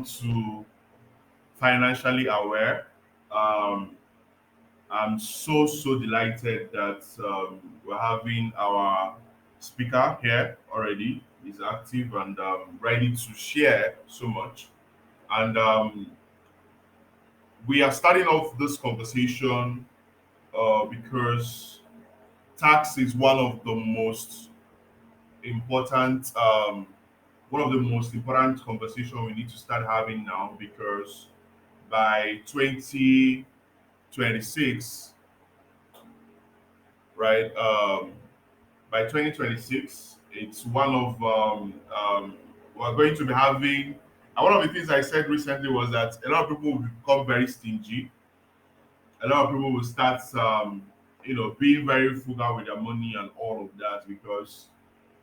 to financially aware. Um, I'm so delighted that we're having our speaker here already. He's active and ready to share so much. And we are starting off this conversation because tax is important one of the most important conversation we need to start having now because by 2026, right? By 2026, it's we're going to be having. And one of the things I said recently was that a lot of people will become very stingy. A lot of people will start, being very frugal with their money and all of that because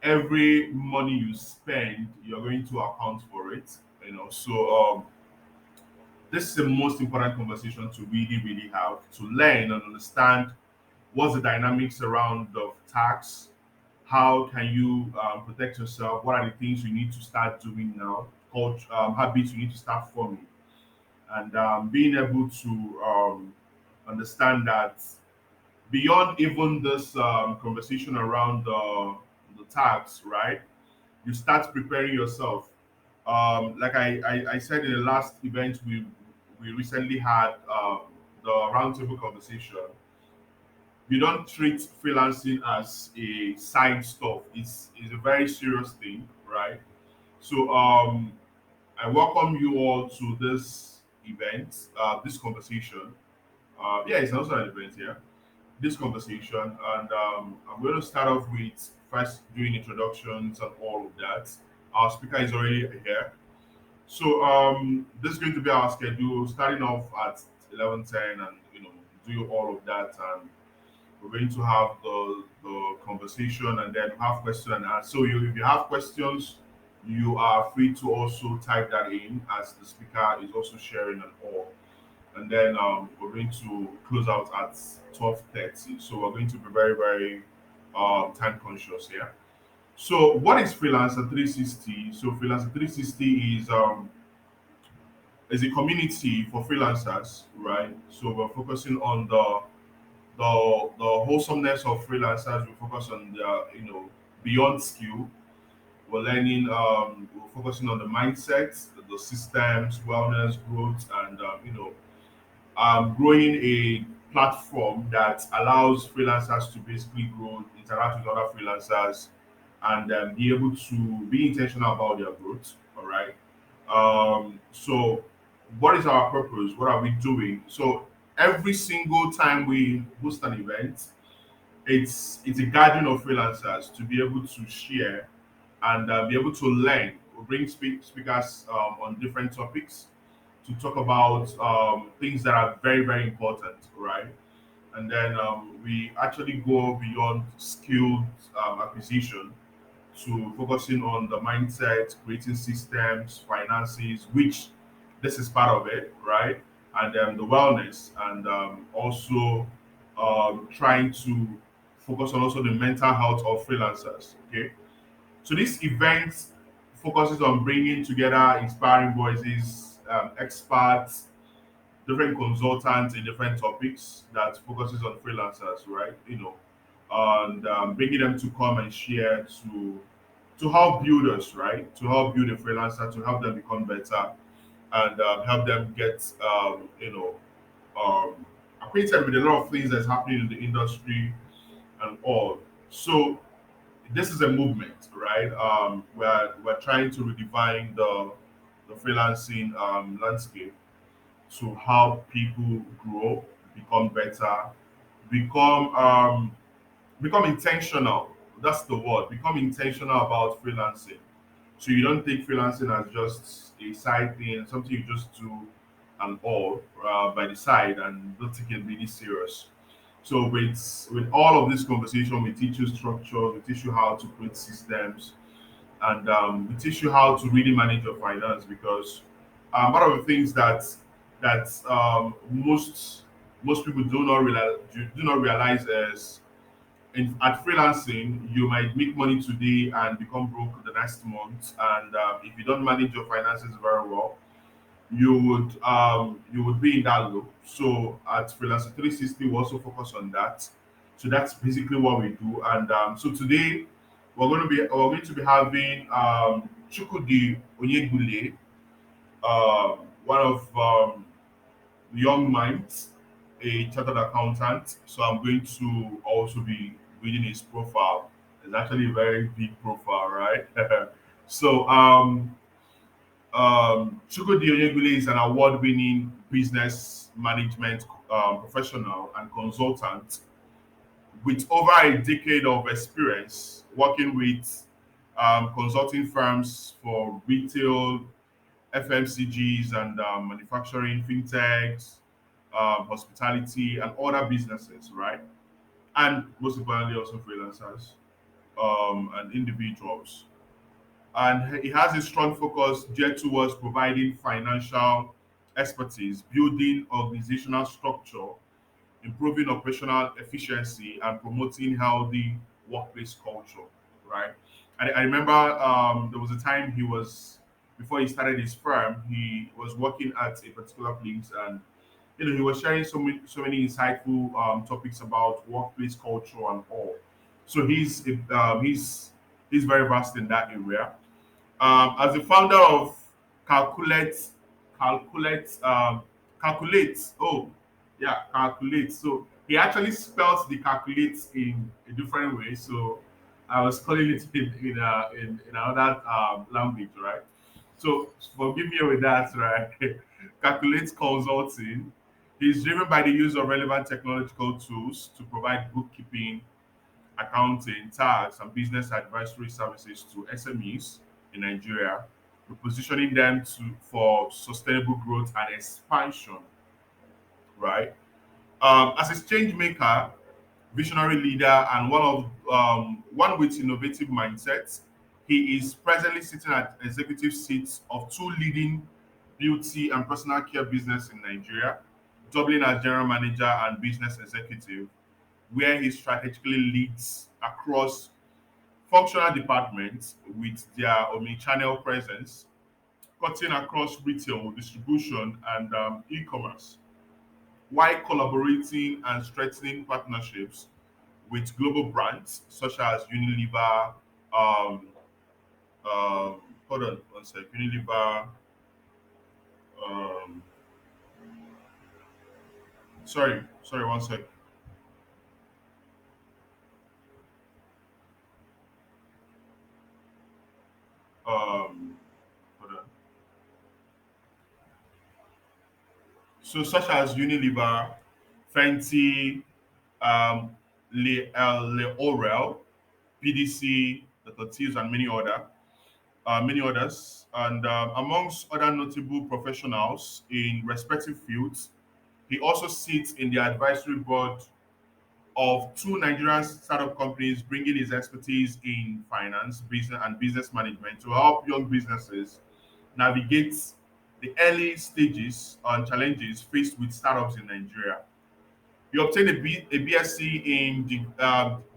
every money you spend, you're going to account for it. So this is the most important conversation to really have to learn and understand what's the dynamics around of tax. How can you protect yourself? What are the things you need to start doing now? Habits you need to start forming, and being able to understand that beyond even this conversation around the tax, right? You start preparing yourself. Like I said in the last event we recently had, the roundtable conversation. You don't treat freelancing as a side stuff. It's a very serious thing, right? So I welcome you all to this event, this conversation. Yeah, it's also an event here. This conversation, and I'm going to start off with first doing introductions and all of that. Our speaker is already here. So this is going to be our schedule, starting off at 11:10, and do all of that, and we're going to have the conversation, and then have question and answer. So if you have questions, you are free to also type that in as the speaker is also sharing and all. And then we're going to close out at 12:30. So we're going to be very time conscious here. So what is Freelancer 360? So Freelancer 360 is a community for freelancers, right? So we're focusing on the wholesomeness of freelancers. We focus on the beyond skill. We're learning. We're focusing on the mindset, the systems, wellness, growth, and growing a platform that allows freelancers to basically grow, interact with other freelancers, and be able to be intentional about their growth. All right. So, what is our purpose? What are we doing? So, every single time we host an event, it's a gathering of freelancers to be able to share and be able to learn. We bring speakers on different topics to talk about things that are very important, right? And then we actually go beyond skilled acquisition to focusing on the mindset, creating systems, finances, which this is part of it, right? And the wellness, and also trying to focus on also the mental health of freelancers. Okay, so this event focuses on bringing together inspiring voices, experts, different consultants in different topics that focuses on freelancers, right? And bringing them to come and share to help builders, right? To help build a freelancer, to help them become better, and help them get um, acquainted with a lot of things that's happening in the industry and all. So this is a movement, right? We're trying to redefine the freelancing landscape to help people grow, become better, become become intentional. That's the word. Become intentional about freelancing. So you don't take freelancing as just a side thing, something you just do and all by the side, and don't take it really serious. So with all of this conversation, we teach you structure, we teach you how to create systems, and we teach you how to really manage your finance because one of the things that most people do not realize is at freelancing you might make money today and become broke the next month, and if you don't manage your finances very well, you would be in that loop. So at Freelancer 360, we also focus on that. So that's basically what we do. And so today we're going to be having Chukwudi Onyegule, one of young minds, a chartered accountant. So I'm going to also be reading his profile. It's actually a very big profile, right? so Chukwudi Onyegule is an award-winning business management professional and consultant with over a decade of experience working with consulting firms for retail, FMCGs, and manufacturing, fintechs, hospitality, and other businesses, right? And most importantly, also freelancers and individuals. And he has a strong focus geared towards providing financial expertise, building organizational structure, improving operational efficiency, and promoting healthy workplace culture. Right. I remember there was a time he was before he started his firm, he was working at a particular place, and he was sharing so many insightful topics about workplace culture and all. So he's very vast in that area. As the founder of Calculate, Calculate, Calculate. Oh, yeah, Calculate. So he actually spells the calculate in a different way. So I was calling it in another language, right? So forgive me with that, right? Calculate Consulting. He's driven by the use of relevant technological tools to provide bookkeeping, accounting, tax, and business advisory services to SMEs in Nigeria, repositioning them for sustainable growth and expansion, right? As a change maker, visionary leader, and one with innovative mindsets, he is presently sitting at executive seats of two leading beauty and personal care business in Nigeria, doubling as general manager and business executive, where he strategically leads across functional departments with their omni-channel presence, cutting across retail, distribution, and e-commerce, while collaborating and strengthening partnerships with global brands such as Unilever. Um, Hold on one sec. Unilever. Um, sorry, one sec. Um, Hold on. So such as Unilever, Fenty, um, Le Orel, PDC, the Tortillas, and many others, and amongst other notable professionals in respective fields. He also sits in the advisory board of two Nigerian startup companies, bringing his expertise in finance, business, and business management to help young businesses navigate the early stages and challenges faced with startups in Nigeria. He obtained a BSc in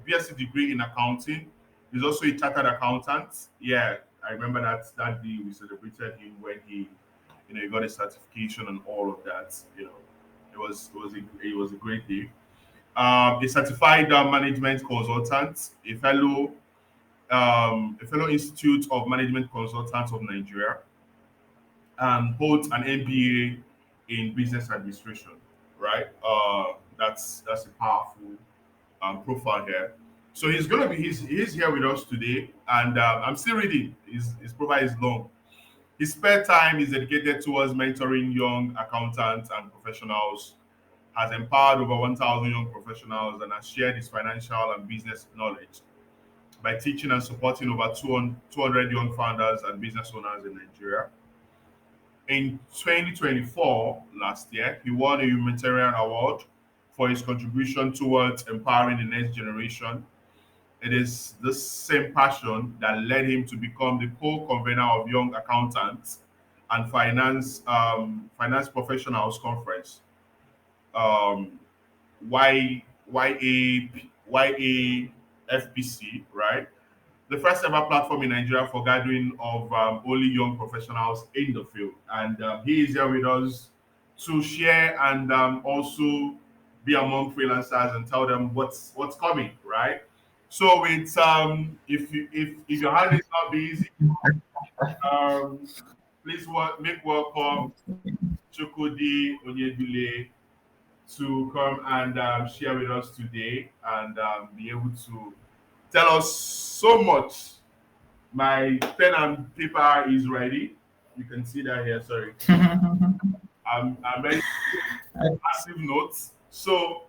BSc degree in accounting. He's also a chartered accountant. Yeah, I remember that day we celebrated him when he got a certification and all of that. It was a great day. A certified management consultant, a fellow Institute of Management Consultants of Nigeria, and holds an MBA in business administration. Right, that's a powerful profile here. So he's here with us today, and I'm still reading. His profile is long. His spare time is dedicated towards mentoring young accountants and professionals, has empowered over 1,000 young professionals, and has shared his financial and business knowledge by teaching and supporting over 200 young founders and business owners in Nigeria. In 2024, last year, he won a humanitarian award for his contribution towards empowering the next generation. It is this same passion that led him to become the co-convener of Young Accountants and Finance Professionals Conference, um, Y YA YAFPC, right? the first ever platform in Nigeria for gathering of only young professionals in the field. And he is here with us to share and also be among freelancers and tell them what's coming, right? So it's if your hand is not busy, um, please make welcome Chukwudi Onyedule to come and share with us today and be able to tell us so much. My pen and paper is ready. You can see that here. Sorry, I'm ready to take massive notes. So,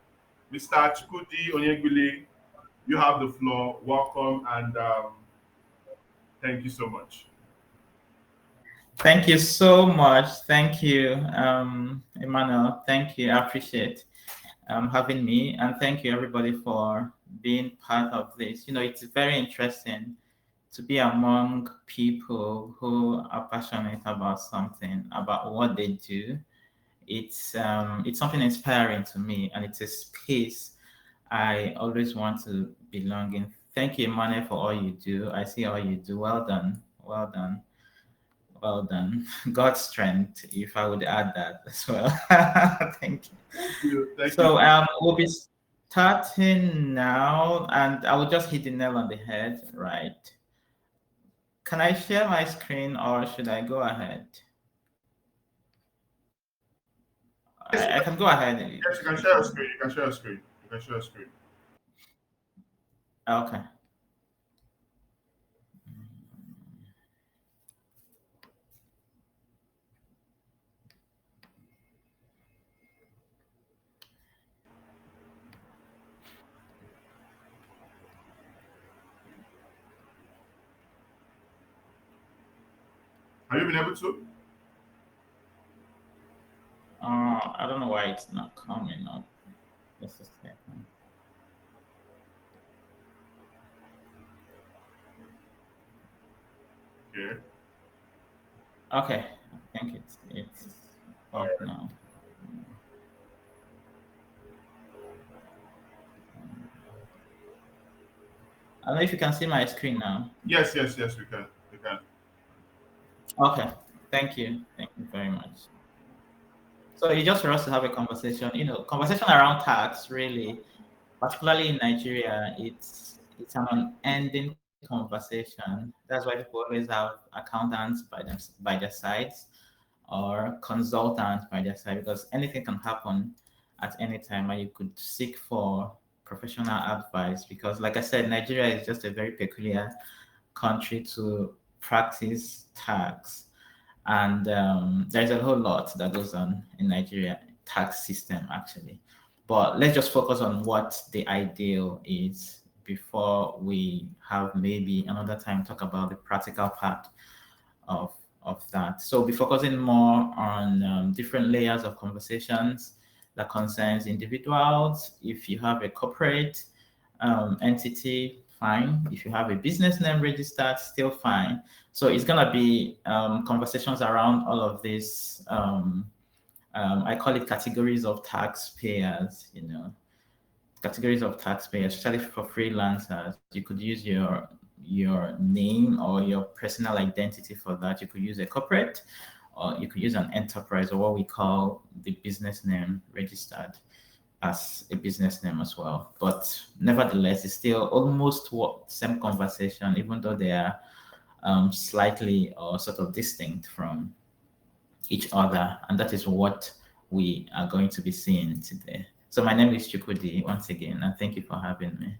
Mr. Chukwudi Onyegule, you have the floor. Welcome and thank you so much. Thank you so much. Thank you, Emmanuel. Thank you. I appreciate having me, and thank you everybody for being part of this. It's very interesting to be among people who are passionate about something, about what they do. It's something inspiring to me, and it's a space I always want to belong in. Thank you, Emmanuel, for all you do. I see all you do. Well done. Well done. Well done. God's strength, if I would add that as well. Thank you. Thank you. Thank you. So we'll be starting now, and I will just hit the nail on the head, right? Can I share my screen or should I go ahead? I can go ahead. Yes, you can share your screen. You can share your screen. You can share your screen. Okay. Have you been able to? I don't know why it's not coming up. Just a second. Yeah. Okay, I think it's up now. I don't know if you can see my screen now. Yes, yes, yes, we can. We can. Okay, thank you. Thank you very much. So it's just for us to have a conversation, conversation around tax, really, particularly in Nigeria, it's an unending conversation. That's why people always have accountants by their sides or consultants by their side because anything can happen at any time and you could seek for professional advice because like I said, Nigeria is just a very peculiar country to practice tax. And there's a whole lot that goes on in Nigeria tax system actually. But let's just focus on what the ideal is before we have maybe another time talk about the practical part of that. So we'll be focusing more on different layers of conversations that concerns individuals. If you have a corporate entity, fine. If you have a business name registered, still fine. So it's gonna be conversations around all of this. I call it categories of taxpayers. Categories of taxpayers, especially for freelancers. You could use your name or your personal identity for that. You could use a corporate, or you could use an enterprise, or what we call the business name registered as a business name as well. But nevertheless, it's still almost same conversation, even though they are slightly or sort of distinct from each other. And that is what we are going to be seeing today. So my name is Chukwudi once again, and thank you for having me.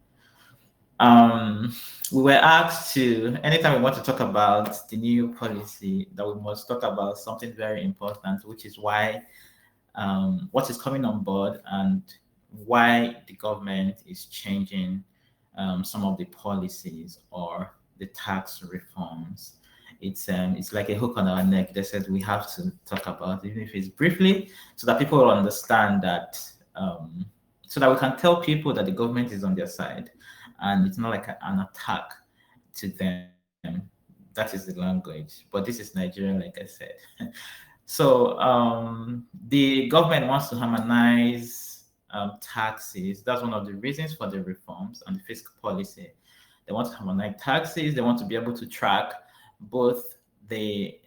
We were asked to, anytime we want to talk about the new policy, that we must talk about something very important, which is why what is coming on board and why the government is changing some of the policies or the tax reforms. It's like a hook on our neck that says we have to talk about it, even if it's briefly, so that people will understand that, so that we can tell people that the government is on their side and it's not like an attack to them. That is the language. But this is Nigeria, like I said. So the government wants to harmonize taxes. That's one of the reasons for the reforms and the fiscal policy They want to harmonize taxes. They want to be able to track both the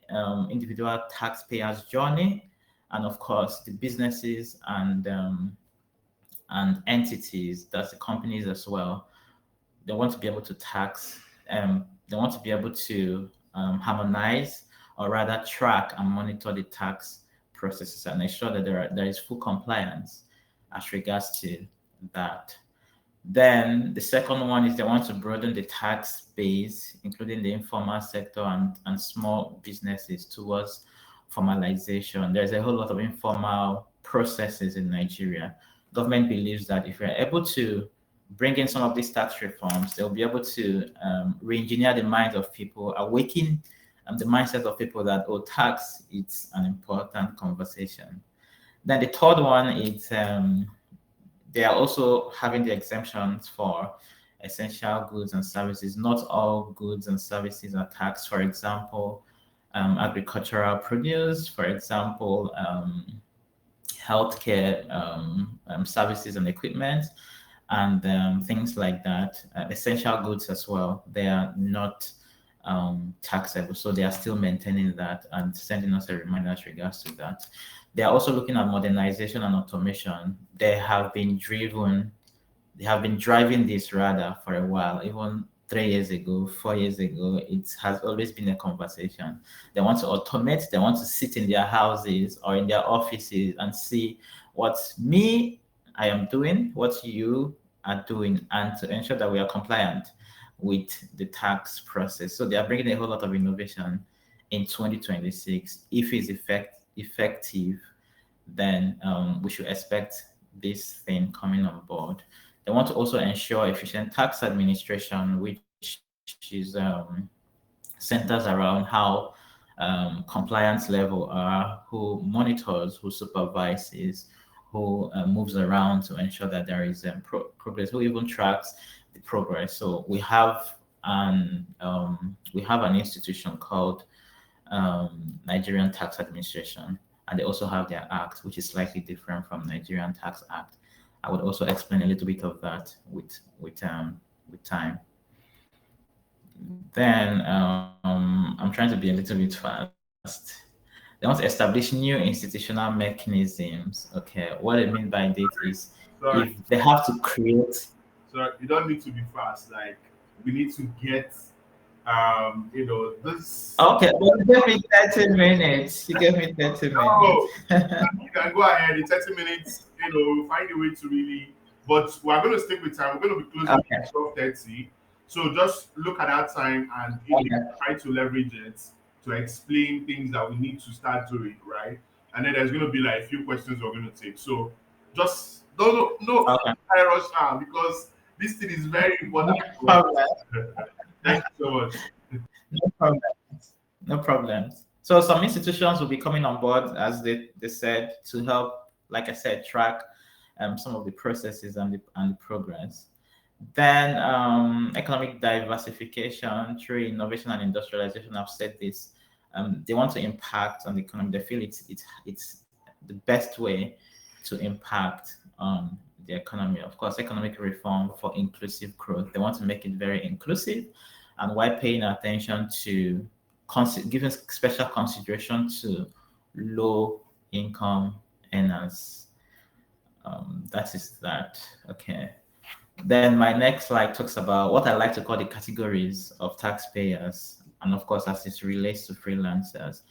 individual taxpayers' journey and, of course, the businesses and entities, that's the companies as well. They want to be able to tax. They want to be able to harmonize, or rather track and monitor the tax processes and ensure that there is full compliance as regards to that. Then the second one is they want to broaden the tax base, including the informal sector and small businesses, towards formalization. There's a whole lot of informal processes in Nigeria. Government believes that if we're able to bring in some of these tax reforms, they'll be able to re-engineer the minds of people, awaken the mindset of people that, oh, tax is an important conversation. Then the third one is they are also having the exemptions for essential goods and services. Not all goods and services are taxed. For example, agricultural produce, for example, healthcare services and equipment, and things like that. Essential goods as well, they are not taxable. So they are still maintaining that and sending us a reminder as regards to that. They are also looking at modernization and automation. They have been driving this rather for a while. Even 3 years ago, 4 years ago, it has always been a conversation. They want to automate. They want to sit in their houses or in their offices and see what I am doing, what you are doing, and to ensure that we are compliant with the tax process. So they are bringing a whole lot of innovation in 2026. If it's effective, then we should expect this thing coming on board. They want to also ensure efficient tax administration, which is centers around how compliance level are, who monitors, who supervises, who moves around to ensure that there is progress, who even tracks the progress. So we have an institution called Nigerian Tax Administration, and they also have their act, which is slightly different from Nigerian Tax Act. I would also explain a little bit of that with time. Then I'm trying to be a little bit fast. They want to establish new institutional mechanisms. Okay, what I mean by this is if they have to create. So you don't need to be fast. Like we need to get, this. Okay, well, you gave me 30 minutes. You gave me 30 minutes. Oh, you can go ahead in 30 minutes. We'll find a way to really. But we're going to stick with time. We're going to be closing at 12:30. So just look at that time and try to leverage it to explain things that we need to start doing, right? And then there's going to be like a few questions we're going to take. So just no rush now, because this thing is very important. Thank you so much. No problem. So some institutions will be coming on board, as they said, to help, like I said, track some of the processes and the progress. Then economic diversification through innovation and industrialization. I've said this. They want to impact on the economy. They feel it's the best way to impact on the economy. Of course, economic reform for inclusive growth. They want to make it very inclusive, and while paying attention to giving special consideration to low income earners. That is that. Okay. Then my next slide talks about what I like to call the categories of taxpayers, and of course, as it relates to freelancers.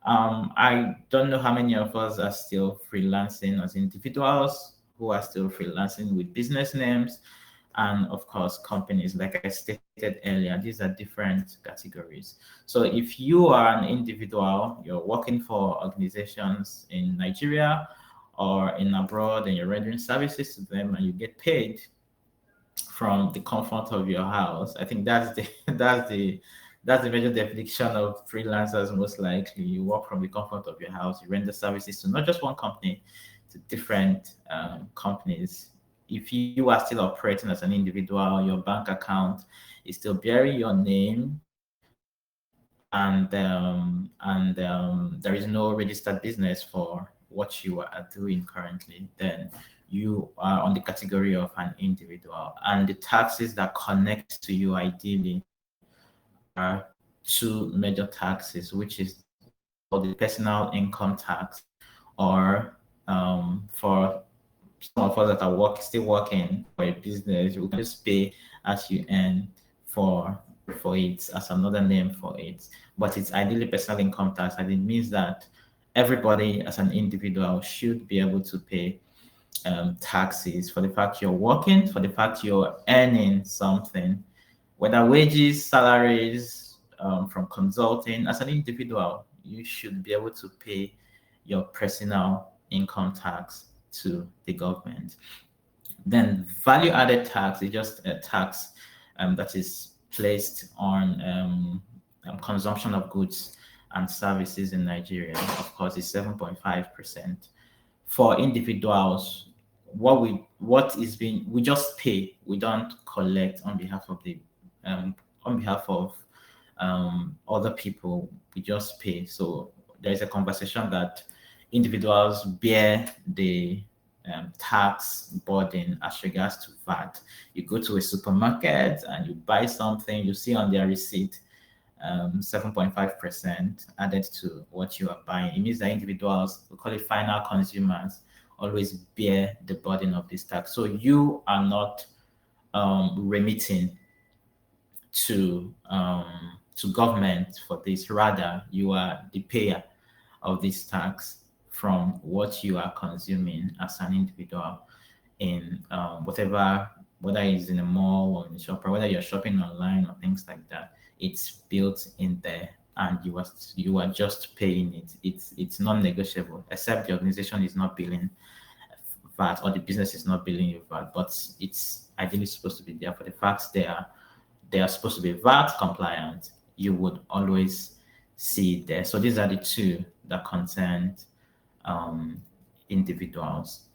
I don't know how many of us are still freelancing as individuals, who are still freelancing with business names, and of course, companies. Like I stated earlier, these are different categories. So if you are an individual, you're working for organizations in Nigeria or in abroad, and you're rendering services to them, and you get paid from the comfort of your house. I think that's the major definition of freelancers. Most likely, you work from the comfort of your house. You render services to not just one company, to different companies. If you are still operating as an individual, your bank account is still bearing your name, and there is no registered business for what you are doing currently, then you are on the category of an individual, and the taxes that connect to you ideally are two major taxes, which is called the personal income tax, or for some of us that are still working for a business, you can just pay as you earn for it, as another name for it. But it's ideally personal income tax, and it means that everybody as an individual should be able to pay taxes for the fact you're working, for the fact you're earning something, whether wages, salaries, from consulting. As an individual, you should be able to pay your personal income tax to the government. Then value added tax is just a tax that is placed on consumption of goods and services in Nigeria. Of course, it's 7.5%. For individuals, we just pay. We don't collect on behalf of the on behalf of other people. We just pay. So there is a conversation that individuals bear the tax burden as regards to VAT. You go to a supermarket and you buy something, you see on their receipt 7.5% added to what you are buying. It means that individuals, we call it final consumers, always bear the burden of this tax. So you are not remitting to government for this. Rather, you are the payer of this tax from what you are consuming as an individual in whatever, whether it's in a mall or in a shop, or whether you're shopping online or things like that. It's built in there, and you are just paying it. It's non-negotiable, except the organization is not billing VAT or the business is not billing you VAT. But it's ideally supposed to be there for the fact they are supposed to be VAT compliant. You would always see it there. So these are the two that concern individuals.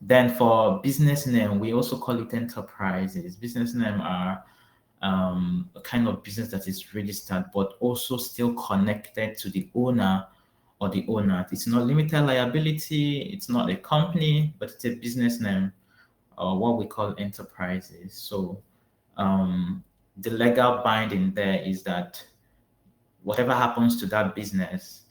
Then for business name, we also call it enterprises. Business name are a kind of business that is registered but also still connected to the owner or the owner. It's not limited liability, it's not a company, but it's a business name, or what we call enterprises. So the legal binding there is that whatever happens to that business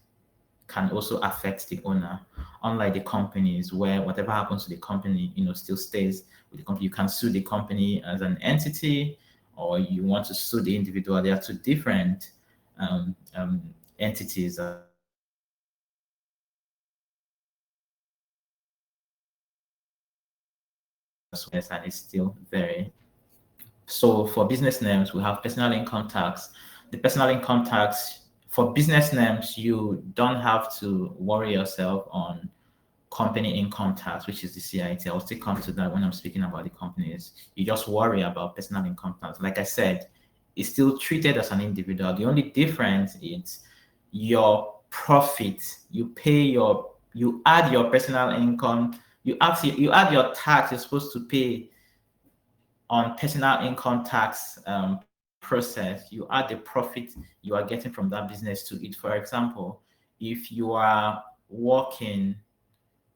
can also affect the owner, unlike the companies where whatever happens to the company, still stays with the company. You can sue the company as an entity, or you want to sue the individual. They are two different entities as well, and it's still very. So for business names, we have personal income tax. The personal income tax for business names, you don't have to worry yourself on company income tax, which is the CIT. I'll still come to that when I'm speaking about the companies. You just worry about personal income tax. Like I said, it's still treated as an individual. The only difference is your profit. You add your personal income. You add your tax you're supposed to pay on personal income tax process. You add the profit you are getting from that business to it. For example, if you are working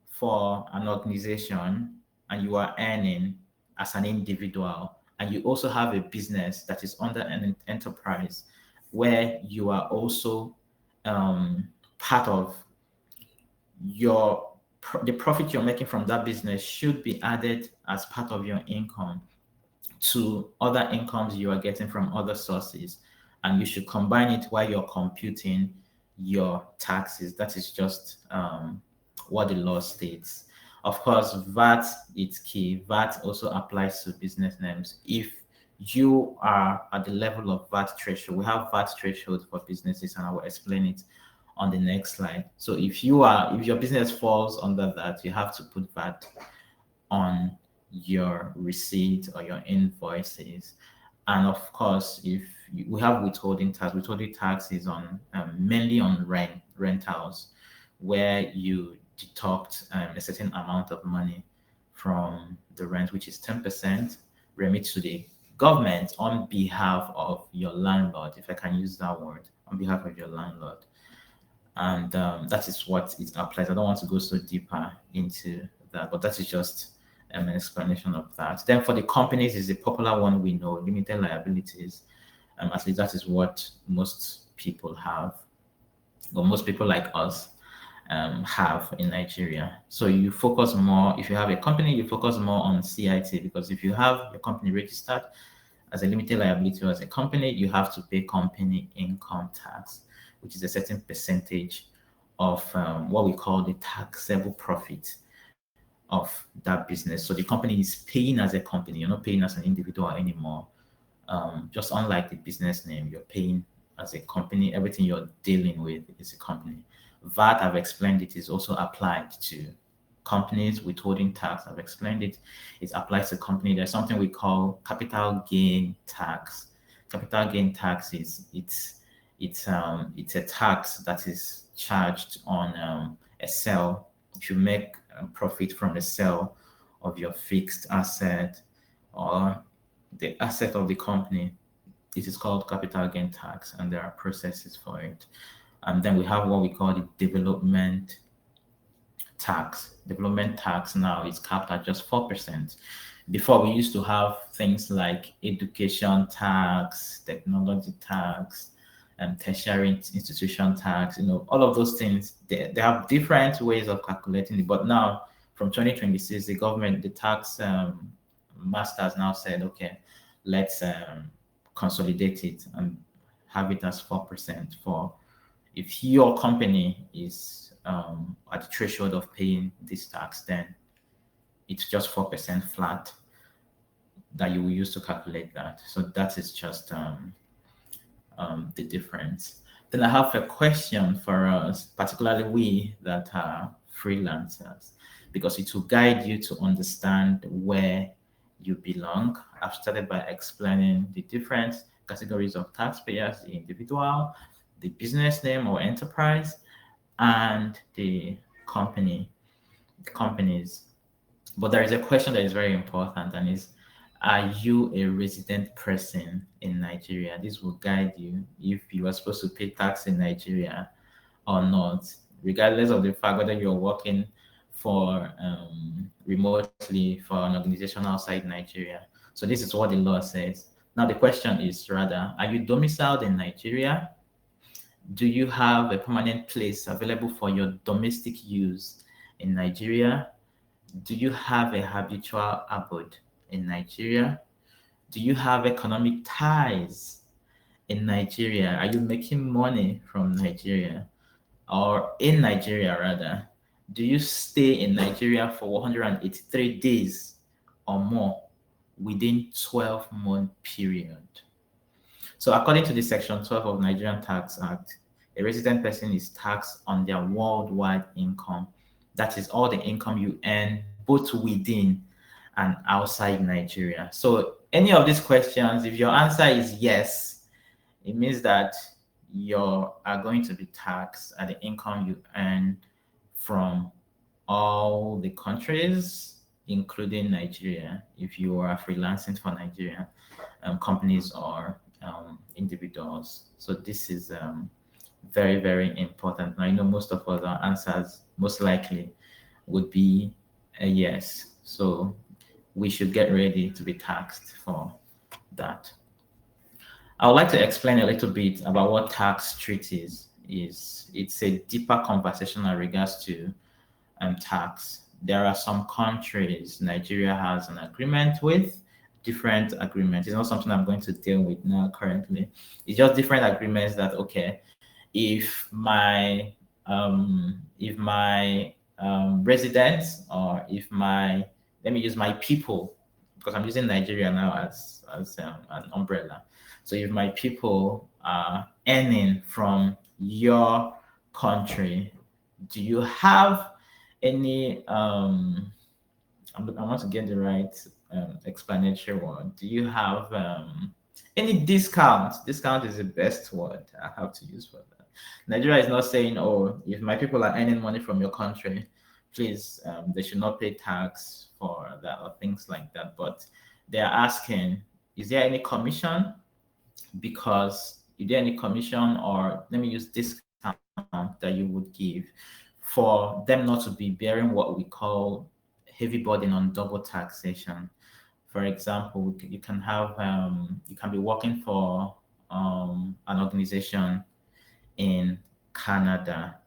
for an organization and you are earning as an individual, and you also have a business that is under an enterprise where you are also part of the profit you're making from that business should be added as part of your income to other incomes you are getting from other sources, and you should combine it while you're computing your taxes. That is just what the law states. Of course, VAT is key. VAT also applies to business names. If you are at the level of VAT threshold, we have VAT threshold for businesses, and I will explain it on the next slide. So if your business falls under that, you have to put VAT on your receipt or your invoices. And of course, if we have withholding tax is on mainly on rentals, where you deduct a certain amount of money from the rent, which is 10%, remit to the government on behalf of your landlord, if I can use that word, on behalf of your landlord. And that is what it applies. I don't want to go so deeper into that, but that is just an explanation of that. Then for the companies is the popular one we know, limited liabilities. At least that is what most people have, or most people like us have in Nigeria. So you focus more, if you have a company, you focus more on CIT, because if you have your company registered as a limited liability or as a company, you have to pay company income tax, which is a certain percentage of what we call the taxable profit of that business. So the company is paying as a company, you're not paying as an individual anymore. Just unlike the business name, you're paying as a company. Everything you're dealing with is a company. VAT, I've explained it, is also applied to companies. Withholding tax, I've explained it, it applies to company. There's something we call capital gain tax. Capital gain tax is it's a tax that is charged on a sale. If you make a profit from the sale of your fixed asset or the asset of the company, it is called capital gain tax, and there are processes for it. And then we have what we call the development tax. Development tax now is capped at just 4%. Before, we used to have things like education tax, technology tax, and tertiary institution tax. All of those things, they have different ways of calculating it. But now, from 2026, the government, the tax masters now said, okay, let's consolidate it and have it as 4% for if your company is at the threshold of paying this tax, then it's just 4% flat that you will use to calculate that. So that is just the difference. Then I have a question for us, particularly we that are freelancers, because it will guide you to understand where you belong. I've started by explaining the different categories of taxpayers: the individual, the business name or enterprise, and the companies. But there is a question that is very important, and is, are you a resident person in Nigeria? This will guide you if you are supposed to pay tax in Nigeria or not, regardless of the fact whether you're working for remotely for an organization outside Nigeria. So this is what the law says. Now the question is rather, are you domiciled in Nigeria? Do you have a permanent place available for your domestic use in Nigeria? Do you have a habitual abode in Nigeria? Do you have economic ties in Nigeria? Are you making money from Nigeria, or in Nigeria rather? Do you stay in Nigeria for 183 days or more within 12-month period? So according to the Section 12 of Nigerian Tax Act, a resident person is taxed on their worldwide income. That is all the income you earn both within and outside Nigeria. So any of these questions, if your answer is yes, it means that you are going to be taxed at the income you earn from all the countries, including Nigeria, if you are freelancing for Nigeria companies or individuals. So this is very, very important. I know most of us, our answers most likely would be a yes. So we should get ready to be taxed for that. I would like to explain a little bit about what tax treaties is. It's a deeper conversation in regards to tax. There are some countries Nigeria has an agreement with, different agreements. It's not something I'm going to deal with now currently. It's just different agreements that, okay, if my residents, or if my, let me use my people, because I'm using Nigeria now as an umbrella. So if my people are earning from your country, do you have any I want to get the right explanatory word. Do you have any discount? Discount is the best word I have to use for that. Nigeria is not saying, oh, if my people are earning money from your country, please, they should not pay tax for that or things like that. But they're asking, is there any commission? Because is there any commission, or let me use discount that you would give for them not to be bearing what we call heavy burden on double taxation. For example, you can have you can be working for an organization in Canada,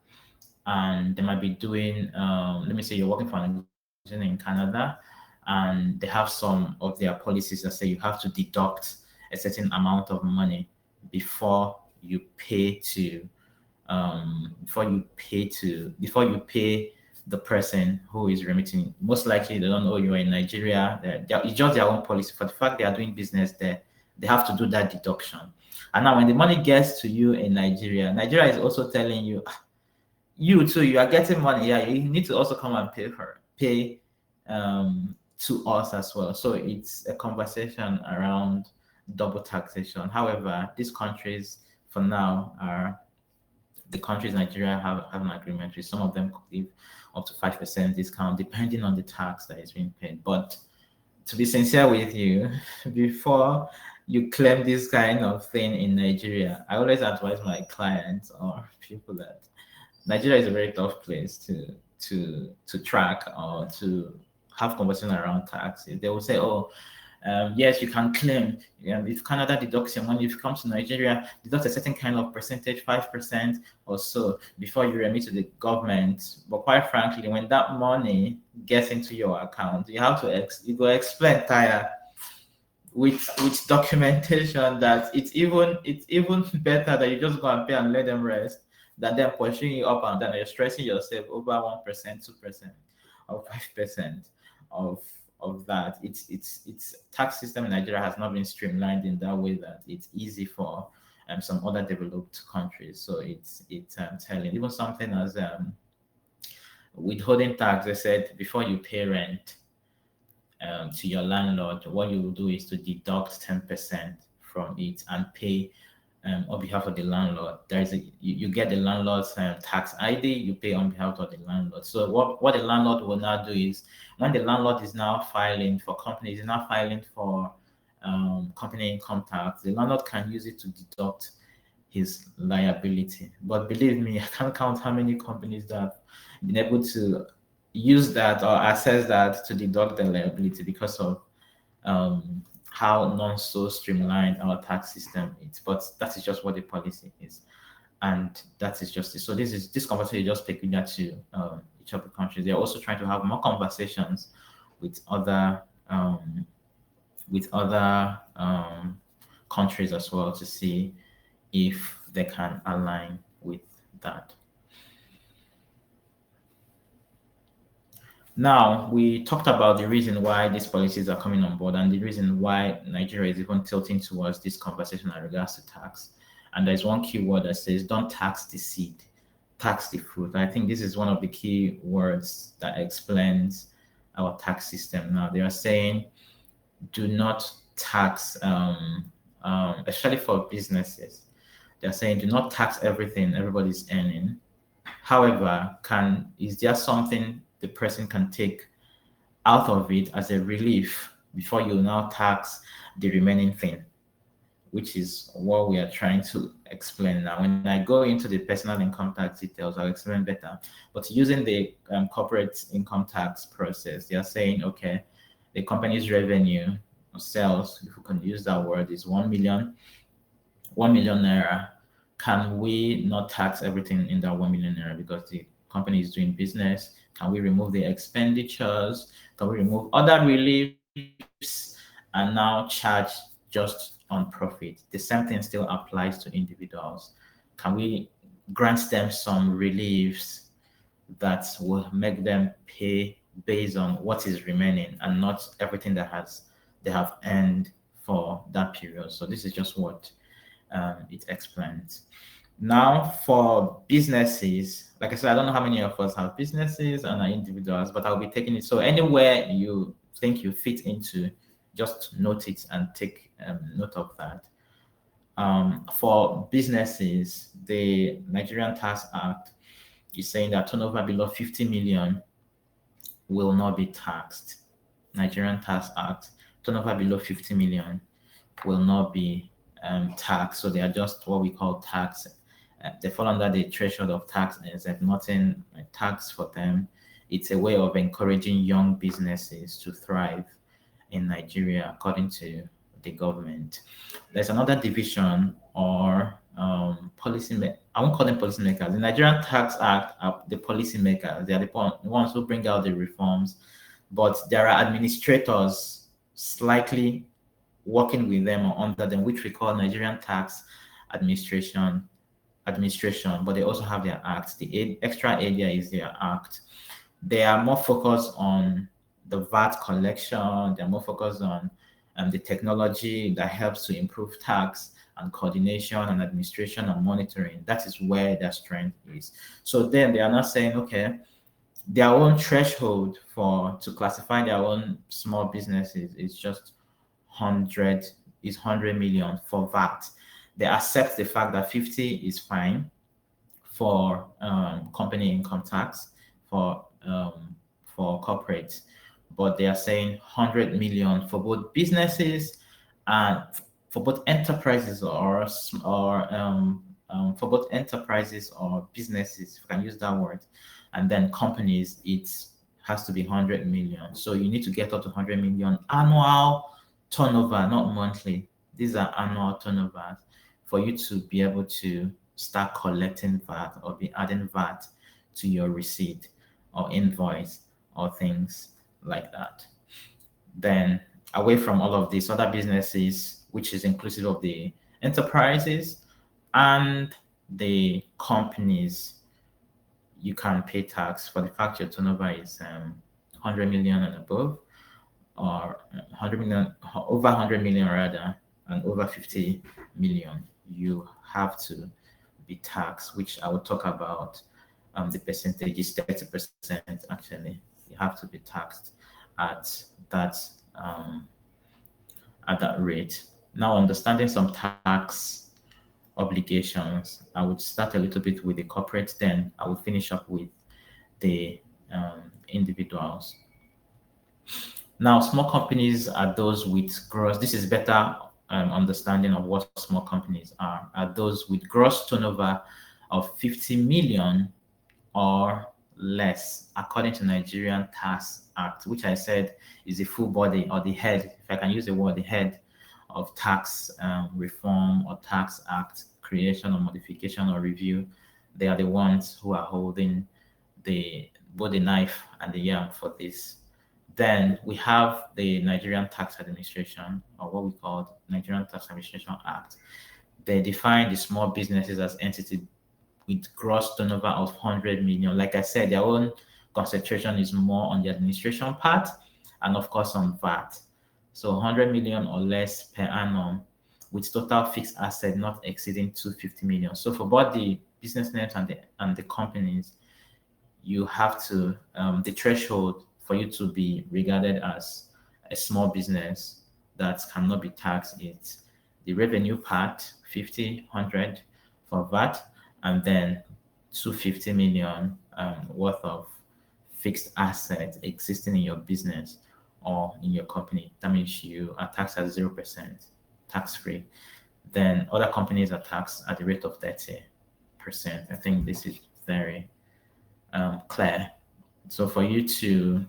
and they might be doing let me say you're working for an organization in Canada, and they have some of their policies that say you have to deduct a certain amount of money before you pay to before you pay the person who is remitting. Most likely they don't know you are in Nigeria. It's just their own policy. For the fact they are doing business there, they have to do that deduction. And now when the money gets to you in Nigeria, Nigeria is also telling you, "Ah, you too, you are getting money. Yeah, you need to also come and pay to us as well." So it's a conversation around double taxation. However, these countries for now are the countries Nigeria have an agreement with. Some of them could give up to 5% discount depending on the tax that is being paid. But to be sincere with you, before you claim this kind of thing in Nigeria, I always advise my clients or people that Nigeria is a very tough place to track or to have conversation around tax. They will say, "Oh, yes, you can claim. If Canada deducts your money, if you come to Nigeria, deduct a certain kind of percentage, 5% or so, before you remit to the government." But quite frankly, when that money gets into your account, you have to you go explain tire with documentation that it's even better that you just go and pay and let them rest than them pushing you up and down. You're stressing yourself over 1%, 2%, or 5% of that. It's tax system in Nigeria has not been streamlined in that way that it's easy for some other developed countries. So it's telling. Even something as withholding tax, they said before you pay rent to your landlord, what you will do is to deduct 10% from it and pay on behalf of the landlord. You get the landlord's tax ID, you pay on behalf of the landlord. So what the landlord will now do is, when the landlord is now filing for companies, is now filing for company income tax, the landlord can use it to deduct his liability. But believe me, I can't count how many companies that have been able to use that or access that to deduct their liability because of how not so streamlined our tax system is. But that is just what the policy is, and that is just it. So this conversation is just peculiar to each of the countries. They're also trying to have more conversations with other countries as well to see if they can align with that. Now, we talked about the reason why these policies are coming on board and the reason why Nigeria is even tilting towards this conversation in regards to tax. And there's one key word that says, don't tax the seed, tax the fruit. I think this is one of the key words that explains our tax system. Now, they are saying, do not tax, especially for businesses. They're saying, do not tax everything everybody's earning. However, is there something the person can take out of it as a relief before you now tax the remaining thing, which is what we are trying to explain now. When I go into the personal income tax details, I'll explain better. But using the corporate income tax process, they are saying, okay, the company's revenue or sales, if we can use that word, is 1 million naira. Can we not tax everything in that 1 million naira because the company is doing business? Can we remove the expenditures? Can we remove other reliefs and now charge just on profit? The same thing still applies to individuals. Can we grant them some reliefs that will make them pay based on what is remaining and not everything that they have earned for that period? So this is just what it explains. Now, for businesses, like I said, I don't know how many of us have businesses and are individuals, but I'll be taking it. So anywhere you think you fit into, just note it and take note of that. For businesses, the Nigerian Tax Act is saying that turnover below 50 million will not be taxed. Nigerian Tax Act, turnover below 50 million will not be taxed. So they are just what we call tax. They fall under the threshold of tax, and there's nothing tax for them it's a way of encouraging young businesses to thrive in Nigeria, according to the government. There's another division or I won't call them policymakers. The Nigerian Tax Act are the policymakers. They are the ones who bring out the reforms, but there are administrators slightly working with them or under them, which we call Nigerian Tax Administration, but they also have their act. The extra area is their act. They are more focused on the VAT collection. They're more focused on the technology that helps to improve tax and coordination and administration and monitoring. That is where their strength is. So then they are not saying, okay, their own threshold to classify their own small businesses is just 100 million for VAT. They accept the fact that 50 is fine for company income tax for corporates, but they are saying 100 million for both businesses and for both enterprises or for both enterprises or businesses, if I can use that word, and then companies, it has to be 100 million. So you need to get up to 100 million annual turnover, not monthly. These are annual turnovers for you to be able to start collecting VAT or be adding VAT to your receipt or invoice or things like that. Then away from all of these other businesses, which is inclusive of the enterprises and the companies, you can pay tax for the fact your turnover is 100 million and above, or 100 million, over 100 million rather, and over 50 million. You have to be taxed, which I will talk about. The percentage is 30%. Actually, you have to be taxed at that rate. Now, understanding some tax obligations, I would start a little bit with the corporate, then I will finish up with the individuals. Now, small companies are those with gross. This is better understanding of what small companies are those with gross turnover of 50 million or less, according to Nigerian Tax Act, which I said is the full body or the head, if I can use the word, the head of tax reform or tax act creation or modification or review. They are the ones who are holding both the knife and the yam for this. Then we have the Nigerian Tax Administration, or what we call Nigerian Tax Administration Act. They define the small businesses as entities with gross turnover of 100 million. Like I said, their own concentration is more on the administration part and of course on VAT. So 100 million or less per annum with total fixed asset not exceeding 250 million. So for both the business names and the companies, you have to, the threshold for you to be regarded as a small business that cannot be taxed is the revenue part, 50, 100 for VAT, and then 250 million worth of fixed assets existing in your business or in your company. That means you are taxed at 0%, tax-free. Then other companies are taxed at the rate of 30%. I think this is very clear. So for you to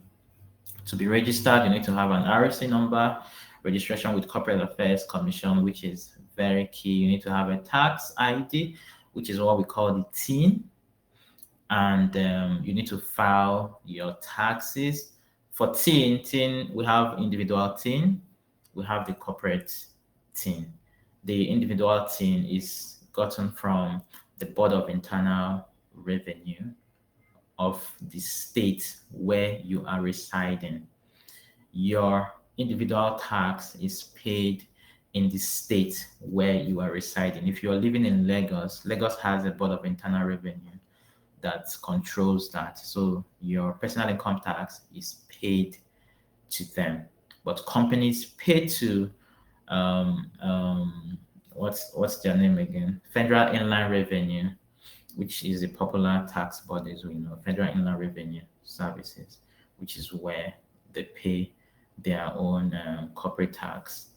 be registered, you need to have an RSC number, registration with Corporate Affairs Commission, which is very key. You need to have a tax ID, which is what we call the TIN, and you need to file your taxes. For TIN, we have individual TIN, we have the corporate TIN. The individual TIN is gotten from the Board of Internal Revenue of the state where you are residing. Your individual tax is paid in the state where you are residing. If you are living in Lagos, Lagos has a Board of Internal Revenue that controls that. So your personal income tax is paid to them. But companies pay to what's their name again? Federal Inland Revenue, which is a popular tax body, as we know, Federal Inland Revenue Services, which is where they pay their own corporate tax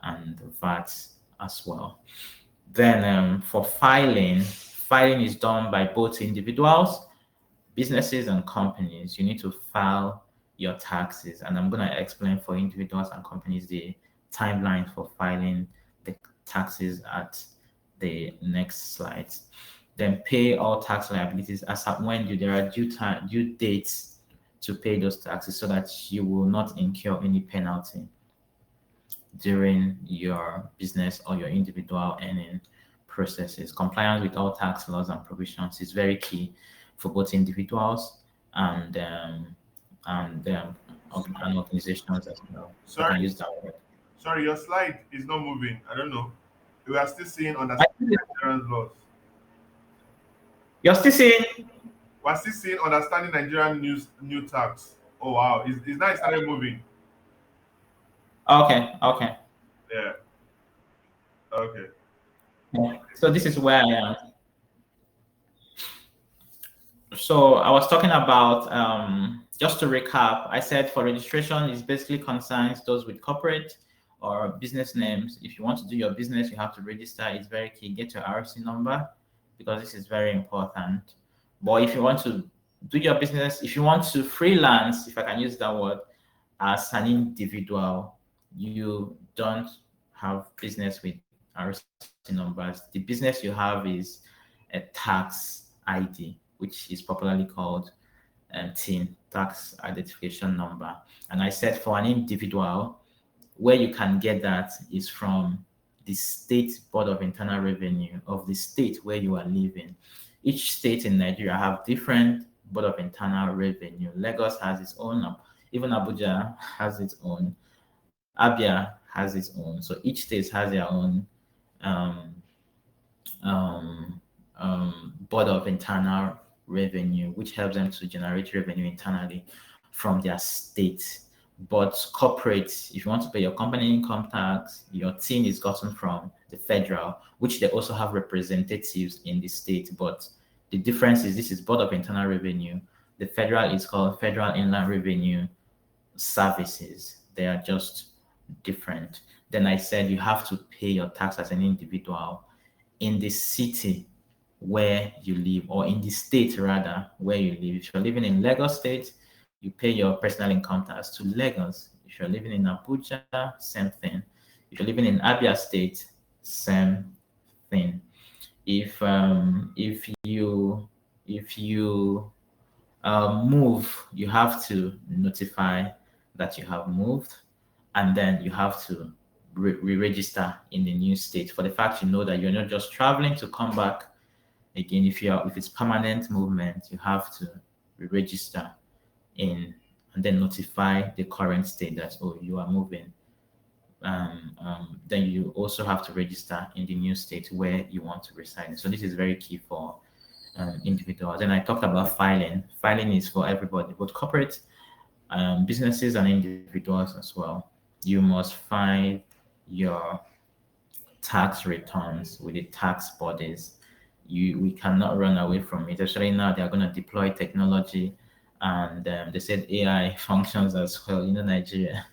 and VAT as well. Then for filing is done by both individuals businesses and companies, you need to file your taxes. And I'm going to explain for individuals and companies the timeline for filing the taxes at the next slides. Then pay all tax liabilities as at when there are due dates to pay those taxes so that you will not incur any penalty during your business or your individual earning processes. Compliance with all tax laws and provisions is very key for both individuals and organizations as well. If I can Sorry, use that word. sorry, your slide is not moving. I don't know. We are still seeing understanding Nigerian laws. You're still seeing? We're still seeing understanding Nigerian new tax. Oh wow, is now it started moving? Okay, okay. Yeah. Okay. Yeah. So this is where I am. So I was talking about, just to recap, I said for registration, it basically concerns those with corporate or business names. If you want to do your business, you have to register. It's very key. Get your RC number because this is very important. But if you want to do your business, if you want to freelance, if I can use that word, as an individual, you don't have business with RC numbers. The business you have is a tax ID, which is popularly called TIN, tax identification number. And I said for an individual, where you can get that is from the state board of internal revenue of the state where you are living. Each state in Nigeria have different board of internal revenue. Lagos has its own, even Abuja has its own, Abia has its own. So each state has their own um, um, board of internal revenue, which helps them to generate revenue internally from their state. But corporate, if you want to pay your company income tax, your team is gotten from the federal, which they also have representatives in the state. But the difference is this is board of internal revenue. The federal is called Federal Inland Revenue Services. They are just different. Then I said you have to pay your tax as an individual in the city where you live, or in the state rather where you live. If you're living in Lagos State, you pay your personal income tax to Lagos. If you're living in Abuja, same thing. If you're living in Abia State, same thing. If you move, you have to notify that you have moved, and then you have to re-register in the new state for the fact you know that you're not just traveling to come back again. If it's permanent movement, you have to re-register in and then notify the current state that, oh, you are moving. Then you also have to register in the new state where you want to reside. So this is very key for individuals. And I talked about filing. Filing is for everybody, both corporate businesses and individuals as well. You must file your tax returns with the tax bodies. We cannot run away from it. Especially now, they are going to deploy technology, and they said AI functions as well in Nigeria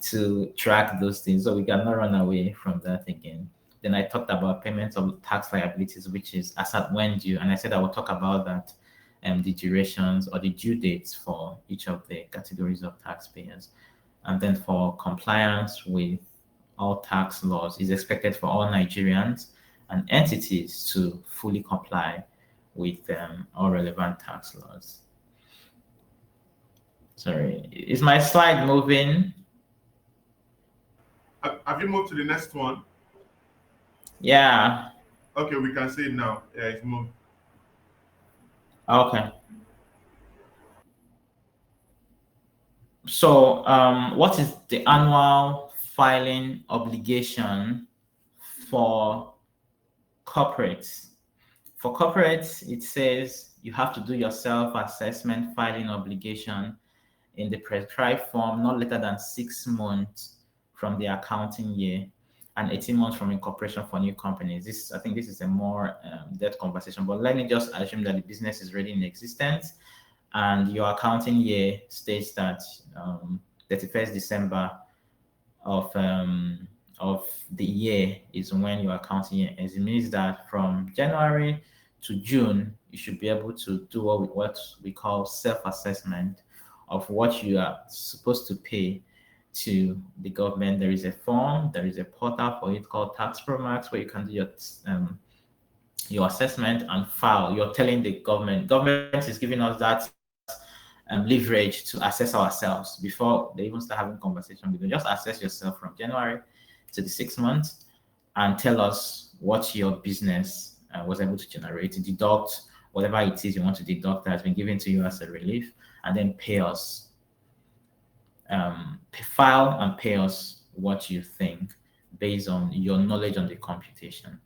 to track those things. So we cannot run away from that again. Then I talked about payments of tax liabilities, which is as at when due, and I said I will talk about that, the durations or the due dates for each of the categories of taxpayers. And then for compliance with all tax laws is expected for all Nigerians and entities to fully comply with all relevant tax laws. Sorry, is my slide moving? Have you moved to the next one? Yeah. Okay, we can see it now. Yeah, it's moved. Okay. So, what is the annual filing obligation for corporates? For corporates, it says you have to do your self-assessment filing obligation in the prescribed form not later than 6 months from the accounting year and 18 months from incorporation for new companies. I think this is a more depth conversation, but let me just assume that the business is already in existence and your accounting year states that 31st December of the year is when your accounting year ends. It means that from January to June, you should be able to do what we call self-assessment of what you are supposed to pay to the government. There is a form, there is a portal for it called Tax Pro Max, where you can do your assessment and file. You're telling the government is giving us that leverage to assess ourselves before they even start having conversation with you. Just assess yourself from January to the 6 months and tell us what your business was able to generate, deduct whatever it is you want to deduct that has been given to you as a relief, and then pay us. File and pay us what you think based on your knowledge on the computation.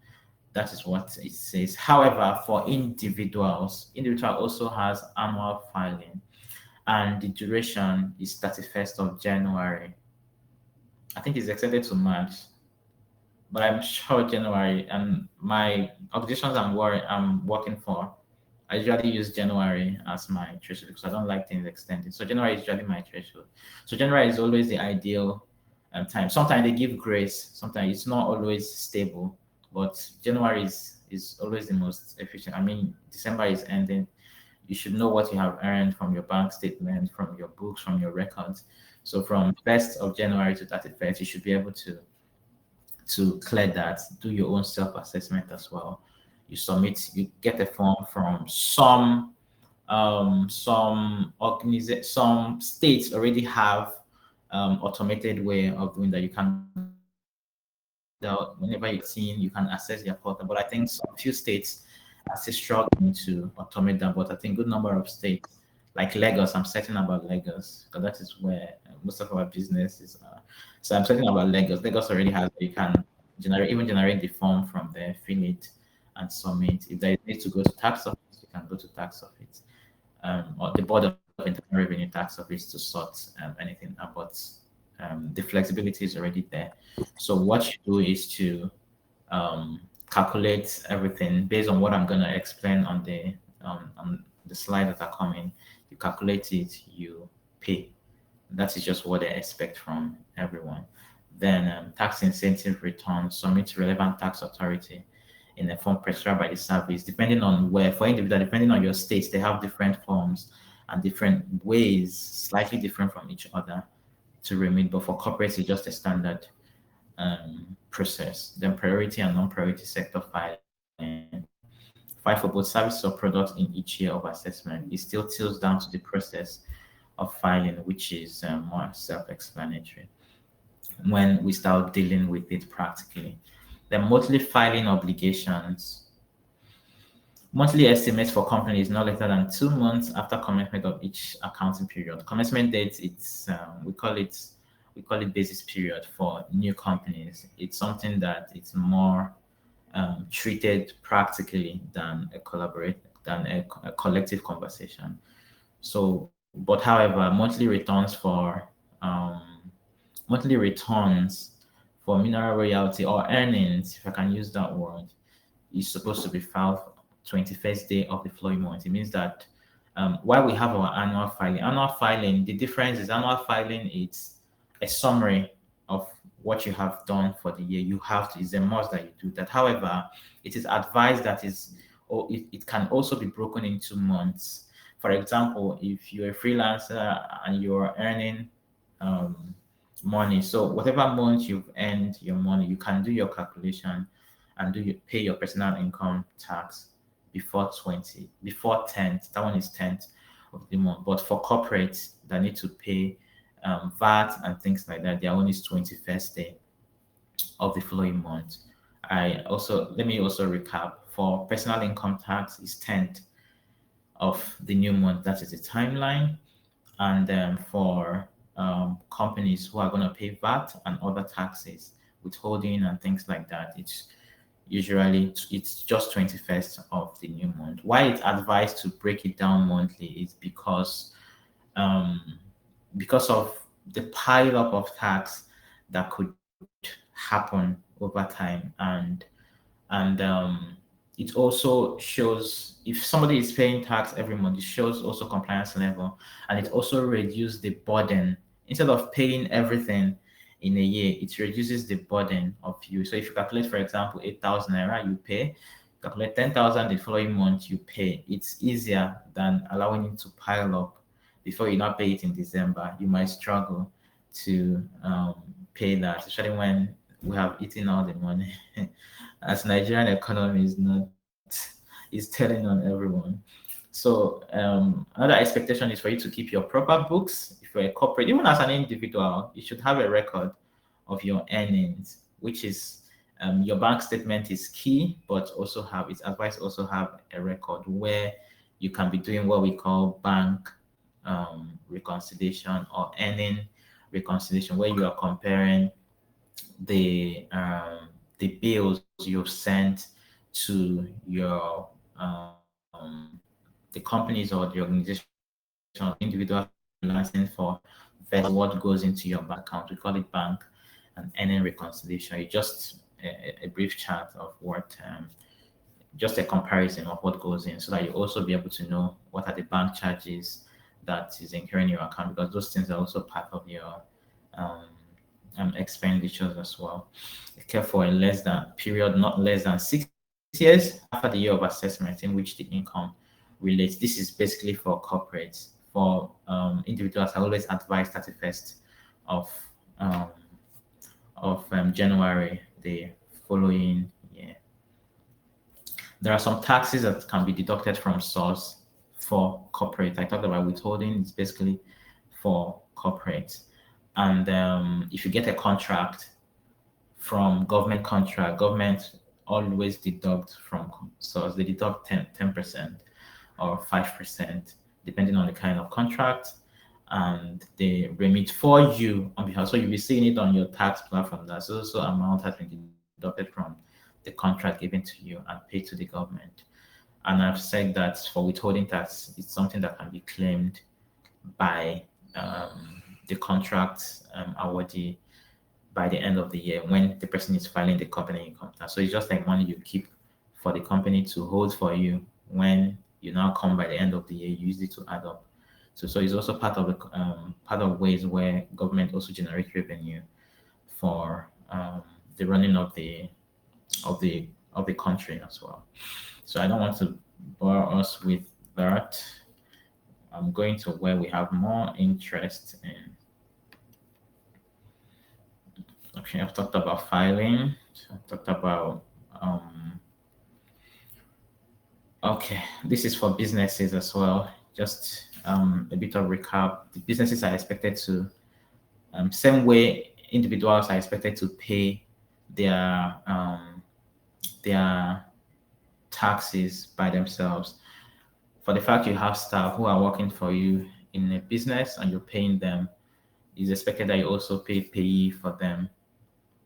That is what it says. However, for individual also has annual filing, and the duration is 31st of January. I think it's extended to March, but I'm sure January. And my organizations I'm working for, I usually use January as my threshold because I don't like things extended. So January is usually my threshold. So January is always the ideal time. Sometimes they give grace. Sometimes it's not always stable, but January is always the most efficient. I mean, December is ending. You should know what you have earned from your bank statement, from your books, from your records. So from 1st of January to 31st, you should be able to clear that, do your own self-assessment as well. You submit, you get a form from some states already have automated way of doing that. You can whenever you're seen, you can access their portal. But I think some few states are still struggling to automate that. But I think good number of states, like Lagos, I'm certain about Lagos because that is where most of our business is. So I'm certain about Lagos. Lagos already has, you can generate the form from there, fill it, and submit. If there needs to go to tax office, you can go to tax office, or the board of internal revenue tax office to sort anything out. But the flexibility is already there. So what you do is to calculate everything based on what I'm going to explain on the slide that are coming. You calculate it, you pay. That is just what they expect from everyone. Then tax incentive return, submit to relevant tax authority in a form prescribed by the service, depending on where, for individual, depending on your states, they have different forms and different ways, slightly different from each other to remit, but for corporates, it's just a standard process. Then priority and non-priority sector filing. File for both services or products in each year of assessment. It still tilts down to the process of filing, which is more self-explanatory when we start dealing with it practically. The monthly filing obligations. Monthly estimates for companies not later than 2 months after commencement of each accounting period. Commencement date, it's we call it basis period for new companies. It's something that it's more treated practically than a collective conversation. So, but however, monthly returns for mineral royalty or earnings, if I can use that word, is supposed to be filed 21st day of the following month. It means that while we have our annual filing, the difference is annual filing is a summary of what you have done for the year. You have to, it's a must that you do that. However, it is advised that it can also be broken into months. For example, if you're a freelancer and you're earning money, so whatever month you've earned your money, you can do your calculation and pay your personal income tax before 10th. That one is 10th of the month. But for corporates that need to pay VAT and things like that, their own is 21st day of the following month. Let me also recap. For personal income tax is 10th of the new month. That is the timeline. And for companies who are going to pay VAT and other taxes, withholding and things like that, it's just 21st of the new month. Why it's advised to break it down monthly is because of the pile up of tax that could happen over time, and it also shows if somebody is paying tax every month, it shows also compliance level, and it also reduces the burden. Instead of paying everything in a year, it reduces the burden of you. So if you calculate, for example, 8,000 naira you pay, calculate 10,000 the following month, you pay. It's easier than allowing it to pile up before you not pay it in December. You might struggle to pay that, especially when we have eaten all the money. As Nigerian economy is telling on everyone. So another expectation is for you to keep your proper books. If you're a corporate, even as an individual, you should have a record of your earnings, which is your bank statement is key, but also have it's advised also have a record where you can be doing what we call bank reconciliation or earning reconciliation, where you are comparing the um, the bills you've sent to your the companies or the organization, individual freelancing for versus what goes into your bank account. We call it bank and earning reconciliation. It's just a brief chart of what just a comparison of what goes in so that you also be able to know what are the bank charges that is incurring your account, because those things are also part of your um, expenditures as well. Care for a less than period, not less than 6 years after the year of assessment in which the income relates. This is basically for corporates. For individuals, I always advise 31st of um, January the following year. There are some taxes that can be deducted from source for corporate. I talked about withholding. It's basically for corporate. And if you get a contract from government contract, government always deduct from source. They deduct 10% or 5%, depending on the kind of contract, and they remit for you on behalf. So you'll be seeing it on your tax platform. That's also amount has been deducted from the contract given to you and paid to the government. And I've said that for withholding tax, it's something that can be claimed by the contract awardee by the end of the year when the person is filing the company income tax. So it's just like money you keep for the company to hold for you when you now come by the end of the year, you use it to add up. So it's also part of the part of ways where government also generates revenue for the running of the country as well. So I don't want to bore us with that. I'm going to where we have more interest in. Okay, I've talked about filing. I've talked about okay, this is for businesses as well. Just a bit of recap. The businesses are expected to same way individuals are expected to pay their taxes by themselves. For the fact you have staff who are working for you in a business and you're paying them, it's expected that you also pay payee for them.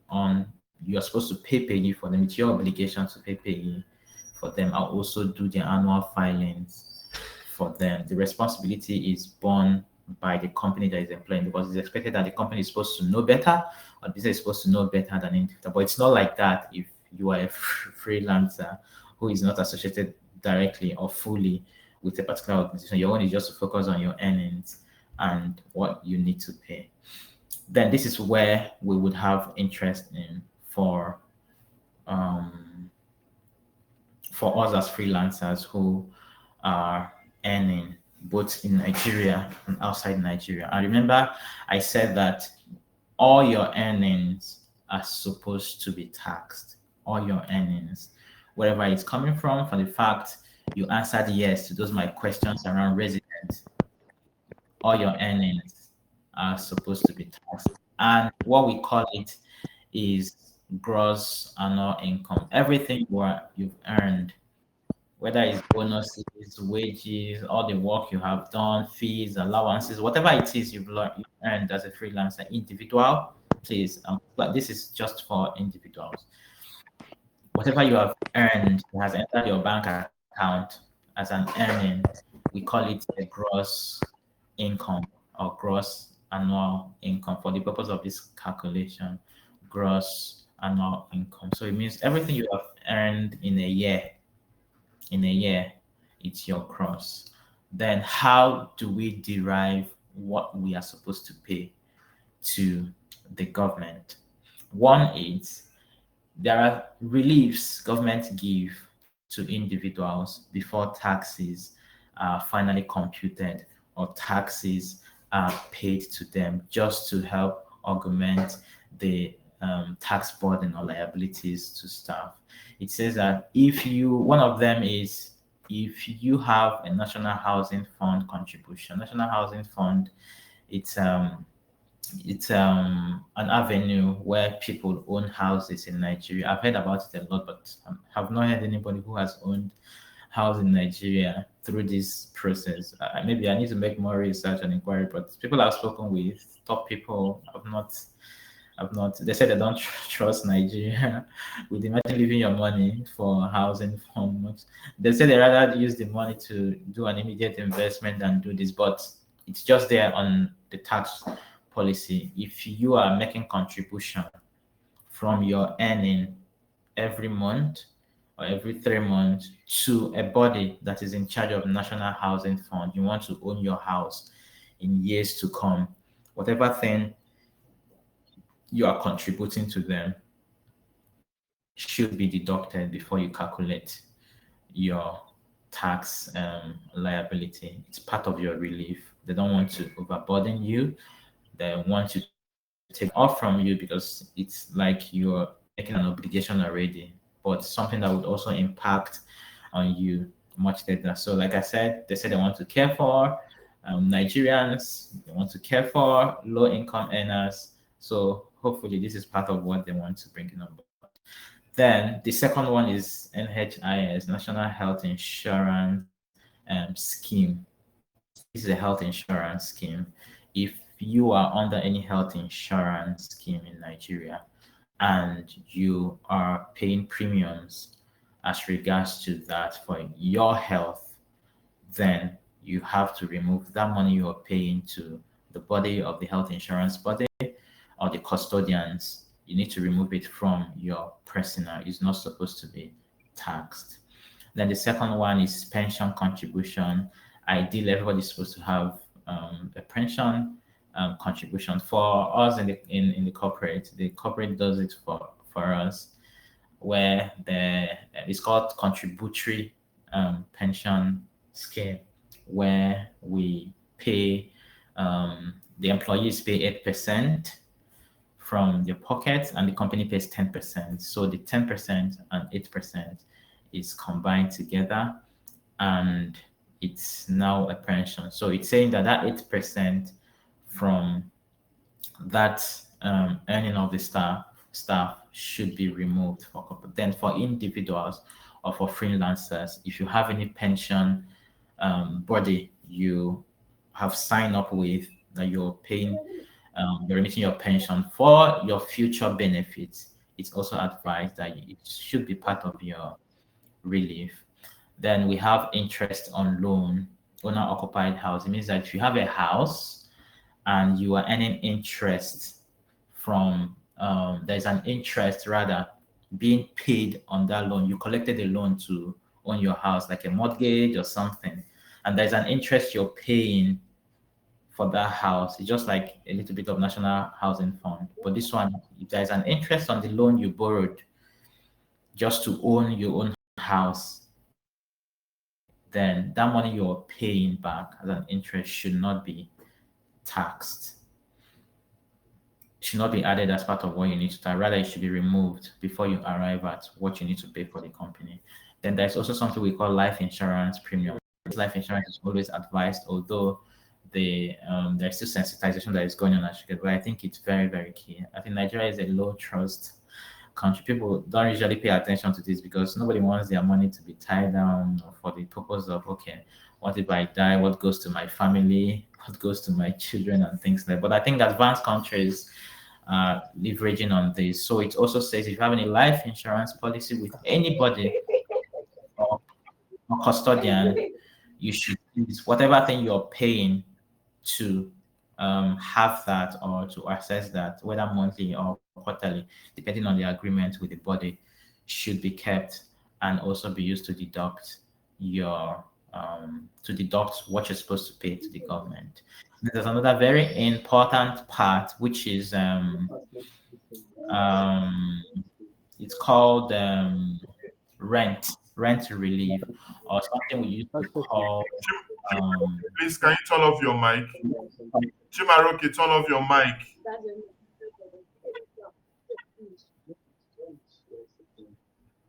On you're supposed to pay payee for them. It's your obligation to pay payee for them. I'll also do the annual filings for them. The responsibility is borne by the company that is employing, because it's expected that the company is supposed to know better, or the business is supposed to know better than individual. But it's not like that if you are a freelancer who is not associated directly or fully with a particular organization. Your own is just to focus on your earnings and what you need to pay. Then this is where we would have interest in for us as freelancers who are earning both in Nigeria and outside Nigeria. And remember, I said that all your earnings are supposed to be taxed. All your earnings, wherever it's coming from, for the fact you answered yes to those my questions around residence, all your earnings are supposed to be taxed. And what we call it is gross annual income. Everything you've earned, whether it's bonuses, wages, all the work you have done, fees, allowances, whatever it is you've earned as a freelancer, individual, please, but this is just for individuals. Whatever you have earned has entered your bank account as an earning, we call it a gross income or gross annual income for the purpose of this calculation, gross annual income. So it means everything you have earned in a year, it's your gross. Then how do we derive what we are supposed to pay to the government? One is there are reliefs government give to to individuals before taxes are finally computed or taxes are paid to them, just to help augment the tax burden or liabilities to staff. It says that one of them is if you have a national housing fund contribution. National housing fund, it's an avenue where people own houses in Nigeria. I've heard about it a lot, but have not heard anybody who has owned house in Nigeria through this process. Maybe I need to make more research and inquiry, but people I've spoken with, top people, have not. They said they don't trust Nigeria. Would imagine leaving your money for housing fund. They say they rather use the money to do an immediate investment than do this, but it's just there on the tax policy. If you are making contribution from your earning every month or every 3 months to a body that is in charge of National Housing Fund, you want to own your house in years to come, whatever thing you are contributing to them should be deducted before you calculate your tax liability. It's part of your relief. They don't want to overburden you. They want to take off from you because it's like you're making an obligation already, but something that would also impact on you much later. So like I said, they say they want to care for Nigerians, they want to care for low income earners. So hopefully this is part of what they want to bring in on board. Then the second one is NHIS, National Health Insurance Scheme. This is a health insurance scheme. If you are under any health insurance scheme in Nigeria and you are paying premiums as regards to that for your health, then you have to remove that money you are paying to the body of the health insurance body or the custodians. You need to remove it from your personal. It's not supposed to be taxed. Then the second one is pension contribution. Ideally, everybody's supposed to have a pension contribution. For us in the corporate, the corporate does it for us, where it's called contributory pension scheme, where we pay the employees pay 8% from their pockets and the company pays 10%. So the 10% and 8% is combined together and it's now a pension. So it's saying that 8% from that earning of the staff should be removed for corporate. Then for individuals or for freelancers, if you have any pension body you have signed up with that you're paying, you're remitting your pension for your future benefits, it's also advised that it should be part of your relief. Then we have interest on loan, owner occupied house. It means that if you have a house and you are earning interest from, there's an interest rather being paid on that loan. You collected a loan to own your house, like a mortgage or something, and there's an interest you're paying for that house. It's just like a little bit of National Housing Fund. But this one, if there's an interest on the loan you borrowed just to own your own house, then that money you're paying back as an interest should not be taxed. Should not be added as part of what you need to tax. Rather, it should be removed before you arrive at what you need to pay for the company. Then there's also something we call life insurance premium. Life insurance is always advised, although there's still sensitization that is going on as but I think it's very, very key. I think Nigeria is a low trust country. People don't usually pay attention to this because nobody wants their money to be tied down for the purpose of, okay, what if I die? What goes to my family? What goes to my children and things like that. But I think advanced countries are leveraging on this. So it also says if you have any life insurance policy with anybody or custodian, you should use whatever thing you're paying to have that or to access that, whether monthly or quarterly, depending on the agreement with the body, should be kept and also be used to deduct your what you're supposed to pay to the government. There's another very important part, which is it's called rent. rent relief, or something we used to call um, Please, can you turn off your mic? Chimaroke, turn off your mic.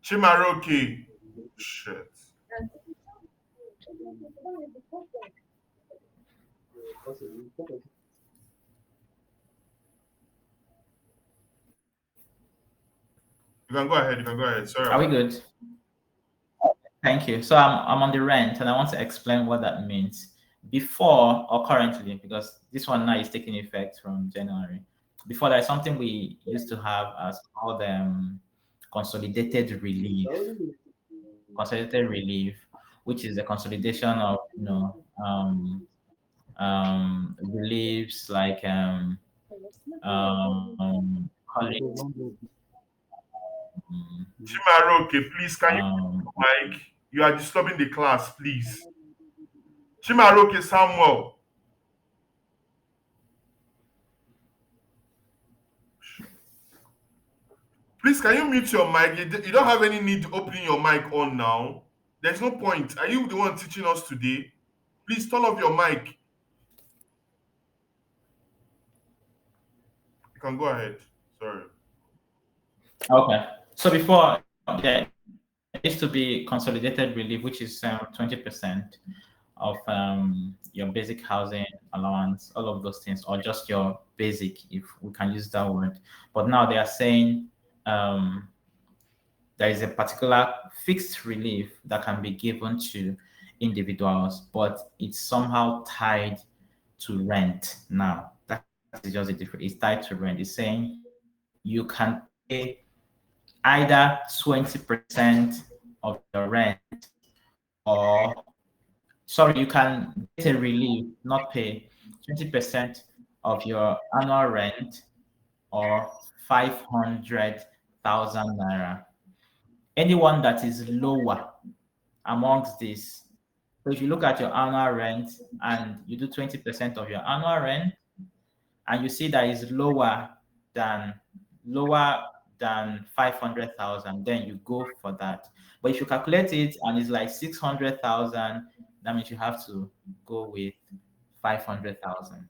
Chimaroke. Shit. You can go ahead. You can go ahead. Sorry are we about that. good? Thank you. So I'm on the rent, and I want to explain what that means before or currently, because this one now is taking effect from January. Before, there's something we used to have as called consolidated relief. Consolidated relief, which is the consolidation of reliefs like call it, Chimaroke, please, can you um, mic? You are disturbing the class, please. Chimaroke Samuel. Please, can you mute your mic? You don't have any need to opening your mic on now. There's no point. Are you the one teaching us today? Please turn off your mic. You can go ahead. Sorry. okay. So before, there used to be consolidated relief, which is 20% of your basic housing allowance, all of those things, or just your basic, if we can use that word. But now they are saying um, there is a particular fixed relief that can be given to individuals, but it's somehow tied to rent now. That is just a different, it's tied to rent. It's saying you can pay either 20% of your rent, or sorry, you can get a relief, not pay 20% of your annual rent or 500,000 naira. Anyone that is lower amongst this. So if you look at your annual rent and you do 20% of your annual rent, and you see that is than lower than 500,000, then you go for that. But if you calculate it and it's like 600,000, that means you have to go with 500,000.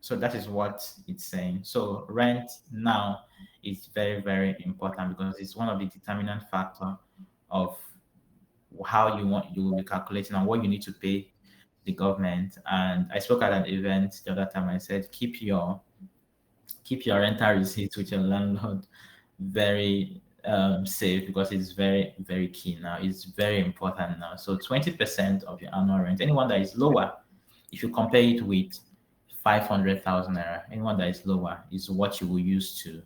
So that is what it's saying. So rent now is very, very important because it's one of the determinant factor of how you will be calculating and what you need to pay the government. And I spoke at an event the other time. I said keep your rental receipts with your landlord very safe, because it's very, very key now. It's very important now. So 20% of your annual rent, anyone that is lower, if you compare it with 500,000 naira, anyone that is lower is what you will use to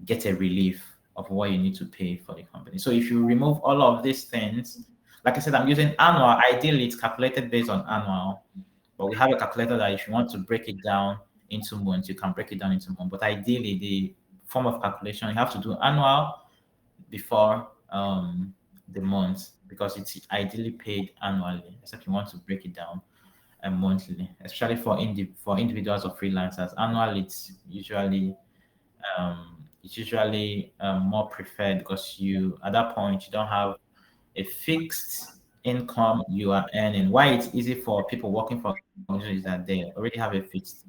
get a relief of what you need to pay for the company. So if you remove all of these things, like I said, I'm using annual. Ideally, it's calculated based on annual, but we have a calculator that if you want to break it down into months, you can break it down into months. But ideally, the form of calculation, you have to do annual before the month, because it's ideally paid annually, except you want to break it down monthly, especially for individuals or freelancers. Annual, it's usually more preferred, because you at that point you don't have a fixed income you are earning. Why it's easy for people working for organizations is that they already have a fixed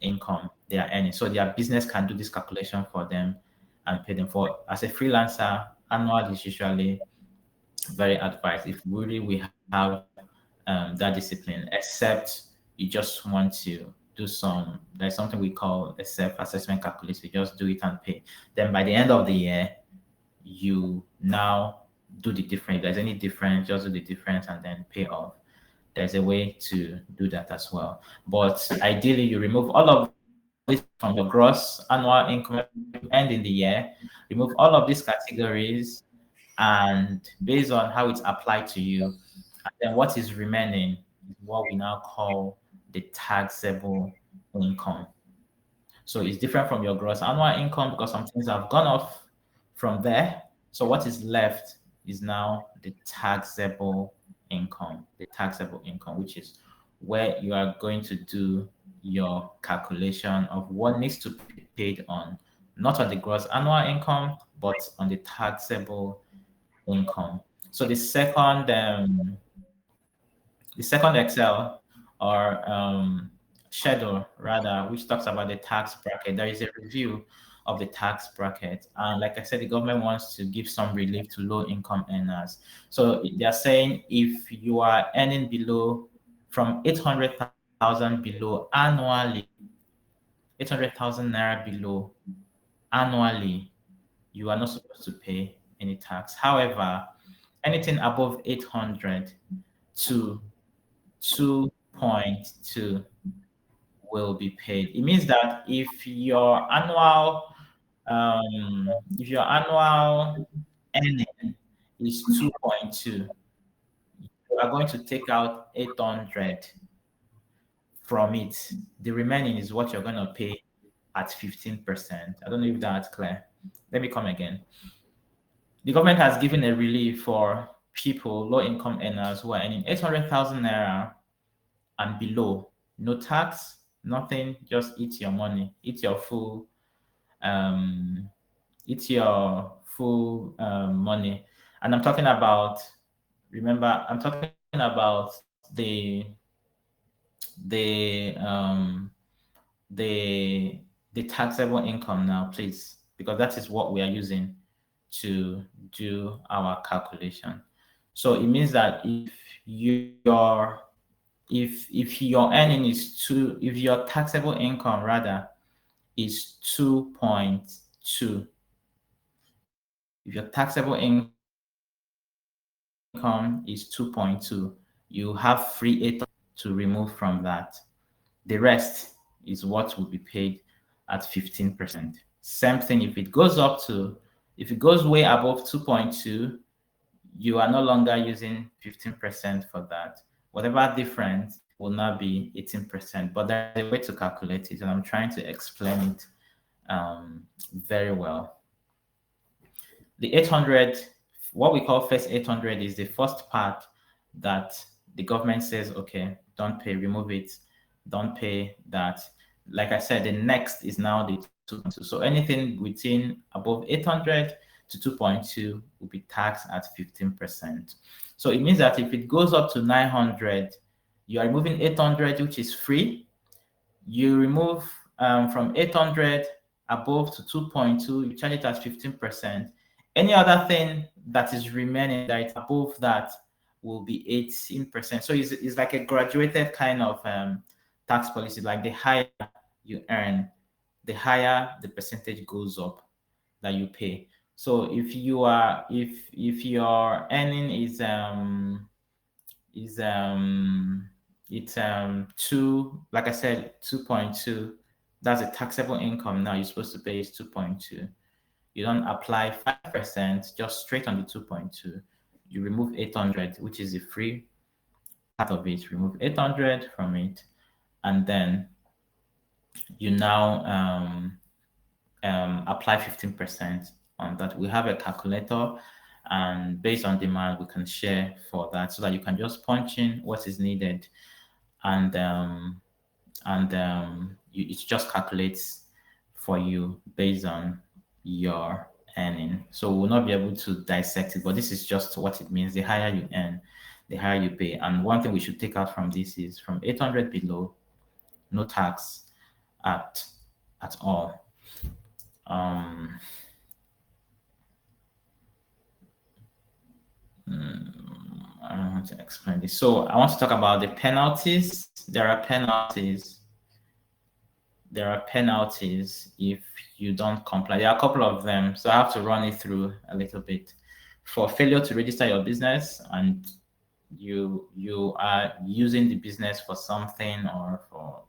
income they are earning, so their business can do this calculation for them and pay them. For as a freelancer, annual is usually very advised if really we have that discipline, except you just want to do there's something we call a self-assessment calculation. You just do it and pay. Then by the end of the year, you now do the difference. If there's any difference, just do the difference and then pay off. There's a way to do that as well. But ideally, you remove all of this from your gross annual income end in the year, remove all of these categories, and based on how it's applied to you, and then what is remaining is what we now call the taxable income. So it's different from your gross annual income because some things have gone off from there. So what is left is now the taxable income. The taxable income, which is where you are going to do your calculation of what needs to be paid on, not on the gross annual income, but on the taxable income. So the second Excel or schedule rather, which talks about the tax bracket, there is a review of the tax bracket. And like I said, the government wants to give some relief to low income earners. So they're saying if you are earning below from 800,000 below annually, 800,000 naira below annually, you are not supposed to pay any tax. However, anything above 800 to 2.2 will be paid. It means that if your annual earning is 2.2, you are going to take out 800 from it. The remaining is what you're going to pay at 15%. I don't know if that's clear. Let me come again. The government has given a relief for people, low income earners who are earning 800,000 naira and below. No tax, nothing, just eat your money, eat your full money. And I'm talking about, remember, I'm talking about the um the the taxable income now, please, because that is what we are using to do our calculation. So it means that if your earning is if your taxable income rather is 2.2, if your taxable income is 2.2, you have free 8 to remove from that. The rest is what will be paid at 15%. Same thing if it goes way above 2.2, you are no longer using 15% for that. Whatever difference will now be 18%. But there's a way to calculate it, and I'm trying to explain it very well. The 800, what we call first 800 is the first part that the government says, okay, don't pay, remove it, don't pay that. Like I said, the next is now the 2.2. So anything within above 800 to 2.2 will be taxed at 15%. So it means that if it goes up to 900, you are removing 800, which is free. You remove from 800 above to 2.2, you charge it at 15%. Any other thing that is remaining that is above that will be 18%. So it's like a graduated kind of tax policy. Like the higher you earn, the higher the percentage goes up that you pay. So if your earning is two, like I said, 2.2, that's a taxable income. Now you're supposed to pay is 2.2. You don't apply 5% just straight on the 2.2. You remove 800, which is the free part of it. Remove 800 from it, and then you now apply 15% on that. We have a calculator, and based on demand, we can share for that so that you can just punch in what is needed, and it just calculates for you based on your earning. So we'll not be able to dissect it, but this is just what it means. The higher you earn, the higher you pay. And one thing we should take out from this is from 800 below, no tax at all. I don't know how to explain this. So I want to talk about the penalties. There are penalties if you don't comply. There are a couple of them, so I have to run it through a little bit. For failure to register your business, and you are using the business for something or for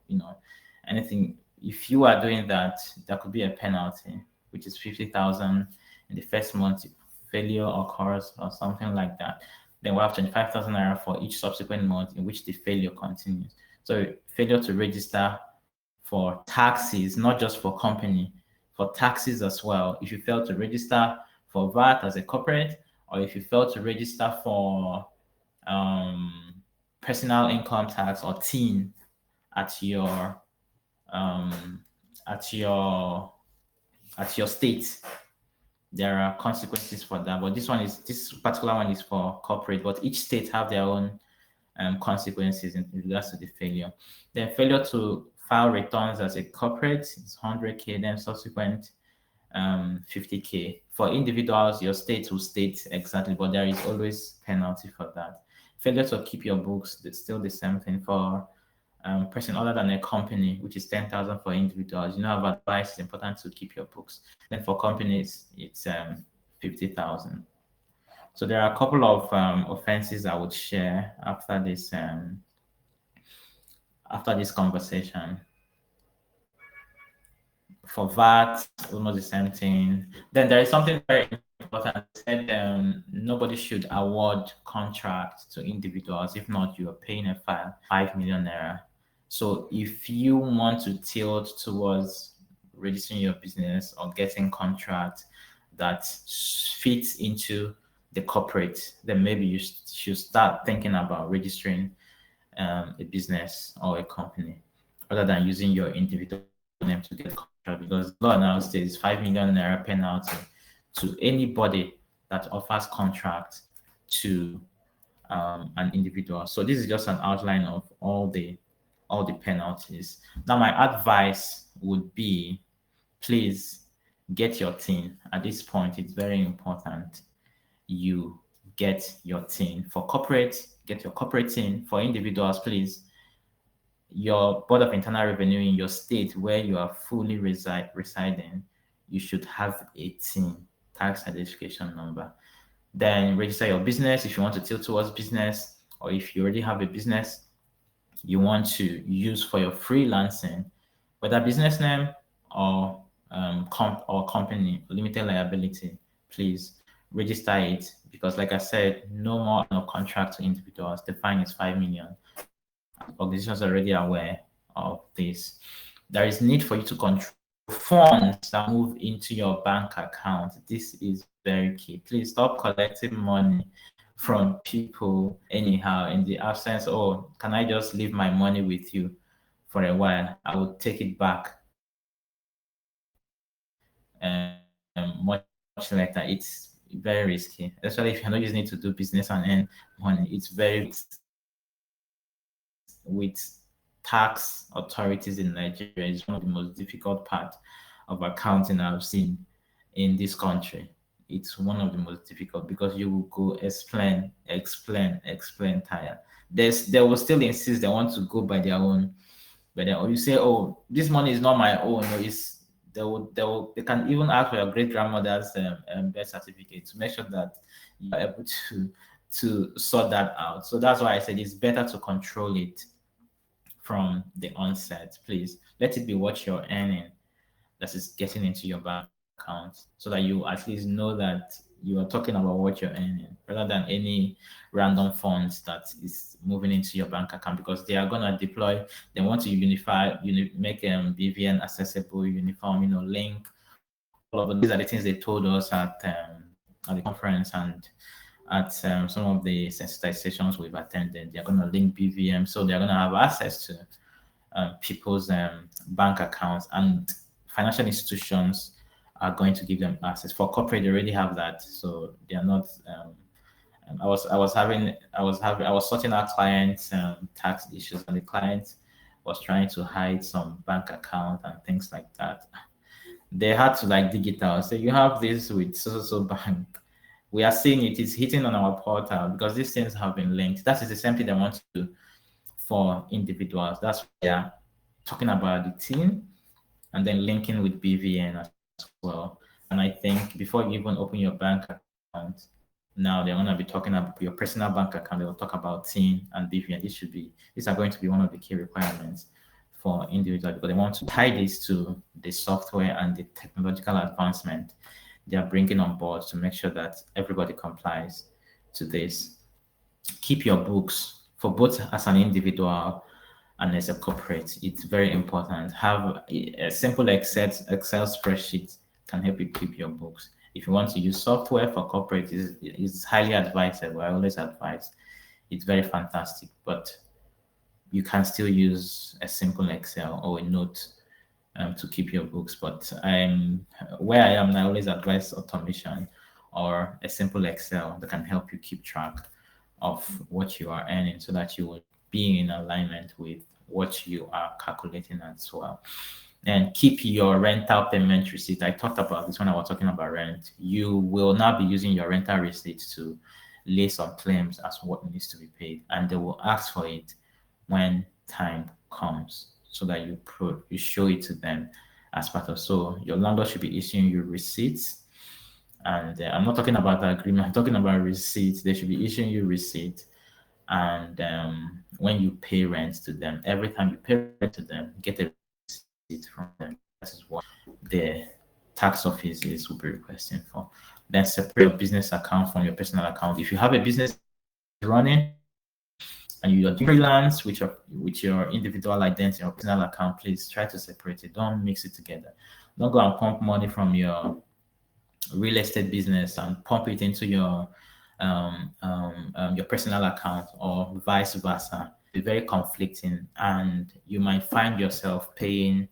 anything. If you are doing that, there could be a penalty, which is 50,000 in the first month. If failure occurs or something like that, then we'll have 25,000 naira for each subsequent month in which the failure continues. So failure to register for taxes, not just for company, for taxes as well. If you fail to register for VAT as a corporate, or if you fail to register for personal income tax or TIN at your state, there are consequences for that. But this particular one is for corporate, but each state have their own consequences in regards to the failure. Then failure to file returns as a corporate is 100K, then subsequent 50K. For individuals, your state will state exactly, but there is always penalty for that. Failure to keep your books, it's still the same thing for person other than a company, which is 10,000 for individuals. You know, I've advised it's important to keep your books. Then for companies, it's 50,000. So there are a couple of offenses I would share after this conversation. For VAT, almost the same thing. Then there is something very important. I said nobody should award contracts to individuals. If not, you are paying a fine, 5 million naira. So if you want to tilt towards registering your business or getting contracts that fits into the corporate, then maybe you should start thinking about registering a business or a company rather than using your individual name to get contract, because law now says 5 million naira penalty to anybody that offers contract to an individual. So this is just an outline of all the penalties. Now my advice would be, please get your team. At this point, it's very important you get your team. For corporate, get your corporate team. For individuals, please, your board of internal revenue in your state where you are fully residing, you should have a team, tax identification number. Then register your business if you want to tilt towards business, or if you already have a business you want to use for your freelancing, whether business name or company limited liability. Please register it, because like I said, no more no contract to individuals. The fine is 5 million. Organizations are already aware of this. There is need for you to control funds that move into your bank account. This is very key. Please stop collecting money from people anyhow in the absence, oh, can I just leave my money with you for a while? I will take it back much later. It's very risky, especially if you're not using it to do business and earn money. It's very with tax authorities in Nigeria is one of the most difficult parts of accounting I've seen in this country. It's one of the most difficult because you will go explain, tire. They will still insist they want to go by their own, but then or you say, oh, this money is not my own, or it's they can even ask for your great grandmother's birth certificate to make sure that you're able to sort that out. So that's why I said it's better to control it from the onset. Please let it be what you're earning that is getting into your bank account, so that you at least know that you are talking about what you're earning rather than any random funds that is moving into your bank account, because they are going to deploy, they want to make BVN accessible, uniform, link. All of these are the things they told us at the conference and at some of the sensitizations we've attended. They're going to link BVM, so they're going to have access to people's bank accounts, and financial institutions are going to give them access. For corporate, they already have that, so they are not. I was sorting out clients' tax issues, and the client was trying to hide some bank account and things like that. They had to like dig it out. So you have this with so bank. We are seeing it is hitting on our portal because these things have been linked. That is the same thing they want to do for individuals. That's why they are talking about the team and then linking with BVN as well. And I think before you even open your bank account, now they're going to be talking about your personal bank account. They will talk about team and BVN. These are going to be one of the key requirements for individuals, because they want to tie this to the software and the technological advancement they are bringing on board to make sure that everybody complies to this. Keep your books for both as an individual and as a corporate. It's very important. Have a simple Excel spreadsheet can help you keep your books. If you want to use software for corporate, it's highly advisable. I always advise. It's very fantastic, but you can still use a simple Excel or a note to keep your books. But I'm where I am, I always advise automation or a simple Excel that can help you keep track of what you are earning so that you will be in alignment with what you are calculating as well. And keep your rental payment receipt. I talked about this when I was talking about rent. You will not be using your rental receipt to lay some claims as what needs to be paid, and they will ask for it when time comes so that you show it to them as part of. So your landlord should be issuing you receipts, and I'm not talking about the agreement. I'm talking about receipts. They should be issuing you receipt, and when you pay rent to them, every time you pay rent to them, get a receipt from them. That is what the tax office is will be requesting for. Then separate your business account from your personal account. If you have a business running and you are doing freelance with your individual identity or personal account, please try to separate it. Don't mix it together. Don't go and pump money from your real estate business and pump it into your personal account or vice versa. It's very conflicting, and you might find yourself paying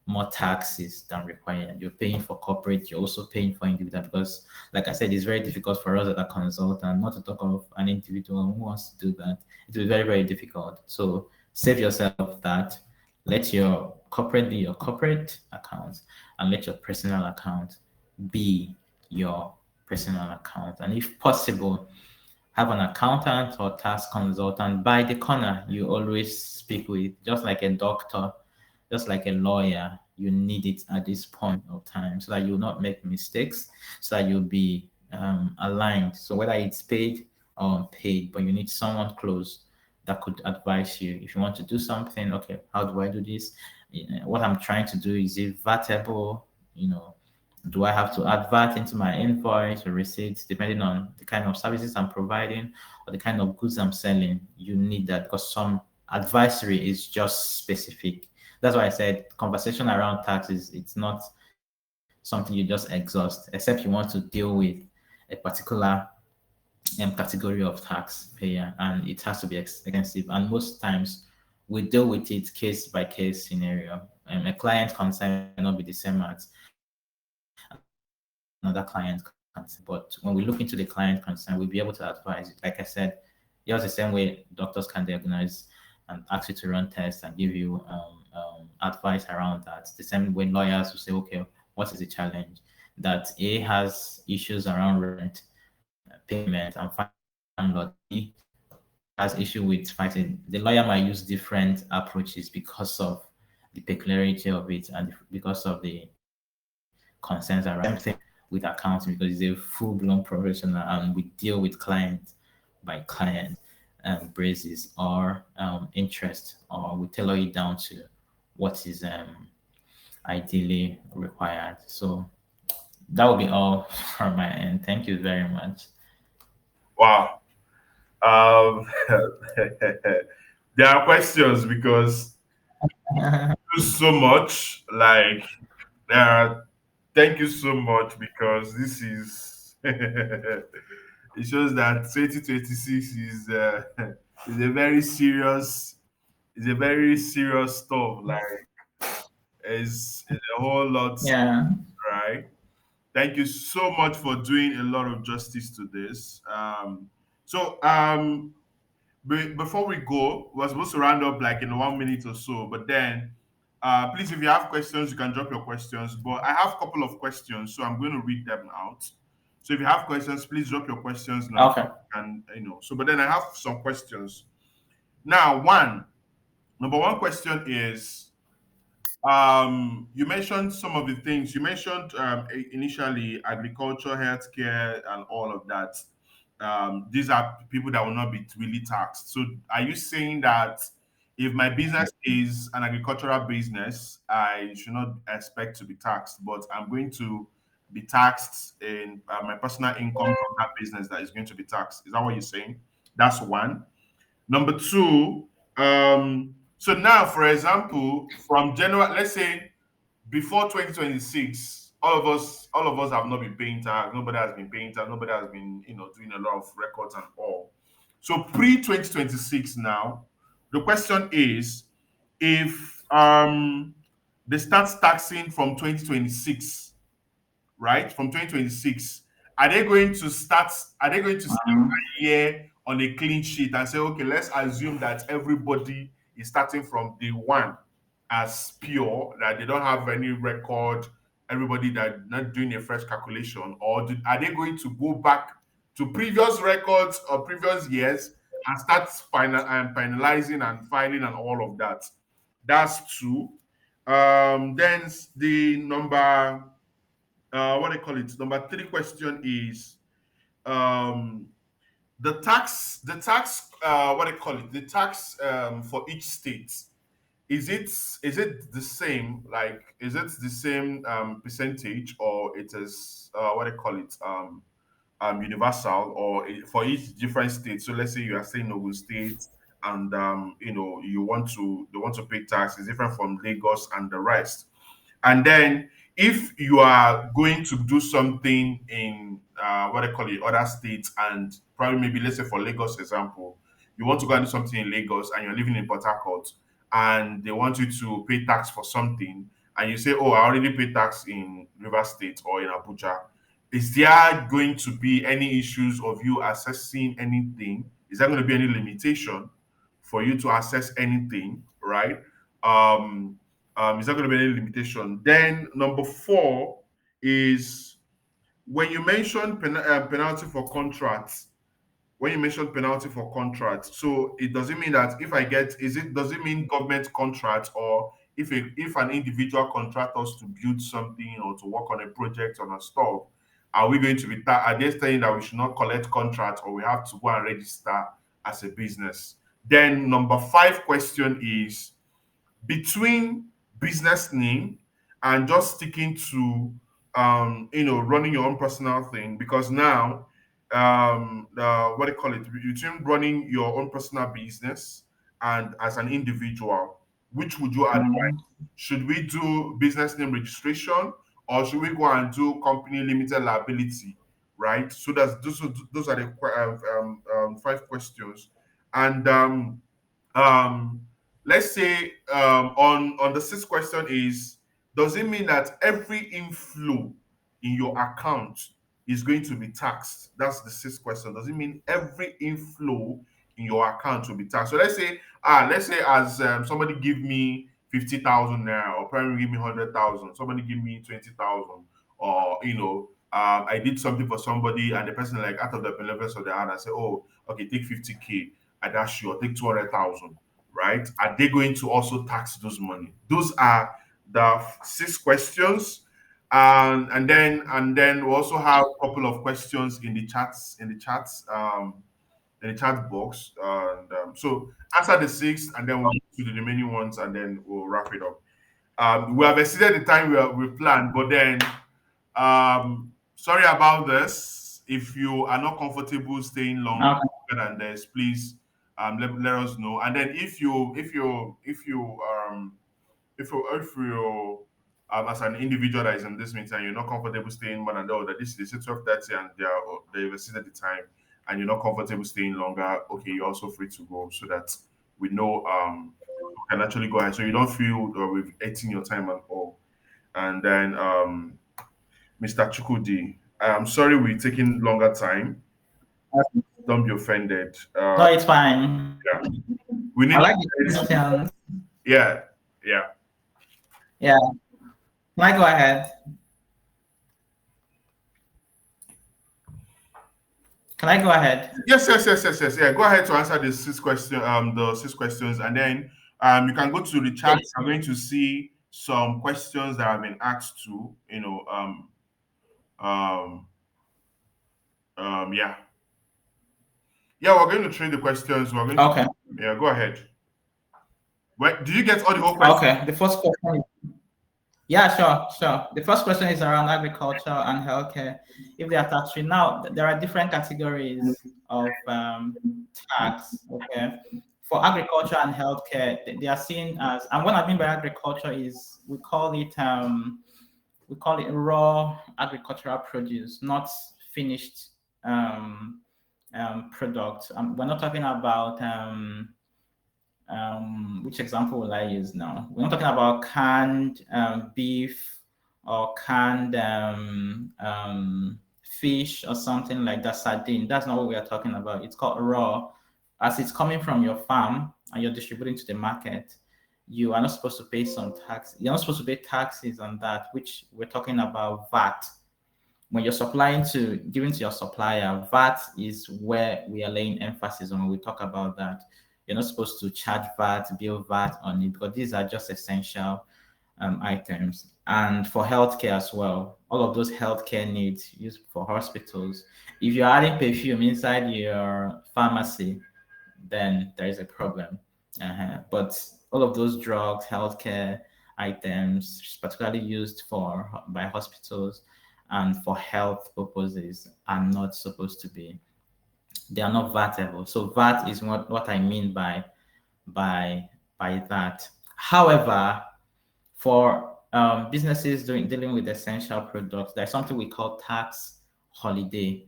more taxes than required. You're paying for corporate, you're also paying for individual because, like I said, it's very difficult for us as a consultant, not to talk of an individual who wants to do that. It will be very, very difficult. So save yourself that. Let your corporate be your corporate account and let your personal account be your personal account. And if possible, have an accountant or tax consultant by the corner you always speak with, just like a doctor, just like a lawyer. You need it at this point of time so that you'll not make mistakes, so that you'll be aligned. So whether it's paid or unpaid, but you need someone close that could advise you. If you want to do something, okay, how do I do this? What I'm trying to do, is it vatable? You know, do I have to add VAT into my invoice or receipts, depending on the kind of services I'm providing or the kind of goods I'm selling? You need that because some advisory is just specific. That's why I said conversation around taxes, it's not something you just exhaust, except you want to deal with a particular category of taxpayer, and it has to be extensive. And most times we deal with it case by case scenario. A client concern may not be the same as another client concern, but when we look into the client concern, we'll be able to advise. Like I said, just the same way doctors can diagnose and ask you to run tests and give you advice around that. The same way lawyers will say, okay, what is the challenge? That A has issues around rent payment and fighting with the landlord. B has issue with fighting. The lawyer might use different approaches because of the peculiarity of it and because of the concerns around. Same thing with accounting because it's a full-blown professional and we deal with client by client basis or interest, or we tailor it down to what is ideally required. So that will be all from my end. Thank you very much. Wow. Um, there are questions because there's so much. Like there are. Thank you so much because this is. It shows that 2026 is is a very serious is a very serious stuff. Like is a whole lot, Yeah. right? Thank you so much for doing a lot of justice to this. Before we go, we're supposed to round up like in 1 minute or so, but then please, if you have questions, you can drop your questions. But I have a couple of questions, so I'm going to read them out. So if you have questions, please drop your questions now. Okay. And so but then I have some questions. Now, number one question is you mentioned some of the things you mentioned initially, agriculture, healthcare, and all of that. These are people that will not be really taxed. So, are you saying that if my business is an agricultural business, I should not expect to be taxed, but I'm going to be taxed in my personal income from that business that is going to be taxed? Is that what you're saying? That's one. Number two, so now, for example, from January, let's say before 2026, all of us have not been paying tax. Nobody has been paying tax. Nobody has been, doing a lot of records and all. So pre 2026 now, the question is if they start taxing from 2026, right? From 2026. Are they going to start? Are they going to start a year on a clean sheet and say, okay, let's assume that everybody is starting from day one as pure, that they don't have any record, everybody that not doing a fresh calculation, or are they going to go back to previous records or previous years and start finalizing and filing and all of that? That's two. Then the number what I call it, number three question is um the tax what I call it, the tax for each state, is it the same, like is it the same percentage, or it is what I call it, universal, or for each different state? So let's say you are saying Ogun State, and they want to pay tax is different from Lagos and the rest. And then if you are going to do something in what I call it, other states, and probably maybe let's say for Lagos example, you want to go and do something in Lagos and you're living in Port Harcourt, and they want you to pay tax for something, and you say, "Oh, I already paid tax in River State or in Abuja." Is there going to be any issues of you assessing anything? Is there going to be any limitation for you to assess anything, right? Um, is there going to be any limitation? Then number four is when you mention penalty for contracts. When you mention penalty for contracts, so it doesn't mean that if I get, does it mean government contract, or if an individual contract us to build something or to work on a project on a stuff, are we going to be are they saying that we should not collect contract, or we have to go and register as a business? Then number five question is between business name and just sticking to running your own personal thing, because now what do you call it, between running your own personal business and as an individual, which would you advise? Should we do business name registration, or should we go and do company limited liability, right? So those are the five questions. And um let's say on the sixth question is, does it mean that every inflow in your account is going to be taxed? That's the sixth question. Does it mean every inflow in your account will be taxed? So let's say as somebody give me 50,000 naira, or probably give me 100,000, somebody give me 20,000, or I did something for somebody, and the person, like, out of the benevolence of the heart, I say, oh, okay, take 50K, I dash you, or take 200,000, right? Are they going to also tax those money? Those are the six questions. And then we also have a couple of questions in the chat box. And so answer the six, and then we'll go to the remaining ones, and then we'll wrap it up. We have exceeded the time we planned, but then sorry about this. If you are not comfortable staying longer than this, please let us know. And then if you as an individual that is in this meeting, you're not comfortable staying more than that, this is 12:30 and they've exceeded the time, and you're not comfortable staying longer, okay, you're also free to go, so that we know you can actually go ahead, so you don't feel we've eaten your time at all. And then Mr. Chukwudi, I'm sorry we're taking longer time. Don't be offended. No, it's fine. Yeah. We need I like the questions. Yeah. Yeah. Can I go ahead? Can I go ahead? Yes. Yeah, go ahead to answer the six questions, and then you can go to the chat. I'm going to see some questions that have been asked to, yeah. Yeah, we're going to trade the questions. We're going Okay. Yeah, go ahead. Wait, did you get all the whole questions? Okay. The first question. Yeah, sure. The first question is around agriculture and healthcare. If they are tax free, now there are different categories of tax. Okay, for agriculture and healthcare, they are seen as, and what I mean by agriculture is we call it raw agricultural produce, not finished products. We're not talking about Which example will I use now? We're not talking about canned beef or canned fish or something like that, sardine. That's not what we are talking about. It's called raw. As it's coming from your farm and you're distributing to the market, you are not supposed to pay some tax. You're not supposed to pay taxes on that, which we're talking about VAT. When you're supplying to giving to your supplier, VAT is where we are laying emphasis on when we talk about that. You're not supposed to charge VAT, bill VAT on it, because these are just essential items. And for healthcare as well, all of those healthcare needs used for hospitals. If you're adding perfume inside your pharmacy, then there is a problem. But all of those drugs, healthcare items, particularly used for by hospitals and for health purposes, are not supposed to be. They are not VATable. So VAT is what I mean by by that. However, for businesses dealing with essential products, there's something we call tax holiday.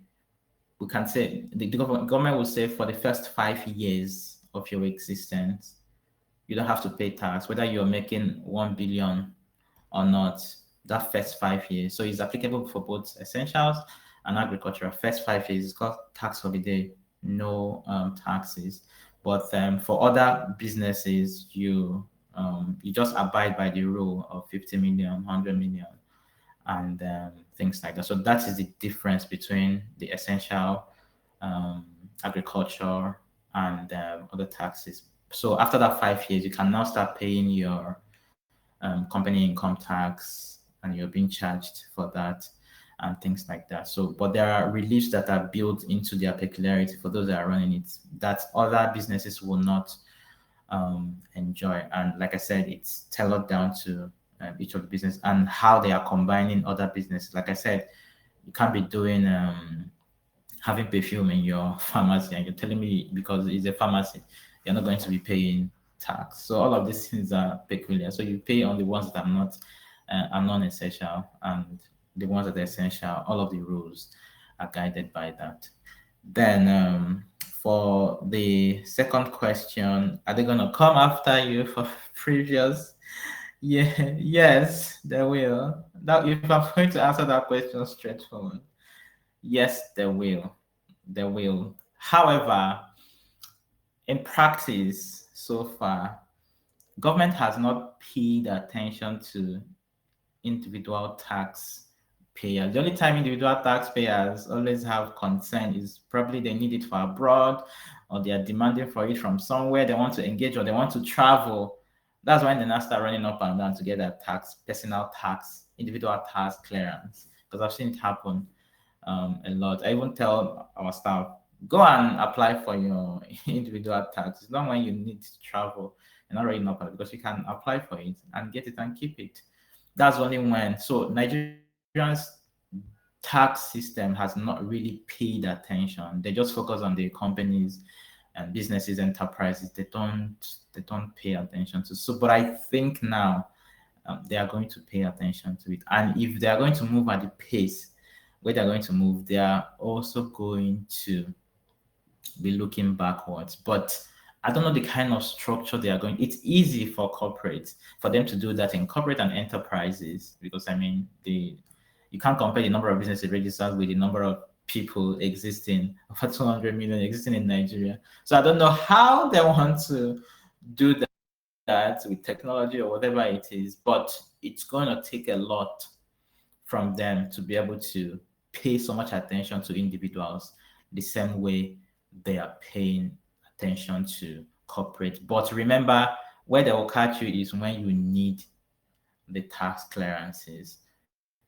We can say the government will say for the first 5 years of your existence, you don't have to pay tax, whether you're making 1 billion or not, that first 5 years. So it's applicable for both essentials and agricultural. First 5 years is called tax holiday, no taxes. But for other businesses, you just abide by the rule of 50 million, 100 million, and things like that. So that is the difference between the essential agriculture and other taxes. So after that 5 years, you can now start paying your company income tax, and you're being charged for that and things like that. So, but there are reliefs that are built into their peculiarity for those that are running it that other businesses will not enjoy. And like I said, it's tailored down to each of the business and how they are combining other businesses. Like I said, you can't be doing having perfume in your pharmacy and you're telling me because it's a pharmacy, you're not going to be paying tax. So all of these things are peculiar. So you pay on the ones that are non-essential, and the ones that are essential. All of the rules are guided by that. Then for the second question, are they going to come after you for previous? Yeah, yes, they will. That if I'm going to answer that question straightforward, yes, they will. They will. However, in practice, so far, government has not paid attention to individual tax payers. The only time individual taxpayers always have concern is probably they need it for abroad, or they are demanding for it from somewhere they want to engage, or they want to travel. That's when they now start running up and down to get their tax, personal tax, individual tax clearance. Because I've seen it happen a lot. I even tell our staff, go and apply for your individual tax. It's not when you need to travel. You're not running up because you can apply for it and get it and keep it. That's only when. So Nigerians tax system has not really paid attention. They just focus on the companies and businesses, enterprises. They don't pay attention to. So, but I think now they are going to pay attention to it. And if they are going to move at the pace where they're going to move, they are also going to be looking backwards. But I don't know the kind of structure they are going. It's easy for corporates for them to do that in corporate and enterprises because I mean you can't compare the number of businesses registered with the number of people existing over 200 million existing in Nigeria. So I don't know how they want to do that with technology or whatever it is, but it's going to take a lot from them to be able to pay so much attention to individuals the same way they are paying attention to corporate. But remember, where they will catch you is when you need the tax clearances.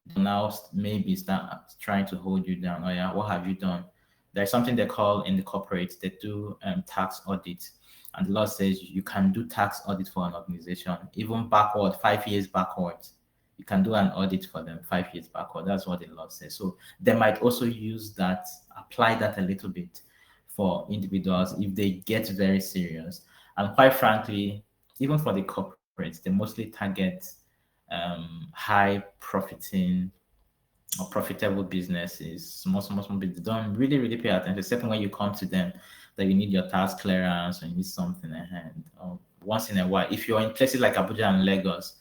They'll now maybe start trying to hold you down. Oh yeah, what have you done? There's something they call in the corporate, they do tax audit. And the law says you can do tax audit for an organization, even backward, 5 years backwards. You can do an audit for them 5 years backward. That's what the law says. So they might also use that, apply that a little bit for individuals if they get very serious. And quite frankly, even for the corporates, they mostly target high profiting or profitable businesses. Small businesses don't really pay attention, except when you come to them. that you need your tax clearance or you need something ahead. Or once in a while, if you're in places like Abuja and Lagos,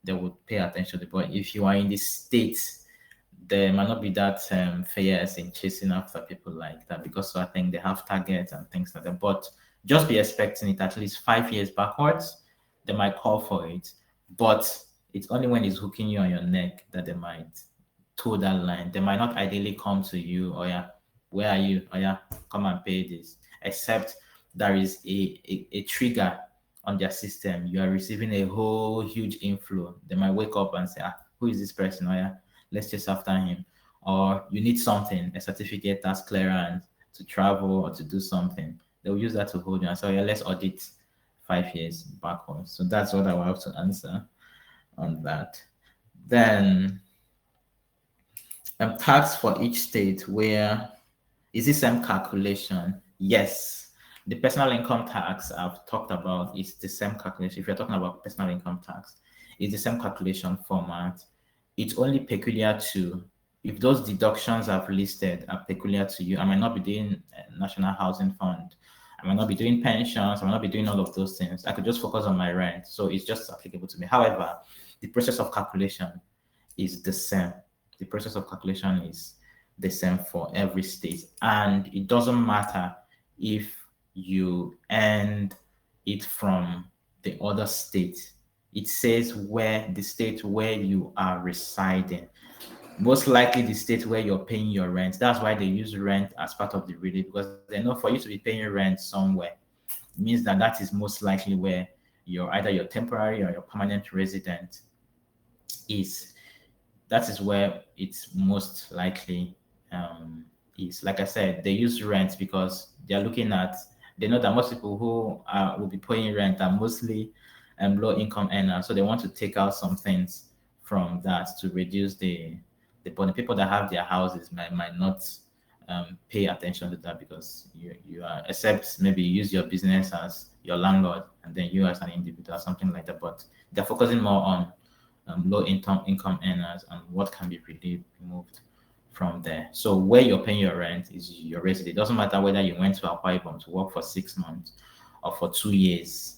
they would pay attention to it. But if you are in the States, there might not be that fierce in chasing after people like that, because I think they have targets and things like that. But just be expecting it at least 5 years backwards. They might call for it, but it's only when it's hooking you on your neck that they might toe that line. They might not ideally come to you, oh yeah, where are you? Oh yeah, come and pay this. Except there is a trigger on their system. You are receiving a whole huge inflow. They might wake up and say, who is this person? Oh yeah, let's chase after him. Or you need something, a certificate, tax clearance to travel or to do something. They'll use that to hold you and say, oh yeah, let's audit 5 years backwards. So that's what I will have to answer on that. Then tax for each state, where is the same calculation? Yes. The personal income tax I've talked about is the same calculation. If you're talking about personal income tax, it's the same calculation format. It's only peculiar to, if those deductions I've listed are peculiar to you, I might not be doing National Housing Fund, I might not be doing pensions, I might not be doing all of those things. I could just focus on my rent. So it's just applicable to me. However, the process of calculation is the same. The process of calculation is the same for every state. And it doesn't matter if you earn it from the other state. It says where the state where you are residing. Most likely the state where you're paying your rent. That's why they use rent as part of the relief, because they know for you to be paying rent somewhere, it means that that is most likely where either your temporary or your permanent resident is. That is where it's most likely is. Like I said, they use rent because they're looking at, they know that most people who will be paying rent are mostly low income earners. So they want to take out some things from that to reduce the burden. People that have their houses might not pay attention to that, because you are, except maybe you use your business as your landlord and then you as an individual, something like that. But they're focusing more on low income earners and what can be removed from there. So where you're paying your rent is your residence. It doesn't matter whether you went to Akwa Ibom to work for 6 months or for 2 years,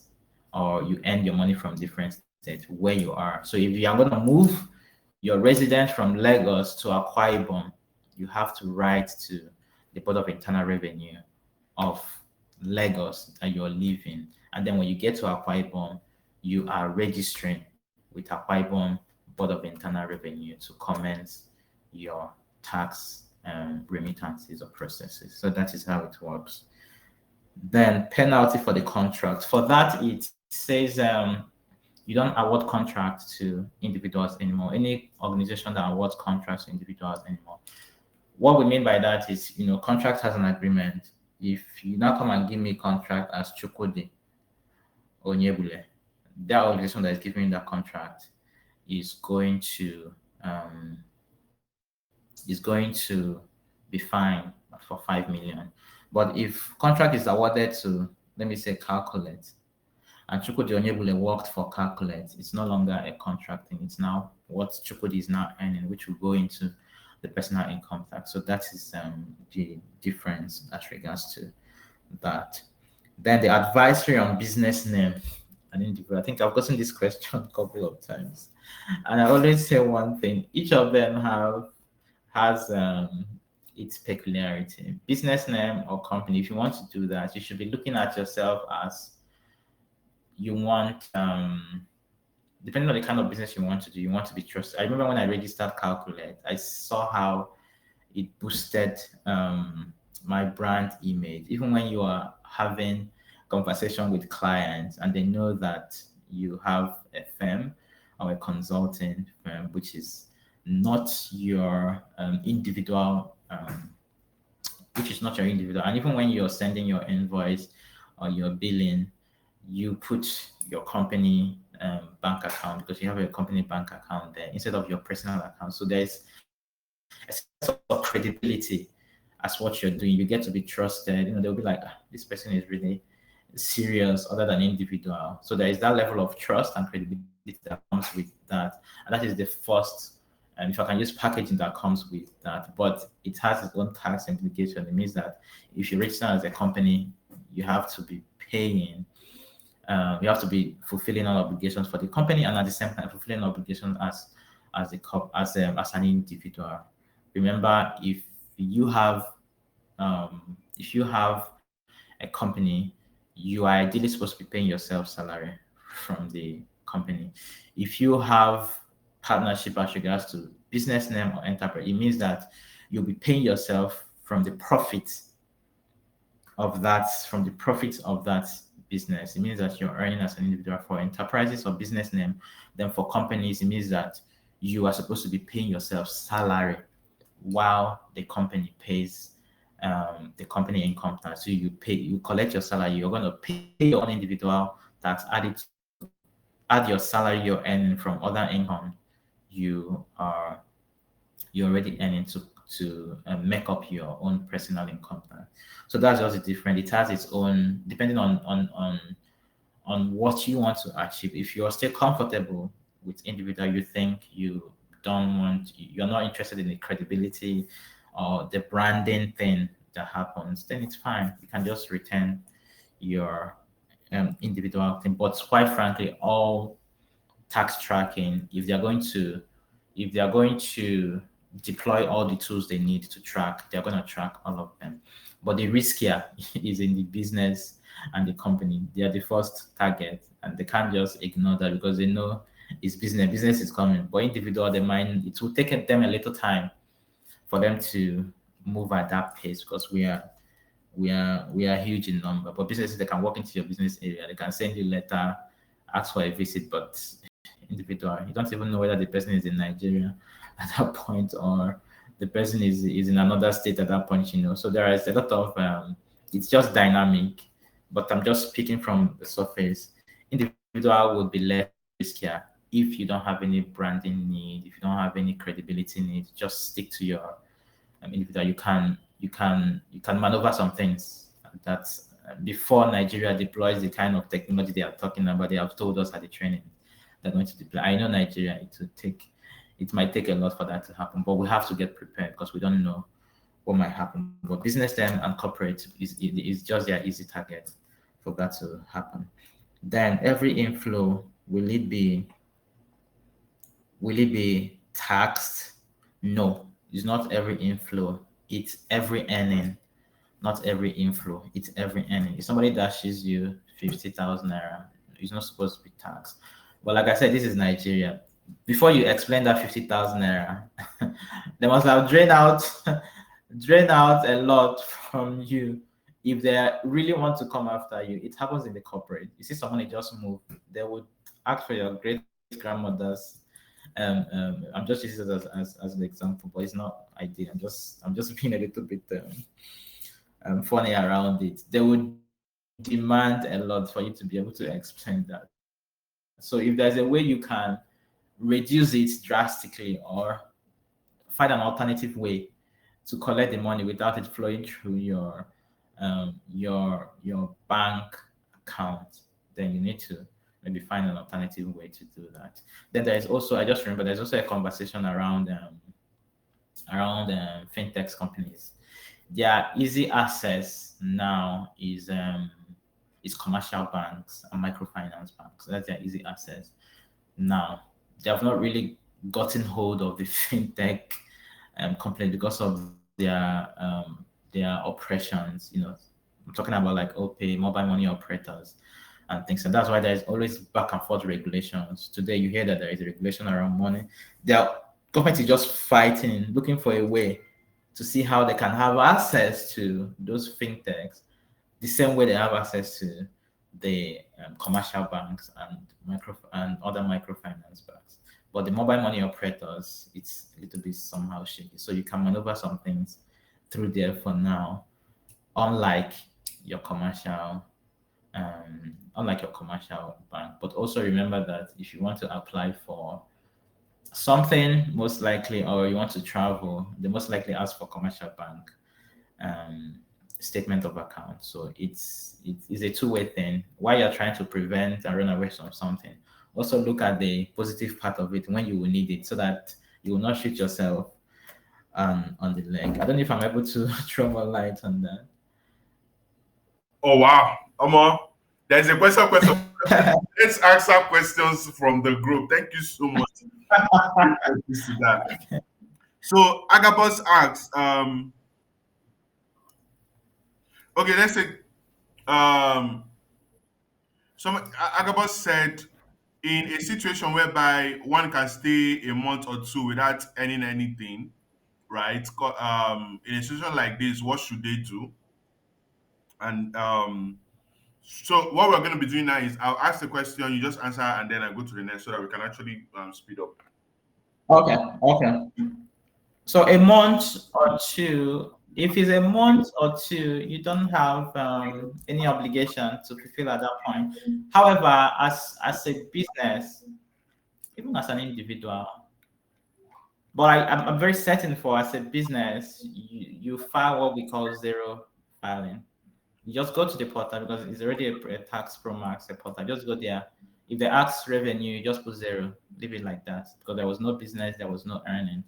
or you earn your money from different states, where you are. So if you are going to move your residence from Lagos to Akwa Ibom, you have to write to the Board of Internal Revenue of Lagos that you're living. And then when you get to Akwa Ibom, you are registering with Akwa Ibom Board of Internal Revenue to commence your tax remittances or processes. So that is how it works. Then penalty for the contract. For that, it says you don't award contracts to individuals anymore. Any organization that awards contracts to individuals anymore. What we mean by that is, contract has an agreement. If you now come and give me a contract as Chukwudi or Nyebule, that organization that is giving that contract is going to be fined for 5 million. But if contract is awarded to, let me say, Calculate, and Chukwudi Onyebule worked for Calculate, it's no longer a contract thing. It's now what Chukwudi is now earning, which will go into the personal income tax. So that is the difference as regards to that. Then the advisory on business name and individual. I think I've gotten this question a couple of times, and I always say one thing: each of them has its peculiarity. Business name or company. If you want to do that, you should be looking at yourself as you want. Depending on the kind of business you want to do, you want to be trusted. I remember when I registered Calculate, I saw how it boosted my brand image. Even when you are having conversation with clients and they know that you have a firm or a consulting firm, which is not your individual, and even when you're sending your invoice or your billing, you put your company bank account, because you have a company bank account there instead of your personal account. So there's a sense of credibility as what you're doing. You get to be trusted. They'll be like, this person is really serious other than individual. So there is that level of trust and credibility that comes with that. And that is the first, and if I can use packaging that comes with that, but it has its own tax implication. It means that if you register as a company you have to be paying. You have to be fulfilling all obligations for the company, and at the same time fulfilling obligations as an individual. Remember, if you have a company, you are ideally supposed to be paying yourself salary from the company. If you have partnership as regards to business name or enterprise, it means that you'll be paying yourself from the profits of that business. It means that you're earning as an individual for enterprises or business name. Then for companies, it means that you are supposed to be paying yourself salary while the company pays the company income tax. So you collect your salary, you're going to pay your own individual tax, add your salary you're earning from other income you're already earning to make up your own personal income tax. So that's just different. It has its own, depending on what you want to achieve. If you're still comfortable with individual, you think you're not interested in the credibility or the branding thing that happens, then it's fine. You can just return your individual thing. But quite frankly, all tax tracking, if they're going to deploy all the tools they need to track, they're going to track all of them. But the risk here is in the business and the company. They are the first target, and they can't just ignore that because they know it's business. Business is coming. But individual, it will take them a little time for them to move at that pace because we are huge in number. But businesses, they can walk into your business area, they can send you a letter, ask for a visit, but individual, you don't even know whether the person is in Nigeria at that point or the person is in another state at that point, So there is a lot of it's just dynamic, but I'm just speaking from the surface. Individual would be less riskier if you don't have any branding need, if you don't have any credibility need. Just stick to your individual. You can maneuver some things that before Nigeria deploys the kind of technology they are talking about. They have told us at the training they're going to deploy. I know Nigeria, it might take a lot for that to happen, but we have to get prepared because we don't know what might happen. But business then and corporate is just their easy target for that to happen. Then every inflow, will it be taxed? No, it's not every inflow. It's every earning, not every inflow. It's every earning. If somebody dashes you 50,000 naira, it's not supposed to be taxed. But like I said, this is Nigeria. Before you explain that 50,000 naira, they must have drained out a lot from you. If they really want to come after you, it happens in the corporate. You see someone just move, they would ask for your great grandmother's. I'm just using it as an example, but it's not ideal. I'm just being a little bit funny around it. They would demand a lot for you to be able to explain that. So if there's a way you can reduce it drastically or find an alternative way to collect the money without it flowing through your bank account, then you need to maybe find an alternative way to do that. Then there's also, I just remember, there's also a conversation around fintech companies. Their easy access now is commercial banks and microfinance banks. That's their easy access. Now, they have not really gotten hold of the fintech company because of their operations. I'm talking about like OPay, mobile money operators, and things. And that's why there's always back and forth regulations. Today, you hear that there is a regulation around money. The government is just fighting, looking for a way to see how they can have access to those fintechs the same way they have access to the commercial banks and other microfinance banks. But the mobile money operators, it's a little bit somehow shaky. So you can maneuver some things through there for now, unlike your commercial bank. But also remember that if you want to apply for something, most likely, or you want to travel, they most likely ask for commercial bank statement of account. So it's a two-way thing. While you're trying to prevent and run away from something, also look at the positive part of it when you will need it, so that you will not shoot yourself on the leg. I don't know if I'm able to throw more light on that. Oh wow, Omo, there's a question. Let's answer questions from the group. Thank you so much. To that. So Agabus asks, okay, let's say um some Agabus said in a situation whereby one can stay a month or two without earning anything, right? In a situation like this, what should they do? And so what we're going to be doing now is I'll ask the question, you just answer, and then I go to the next so that we can actually speed up. Okay, okay. So a month or two, if it's a month or two, you don't have any obligation to fulfill at that point. However, as a business, even as an individual, but I'm very certain for as a business, you file what we call zero filing. You just go to the portal because it's already a tax pro max a portal. Just go there. If they ask revenue, you just put zero, leave it like that because there was no business, there was no earning.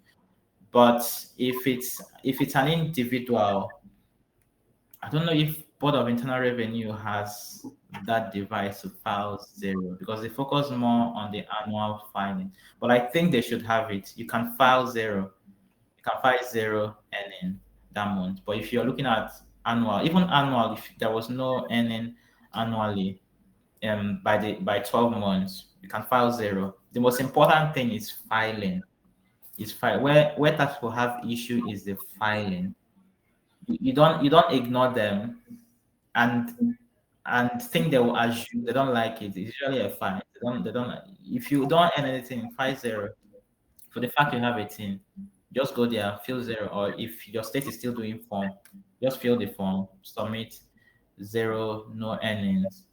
But if it's an individual, I don't know if Board of Internal Revenue has that device to file zero because they focus more on the annual filing. But I think they should have it. You can file zero. You can file zero earning that month. But if you're looking at annual, even annual, if there was no earning annually, by 12 months, you can file zero. The most important thing is filing. Is file where tax will have issue is the filing. You don't ignore them and think they will assume they don't like it. It's usually a fine. They don't if you don't earn anything, file zero. For the fact you have 18, just go there, fill zero. Or if your state is still doing form, just fill the form, submit zero, no earnings.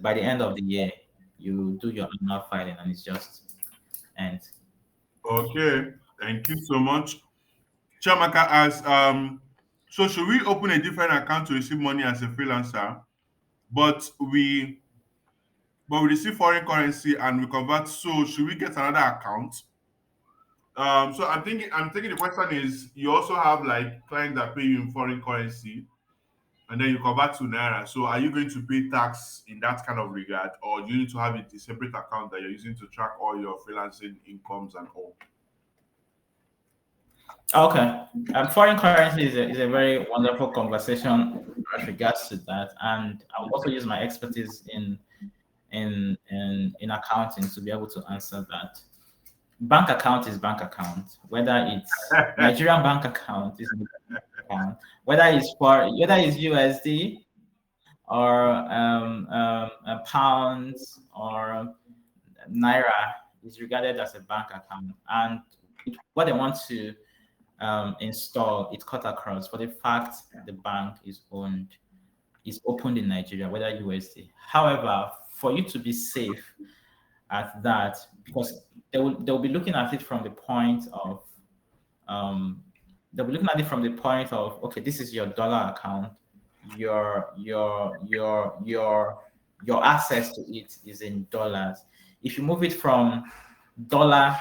By the end of the year, you do your annual filing and it's just ends. Okay, thank you so much. Chamaka asks, so should we open a different account to receive money as a freelancer, but we receive foreign currency and we convert? So should we get another account? So I'm thinking the question is you also have like clients that pay you in foreign currency and then you convert to naira. So are you going to pay tax in that kind of regard, or do you need to have it a separate account that you're using to track all your freelancing incomes and all? Okay. Foreign currency is a very wonderful conversation with regards to that. And I'll also use my expertise in accounting to be able to answer that. Bank account is bank account, whether it's Nigerian bank account is Nigerian account, whether it's USD or pounds or naira is regarded as a bank account. And what they want to install it cut across for the fact the bank is opened in Nigeria, whether USD. However, for you to be safe at that, because they'll be looking at it from the point of okay, this is your dollar account, your access to it is in dollars. If you move it from dollar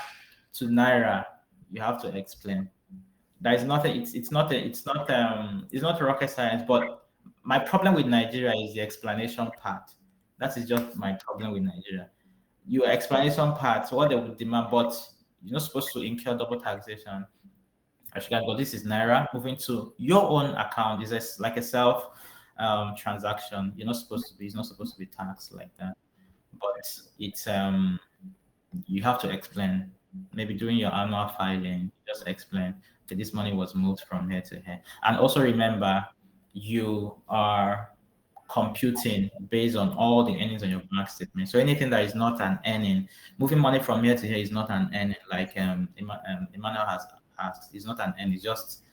to naira, you have to explain. There is nothing. It's not rocket science. But my problem with Nigeria is the explanation part. That is just my problem with Nigeria. Your explanation part, what they would demand, but you're not supposed to incur double taxation. Actually, but this is naira moving to your own account is like a self transaction. It's not supposed to be taxed like that. But it's you have to explain. Maybe during your annual filing, just explain that this money was moved from here to here. And also remember, you are computing based on all the earnings on your bank statement. So anything that is not an earning, moving money from here to here is not an earning. Like Emmanuel has asked, it's not an earning. It's just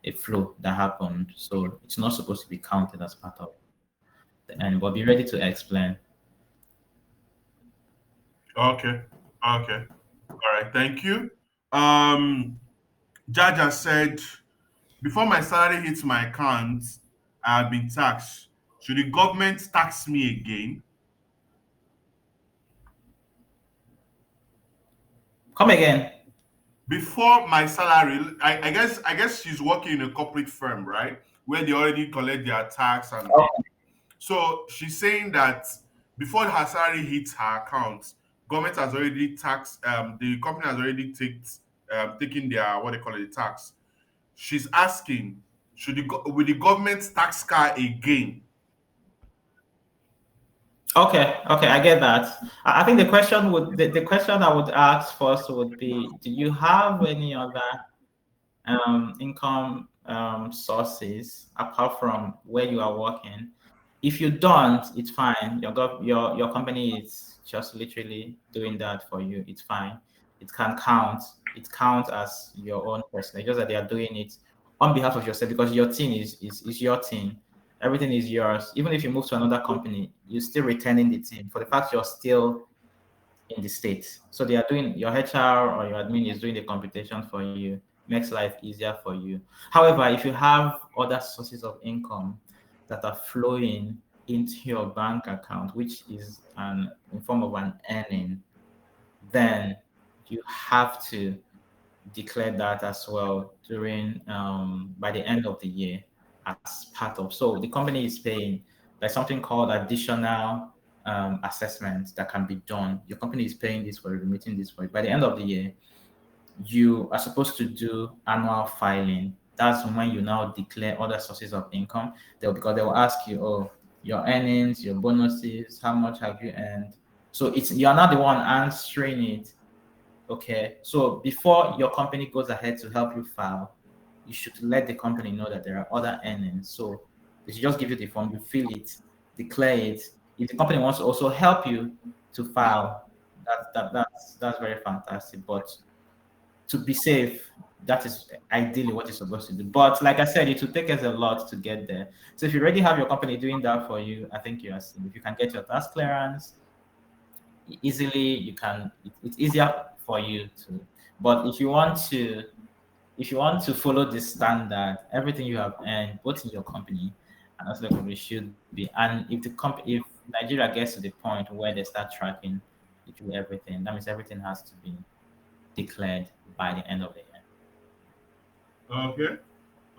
a flow that happened. So it's not supposed to be counted as part of the earning. But be ready to explain. Okay. Okay. All right. Thank you. Jaja said, before my salary hits my account, I have been taxed. Should the government tax me again? Come again. Before my salary, I guess she's working in a corporate firm, right? Where they already collect their tax and Okay. So she's saying that before her salary hits her account, government has already taxed. The company has already taken their what they call it tax. She's asking, will the government tax her again? Okay, okay, I get that. I think the question I would ask first would be, do you have any other income sources apart from where you are working? If you don't, it's fine. Your company is just literally doing that for you. It's fine. It can count. It counts as your own person. It's just that they are doing it on behalf of yourself because your team is your team. Everything is yours. Even if you move to another company, you're still retaining the team for the fact you're still in the state. So they are doing your HR or your admin is doing the computation for you, makes life easier for you. However, if you have other sources of income that are flowing into your bank account, which is in form of an earning, then you have to declare that as well during by the end of the year as part of. So the company is paying. There's something called additional assessments that can be done. Your company is paying this for you, remitting this for you. By the end of the year, you are supposed to do annual filing. That's when you now declare other sources of income. Because they will ask you, oh, your earnings, your bonuses, how much have you earned? So you're not the one answering it. Okay, so before your company goes ahead to help you file, you should let the company know that there are other earnings. So they should just give you the form, you fill it, declare it. If the company wants to also help you to file, that's very fantastic. But to be safe, that is ideally what you're supposed to do. But like I said, it will take us a lot to get there. So if you already have your company doing that for you, I think you are safe. If you can get your tax clearance easily, it's easier for you to. But if you want to follow this standard, everything you have earned both in your company and also the company should be. And if Nigeria gets to the point where they start tracking literally everything, that means everything has to be declared by the end of the year. Okay.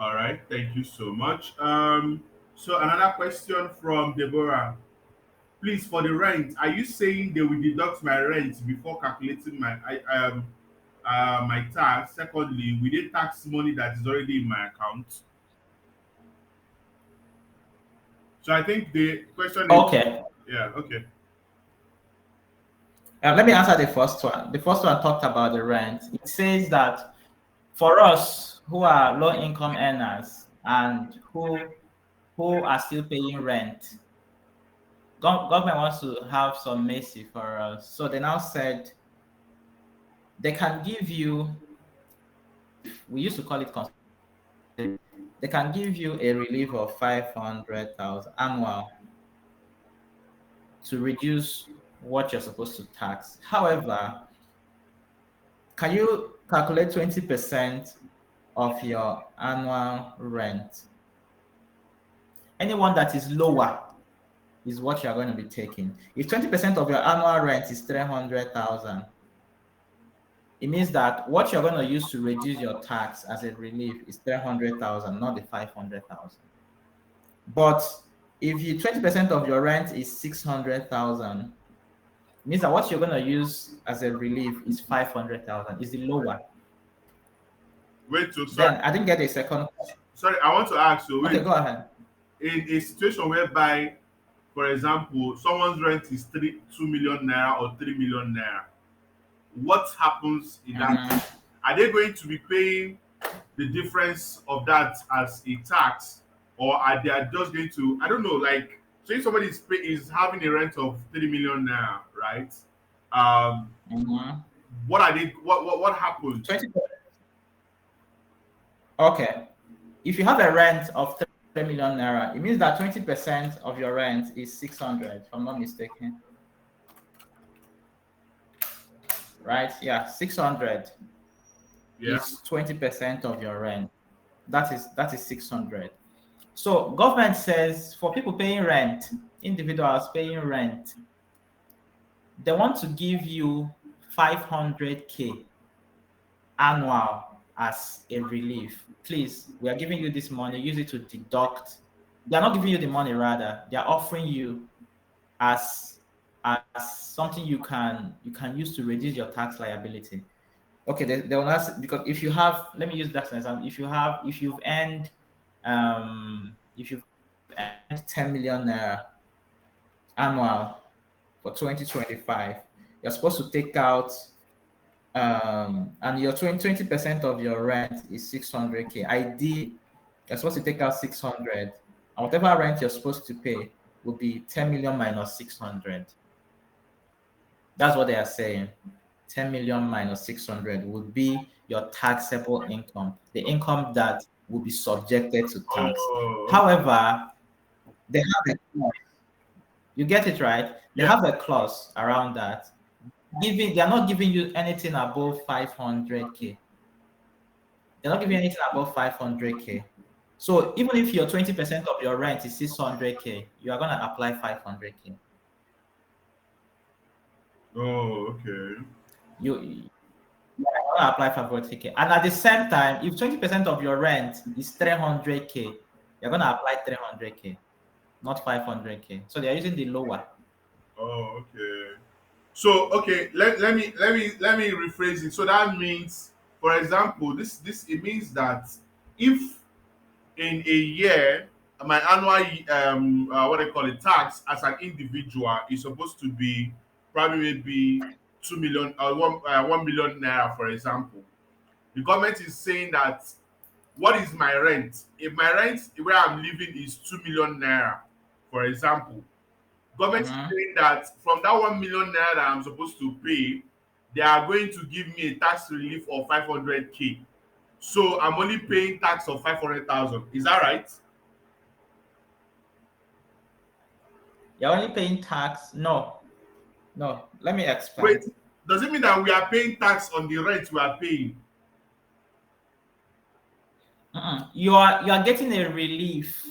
All right. Thank you so much. So another question from Deborah. Please, for the rent, are you saying they will deduct my rent before calculating my tax? Secondly, will they tax money that is already in my account? So I think the question is, Okay. yeah, okay. Let me answer the first one. The first one talked about the rent. It says that for us who are low income earners and who are still paying rent, government wants to have some mercy for us. So they now said they can give you, we used to call it, they can give you a relief of 500,000 annual to reduce what you're supposed to tax. However, can you calculate 20% of your annual rent? Anyone that is lower is what you're going to be taking. If 20% of your annual rent is 300,000, it means that what you're going to use to reduce your tax as a relief is 300,000, not the 500,000. But if you 20% of your rent is 600,000, means that what you're going to use as a relief is 500,000, is the lower. Wait, so sorry, Then I didn't get a second. sorry. I want to ask you. Okay, Wait, go ahead. in a situation whereby, for example, someone's rent is 2 million naira or 3 million naira, what happens in that Mhm. case? Are they going to be paying the difference of that as a tax, or are they just going to, I don't know, like, say somebody is having a rent of 3 million naira, right? Um, Mhm. what are they? What happens? 20. Okay. If you have a rent of 3 million naira, it means that 20% of your rent is 600, if I'm not mistaken. Right? Yeah, 600 Yeah. is 20% of your rent. That is 600. So government says for people paying rent, individuals paying rent, they want to give you 500K annual as a relief. Please, we are giving you this money, use it to deduct they are not giving you the money, rather they are offering you as something you can use to reduce your tax liability. Okay, they will ask, because if you have, let me use that as an example. If you've earned 10 million naira annual for 2025, you're supposed to take out and your 20% of your rent is 600K. ID, you're supposed to take out 600, and whatever rent you're supposed to pay will be 10 million minus 600. That's what they are saying. 10 million minus 600 would be your taxable income, the income that will be subjected to tax. Oh, However, they have a clause. You get it right? They yeah. have a clause around that. They're not giving you anything above 500K. They're not giving you anything above 500K. So even if your 20% of your rent is 600K, you are going to apply 500K. Oh, okay. You are going to apply 500K. And at the same time, if 20% of your rent is 300K, you're going to apply 300K, not 500K. So they're using the lower. Oh, okay. So okay, let me rephrase it. So that means, for example, this it means that if in a year my annual what they call it, tax as an individual is supposed to be probably maybe 2 million, 1 million naira, for example. The government is saying that, what is my rent? If my rent where I'm living is 2 million naira, for example, government is Mhm. saying that from that 1 million naira that I'm supposed to pay, they are going to give me a tax relief of 500K. So I'm only paying tax of 500,000. Is that right? You're only paying tax. No, no. Let me explain. Wait, does it mean that we are paying tax on the rent we are paying? You are getting a relief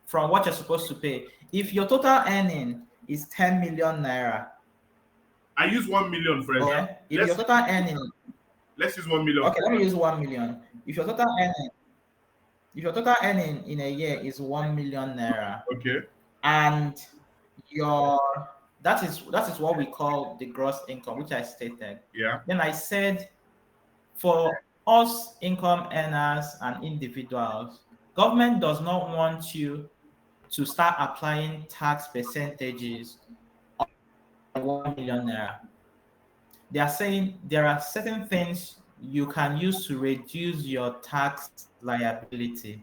from what you're supposed to pay. If your total earning is 10 million naira, I use 1 million, for example. okay, if your total earning, Let's use 1 million, okay, for let me example. use 1 million. If your total earning in a year is 1 million naira, Okay. and your that is what we call the gross income, which I stated. Yeah. Then I said, for us income earners and individuals, government does not want you to start applying tax percentages on 1 million naira. They are saying there are certain things you can use to reduce your tax liability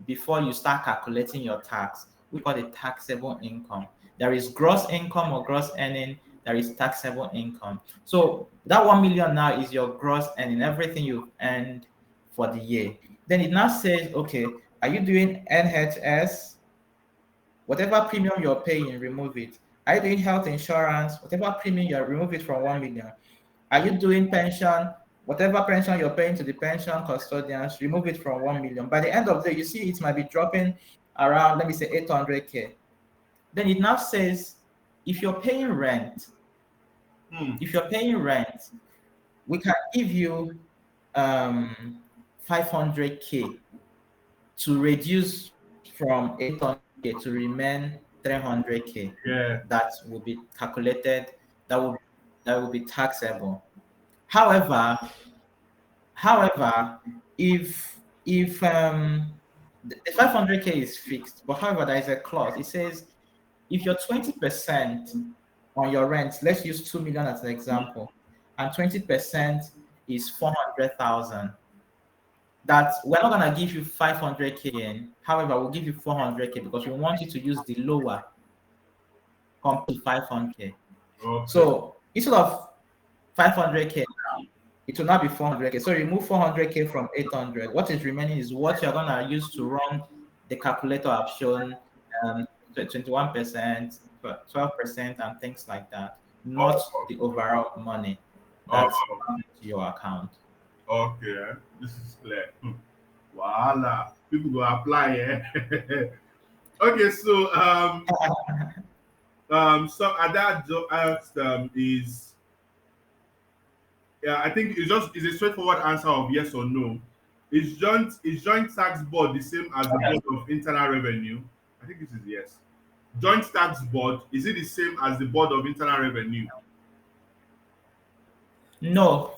before you start calculating your tax. We call it taxable income. There is gross income or gross earning. There is taxable income. So that 1 million now is your gross earning, everything you've earned for the year. Then it now says, okay, are you doing NHS? Whatever premium you're paying, remove it. Are you doing health insurance? Whatever premium you're remove it from 1 million. Are you doing pension? Whatever pension you're paying to the pension custodians, remove it from 1 million. By the end of the day, you see it might be dropping around, let me say, 800K. Then it now says, if you're paying rent, Hmm. if you're paying rent, we can give you 500K to reduce from 800K to remain 300K. Yeah. That will be calculated, that will be taxable. However, However, if the 500K is fixed, but however, there is a clause. It says if you're 20% on your rent, let's use 2 million as an example, and 20% is 400,000. That we're not gonna give you 500K in. However, we'll give you 400K because we want you to use the lower compared to 500K. Okay. So instead of 500K, it will now be 400K. So remove 400K from 800. What is remaining is what you're going to use to run the calculator I've shown, 21%, 12%, and things like that, not Oh, the overall money that's oh, to your account. okay. This is clear. Voila. People go apply, eh? Okay, so so other asked is, yeah, I think it's a straightforward answer of yes or no. Is joint tax board the same as the board of internal revenue? I think this is yes. Joint tax board, is it the same as the board of internal revenue? No,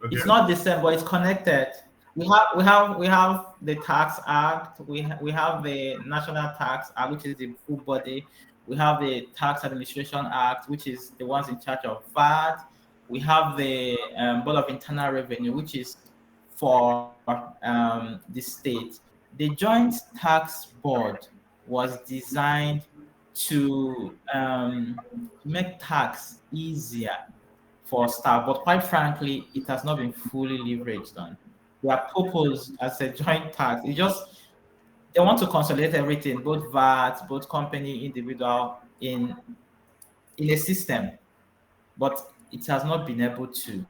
it's Okay. not the same, but it's connected. We have the Tax Act. We have the National Tax Act, which is the full body. We have the Tax Administration Act, which is the ones in charge of VAT. We have the Board of Internal Revenue, which is for the state. The Joint Tax Board was designed to make tax easier for staff, but quite frankly, it has not been fully leveraged on. Their purpose as a joint tax, it just they want to consolidate everything, both VAT, both company, individual, in a system, but it has not been able to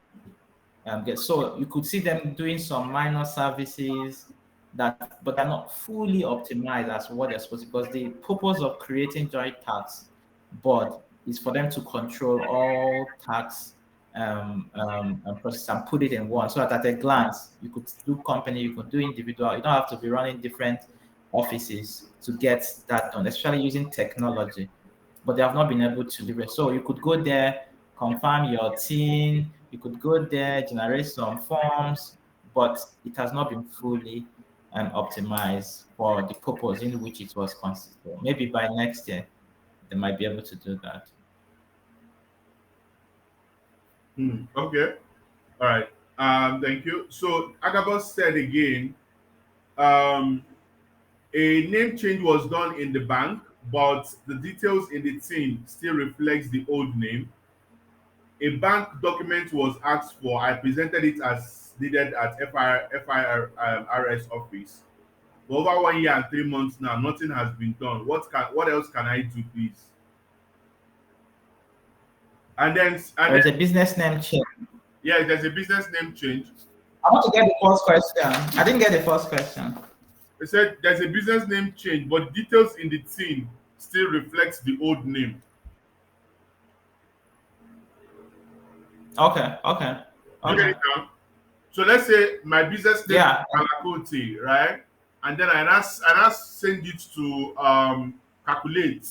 get. So you could see them doing some minor services that, but they're not fully optimized as what they're supposed to, because the purpose of creating joint tax board is for them to control all tax process and put it in one, so that at a glance you could do company, you could do individual, you don't have to be running different offices to get that done, especially using technology. But they have not been able to leverage. So you could go there, confirm your team, you could go there, generate some forms, but it has not been fully optimized for the purpose in which it was considered. Maybe by next year, they might be able to do that. Okay. All right. Thank you. So Agabus said again, um, a name change was done in the bank, but the details in the tin still reflects the old name. A bank document was asked for. I presented it as needed at FIRS office. For over 1 year and 3 months now, nothing has been done. What else can I do, please? And There then is a business name change. yeah, there's a business name change. I want to get the first question. I didn't get the first question. They said there's a business name change, but details in the tin still reflects the old name. Okay, okay, Do you get okay. it now? So let's say my business name is Yeah. Kalakote, right? And then I now send it to calculate,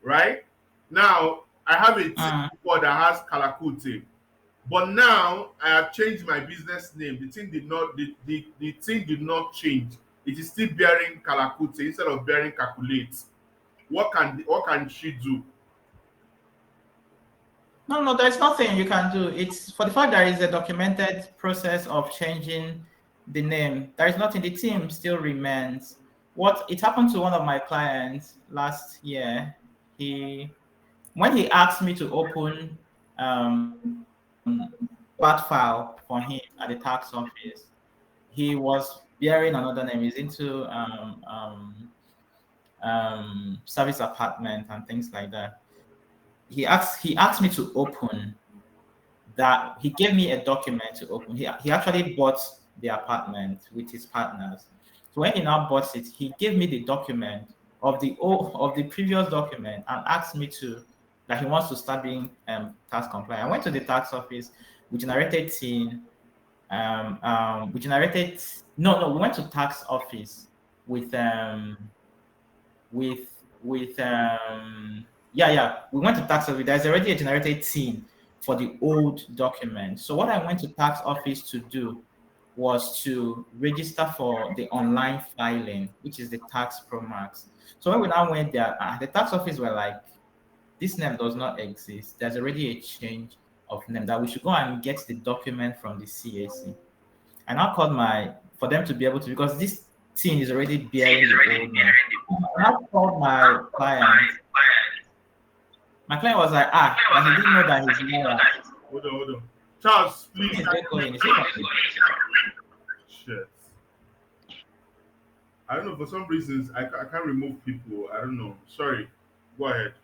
right? Now I have a team Mm. before that has Kalakote. But now I have changed my business name. The thing did not change. It is still bearing Kalakote instead of bearing calculate. What can she do? No, no, there's nothing you can do. It's for the fact there is a documented process of changing the name. There is nothing. The team still remains. What it happened to one of my clients last year. He When he asked me to open that file for him at the tax office, he was bearing another name. He's into service apartment and things like that. He asked me to open that. He gave me a document to open. He actually bought the apartment with his partners. So when he now bought it, he gave me the document of the previous document and asked me to that he wants to start being tax compliant. I went to the tax office. We generated tin. We generated no. We went to tax office with with yeah. We went to tax office. There's already a generated tin for the old document. So what I went to tax office to do was to register for the online filing, which is the tax pro max. So when we now went there, the tax office were like, this name does not exist. There's already a change of name, that we should go and get the document from the CAC. I now called for them to be able to, because this thing is already bearing the old name. I now called my client. My client was like, that he didn't know that he's lawyer. Hold on. Charles, please. He's echoing. Is it from Shit. I don't know. For some reasons, I can't remove people. I don't know. Sorry. Go ahead.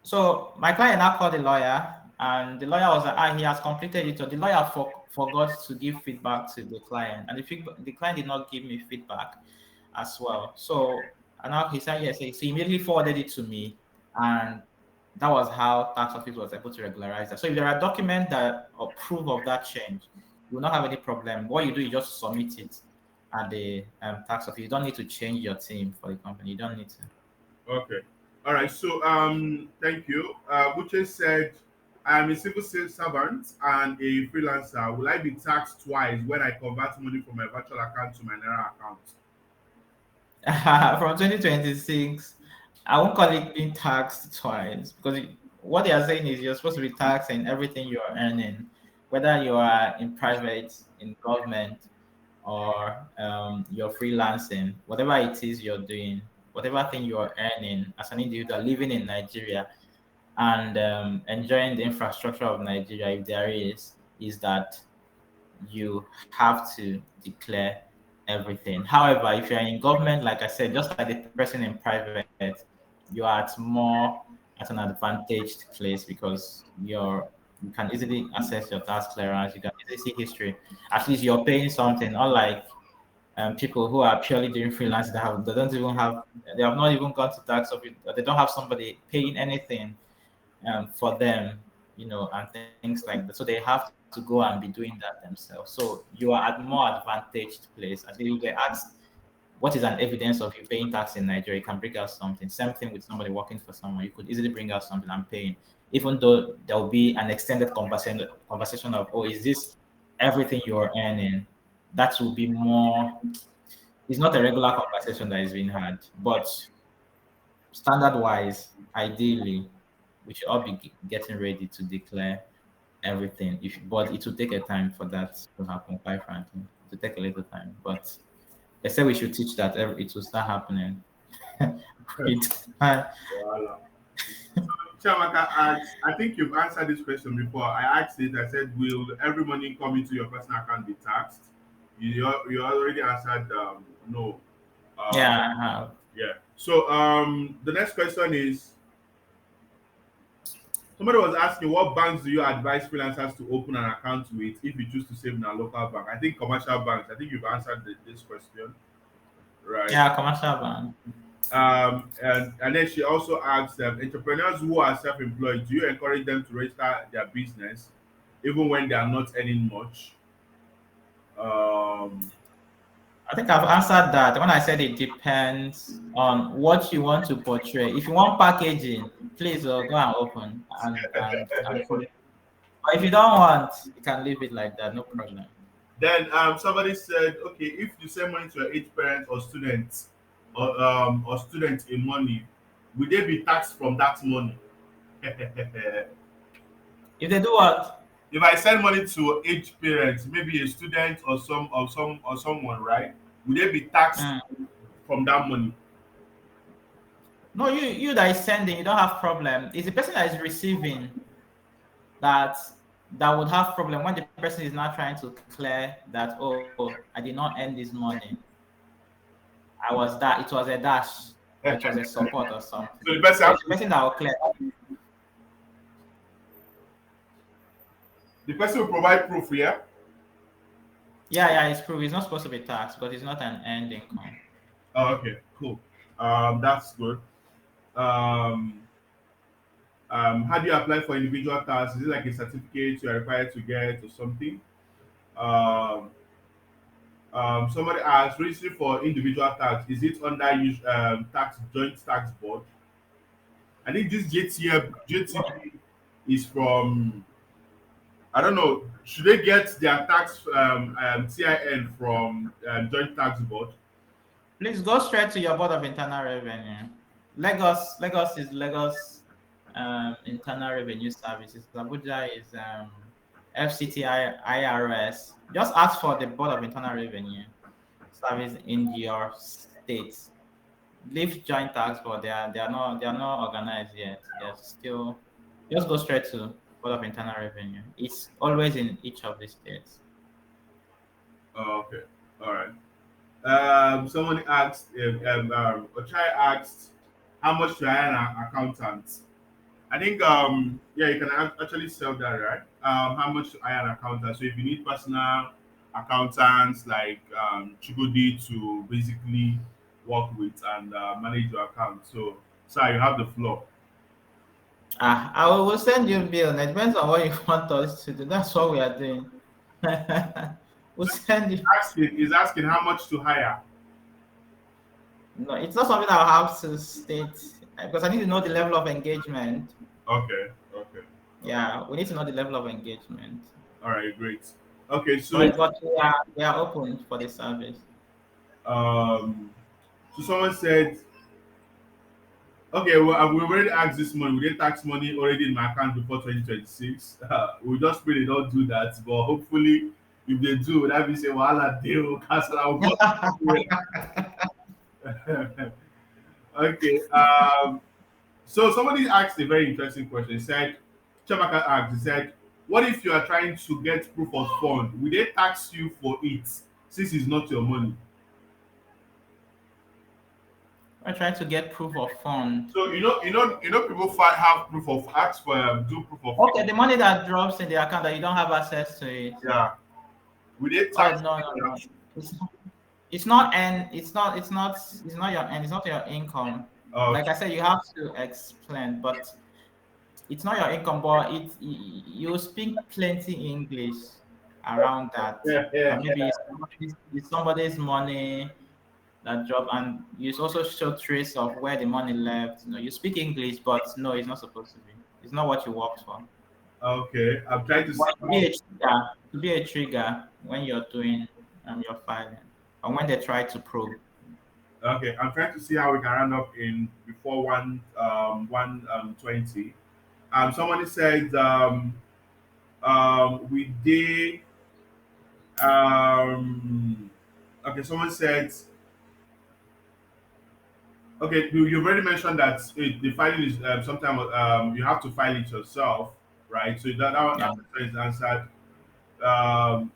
So my client now called the lawyer, and the lawyer was like, he has completed it. So the lawyer forgot to give feedback to the client, and the client did not give me feedback as well. So and now he said yes. So he immediately forwarded it to me, and that was how tax office was able to regularize that. So if there are documents that approve of that change, you will not have any problem. What you do is just submit it, at the tax office. You don't need to change your team for the company. You don't need to. Okay. All right. So thank you. Buche said, I'm a civil servant and a freelancer. Will I be taxed twice when I convert money from my virtual account to my Naira account? From 2026, I won't call it being taxed twice because what they are saying is you're supposed to be taxing everything you are earning, whether you are in private, in government, or you're freelancing, whatever it is you're doing, whatever thing you're earning as an individual living in Nigeria and enjoying the infrastructure of Nigeria, if there is that you have to declare everything. However, if you're in government, like I said, just like the person in private, you are at an advantaged place because you can easily access your tax clearance, you can easily see history. At least you're paying something, unlike people who are purely doing freelance they don't even have they have not even gone to tax office, they don't have somebody paying anything for them, and things like that. So they have to go and be doing that themselves. So you are at more advantaged place. At least you get asked, what is an evidence of you paying tax in Nigeria? You can bring out something. Same thing with somebody working for someone. You could easily bring out something I'm paying, even though there will be an extended conversation of, oh, is this everything you're earning? That will be more. It's not a regular conversation that is being had, but standard wise, ideally, we should all be getting ready to declare everything. But it will take a time for that to happen, quite frankly. It will take a little time. But they say we should teach that it will start happening. With time. Voila. Chamaka asked, I think you've answered this question before. I asked it, I said, will every money come into your personal account be taxed? You already answered no. Um, Yeah, I have. yeah. So the next question is, somebody was asking, what banks do you advise freelancers to open an account with if you choose to save in a local bank? I think commercial banks. I think you've answered this question, right? Yeah, commercial bank. And then she also asked entrepreneurs who are self-employed, do you encourage them to register their business even when they are not earning much? Um, I think I've answered that when I said it depends on what you want to portray. If you want packaging, please go and open and put it. But if you don't want, you can leave it like that, no problem. then somebody said, okay, if you send money to your age parent or student or student in money, will they be taxed from that money? If If they do what? I send money to age parents, maybe a student or someone, right? Will they be taxed Mm. from that money? No, you that is sending, you don't have problem. It's the person that is receiving that that would have problem when the person is not trying to clear that, oh, I did not earn this money. I was that it was a dash or it was a support or something. So the person So has it's the to, person that will clear. the person will provide proof, yeah. Yeah, it's proof. It's not supposed to be taxed, but it's not an earned income. Oh, okay, cool. That's good. Um, how do you apply for individual tax? Is it like a certificate you are required to get or something? Um, somebody asked, registering for individual tax, is it under tax joint tax board? I think this JTB is from, I don't know. Should they get their tax TIN from joint tax board? Please go straight to your Board of Internal Revenue. Lagos is Lagos Internal Revenue Services. Abuja is FCTI IRS. Just ask for the Board of Internal Revenue Service in your state. Leave joint tax, but they are not organized yet. They're still just go straight to Board of Internal Revenue. It's always in each of the states. Oh, okay, all right. Someone asked, Ochai asked, how much to hire an accountant? I think, yeah, you can actually sell that, right? How much to hire an accountant? So if you need personal accountants like Chukwudi to basically work with and manage your account. So, sir, you have the floor. I will send you a bill. It depends on what you want us to do. That's what we are doing. We'll send you. He's asking how much to hire. No, it's not something I'll have to state because I need to know the level of engagement. Okay, okay, Yeah, we need to know the level of engagement. all right, great. Okay, so But we are open for the service. um, so someone said, okay, well, we already asked this money. We did tax money already in my account before 2026. We just pray they don't do that, but hopefully, if they do, that means say, "Wahala, they will cancel our money." Okay. So somebody asked a very interesting question. He said, Chamaka asked, he said, what if you are trying to get proof of fund? Will they tax you for it since it's not your money? We're trying to get proof of fund. So people have proof of ask for do proof of Okay, fund. the money that drops in the account that you don't have access to it. Yeah. Will they Oh tax no, no, no. It's, it's not and it's not your and it's not your income. uh, Like I said, you have to explain, but it's not your income, but you speak plenty English around that. yeah. Maybe it's somebody's money that drop, and you also show trace of where the money left. You speak English, but no, it's not supposed to be. It's not what you worked for. Okay. I'm trying to But see. to be a trigger when you're doing your filing, or when they try to probe. Okay, I'm trying to see how we can round up in before 120. Somebody said we did okay, someone said okay, you've already mentioned that the filing is sometimes you have to file it yourself, right? So that Yeah. question is answered. Um,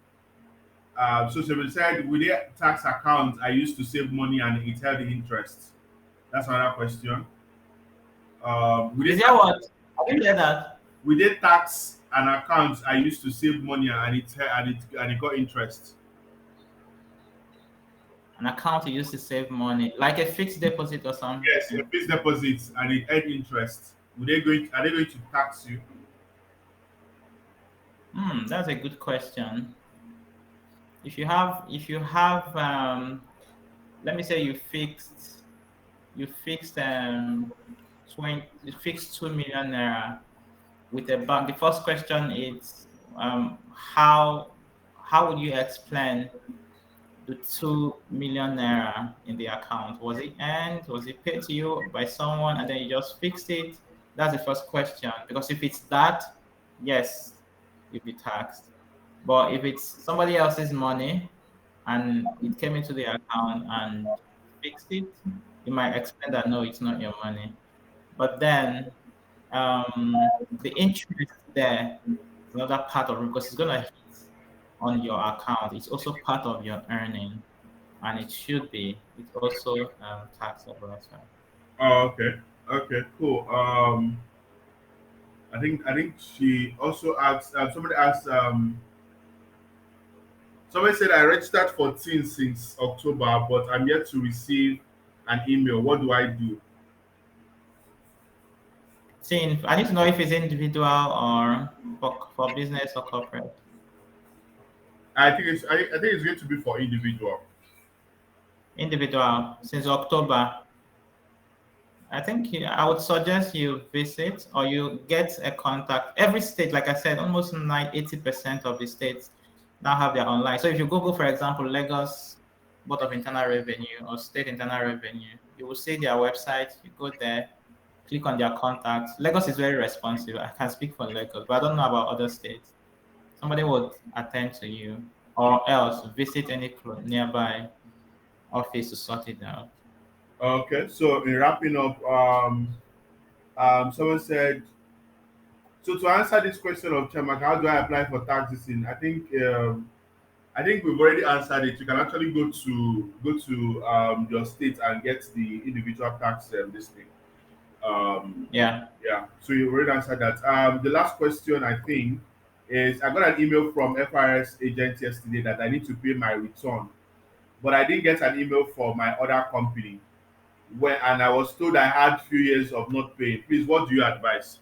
so somebody said with the tax account I used to save money and it held the interest. That's another question. We Is did there what? I didn't hear that. we did tax an account I used to save money and it got interest. An account you used to save money, like a fixed deposit or Yes, a something. fixed deposit and it earned interest. Are they going to tax you? That's a good question. If you have, let me say you fixed 2 million naira with a bank. The first question is how would you explain the 2 million naira in the account? Was it earned? Was it paid to you by someone and then you just fixed it? That's the first question. Because if it's that, yes, you'll be taxed. But if it's somebody else's money and it came into the account and fixed it, you might explain that no, it's not your money. But then the interest there is another part of it because it's gonna hit on your account. It's also part of your earning, and it should be. It's also taxable as well. Oh, okay. Okay, cool. I think she also asked. Somebody asked. Somebody said I registered for teens since October, but I'm yet to receive an email. What do I do? See, I need to know if it's individual or for business or corporate. I think it's going to be for individual. Individual since October. I think I would suggest you visit or you get a contact. Every state, like I said, almost 80% of the states now have their online. So if you Google, for example, Lagos Board of Internal Revenue or State Internal Revenue, you will see their website. You go there, click on their contacts. Lagos is very responsive. I can speak for Lagos, but I don't know about other states. Somebody would attend to you, or else visit any nearby office to sort it out. Okay, so in wrapping up, someone said, so to answer this question of Chairman, how do I apply for taxes in? I think we've already answered it. You can actually go to your state and get the individual tax this thing. Um, Yeah. yeah, so you already answered that. The last question I think is I got an email from FRS agent yesterday that I need to pay my return, but I didn't get an email for my other company. And I was told I had few years of not paying. Please, what do you advise?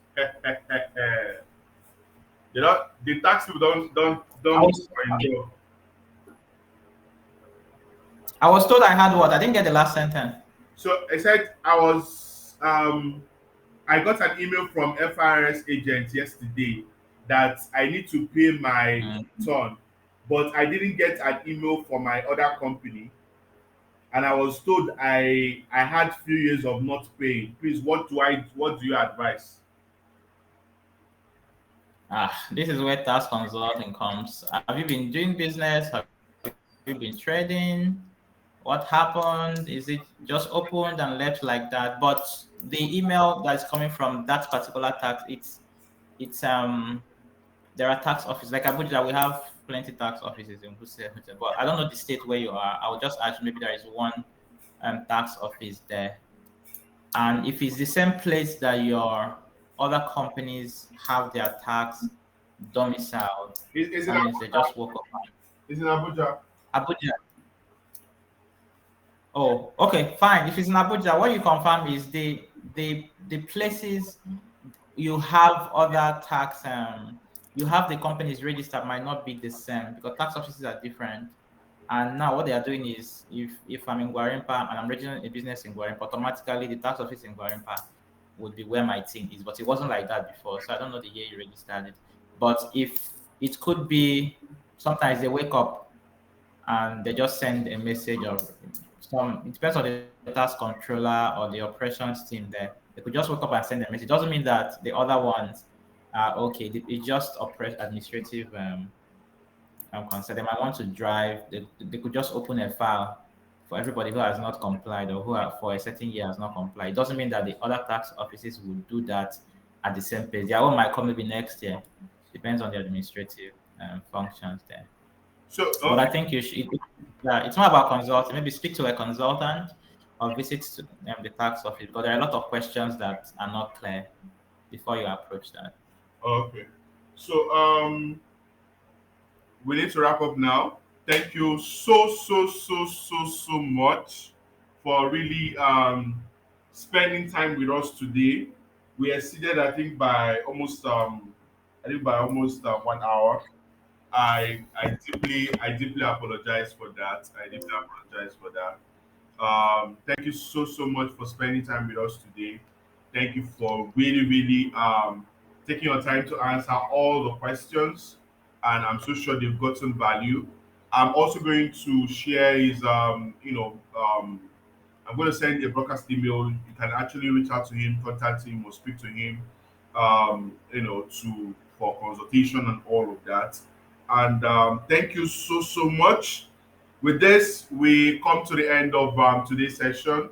The tax people don't I look was for you. I was told I had what? I didn't get the last sentence. So I said I got an email from FRS agent yesterday that I need to pay my Mm. turn, but I didn't get an email from my other company, and I was told I had few years of not paying. Please, what do you advise? This is where tax consulting comes. Have you been doing business? Have you been trading? What happened? Is it just opened and left like that? But the email that is coming from that particular tax, it's there are tax offices like Abuja. We have plenty tax offices in Wuse, but I don't know the state where you are. I will just ask maybe there is one tax office there, and if it's the same place that your other companies have their tax domiciled, Is in that means they just Abuja? woke up. Is in Abuja? Abuja. Oh, okay, fine. If it's in Abuja, what you confirm is the places you have other tax you have the companies registered might not be the same because tax offices are different. And now what they are doing is if I'm in Guarimpa and I'm registering a business in Guarimpa, automatically the tax office in Guarimpa would be where my team is. But it wasn't like that before. So I don't know the year you registered it. But if it could be sometimes they wake up and they just send a message of some, it depends on the tax controller or the operations team there. They could just wake up and send a message. It doesn't mean that the other ones are okay. It's just administrative concern. They might want to drive, they could just open a file for everybody who has not complied or who are, for a certain year has not complied. It doesn't mean that the other tax offices will do that at the same pace. Their own might come maybe next year. Depends on the administrative functions there. So But I okay. think you should. Yeah, it's not about consulting. Maybe speak to a consultant or visit the tax office. But there are a lot of questions that are not clear before you approach that. Okay. So we need to wrap up now. Thank you so much for really spending time with us today. We exceeded I think by almost 1 hour. I deeply apologize for that. I deeply apologize for that. Thank you so much for spending time with us today. Thank you for really taking your time to answer all the questions, and I'm so sure they've gotten value. I'm also going to share his I'm going to send a broadcast email. You can actually reach out to him, contact him, or speak to him, to for consultation and all of that. And thank you so much. With this, we come to the end of today's session,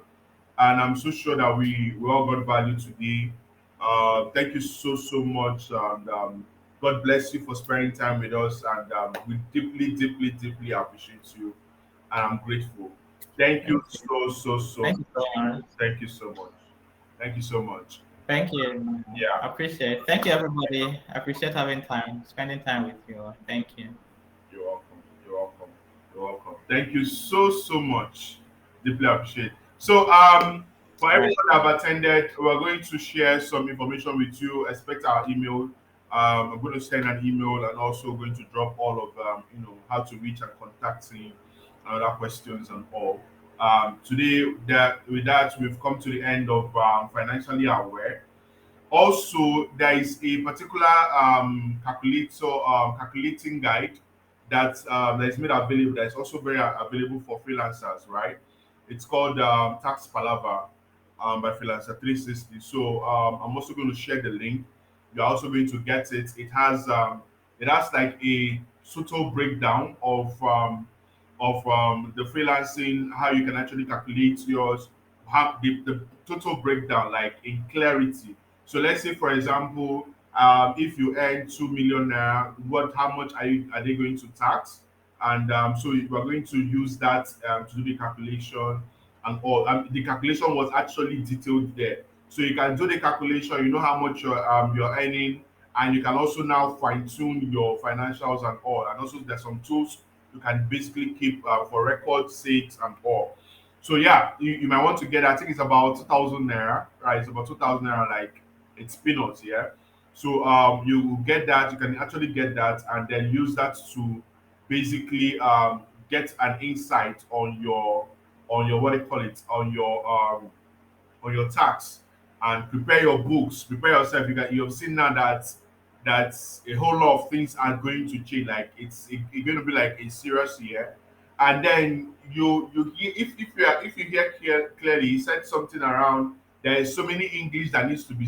and I'm so sure that we all got value today. Thank you so much, and God bless you for spending time with us. And we deeply appreciate you, and I'm grateful. Thank you Thank you. so Thank you so much. much. Thank you so much. Thank you so much. Thank you. Yeah, I appreciate it. Thank you, everybody. I appreciate having time, spending time with you. Thank you. you're welcome. You're welcome. You're welcome. Thank you so much. Deeply appreciate. So for All right. everyone that have attended, we're going to share some information with you. Expect our email. I'm going to send an email and also going to drop all of how to reach and contact me and other questions and all. Today that with that we've come to the end of financially aware. Also, there is a particular calculating guide that is made available. That is also very available for freelancers, right? It's called Tax Palava by Freelancer 360. So I'm also going to share the link. You're also going to get it. It has like a total breakdown of the freelancing, how you can actually calculate yours, how the total breakdown, like in clarity. So let's say, for example, if you earn 2 million naira, how much are they going to tax? And so we are going to use that to do the calculation and all. The calculation was actually detailed there, so you can do the calculation. You know how much you're earning, and you can also now fine tune your financials and all. And also, there's some tools you can basically keep for record sakes and all. So yeah, you might want to get. I think it's about 2,000 naira, right? It's about 2,000 naira, like it's peanuts, yeah. So you will get that. You can actually get that and then use that to basically get an insight on your what do you call it, on your tax, and prepare your books, prepare yourself. You have seen now that a whole lot of things are going to change. Like it's going to be like a serious year. And then if you hear clearly, he said something around there is so many English that needs to be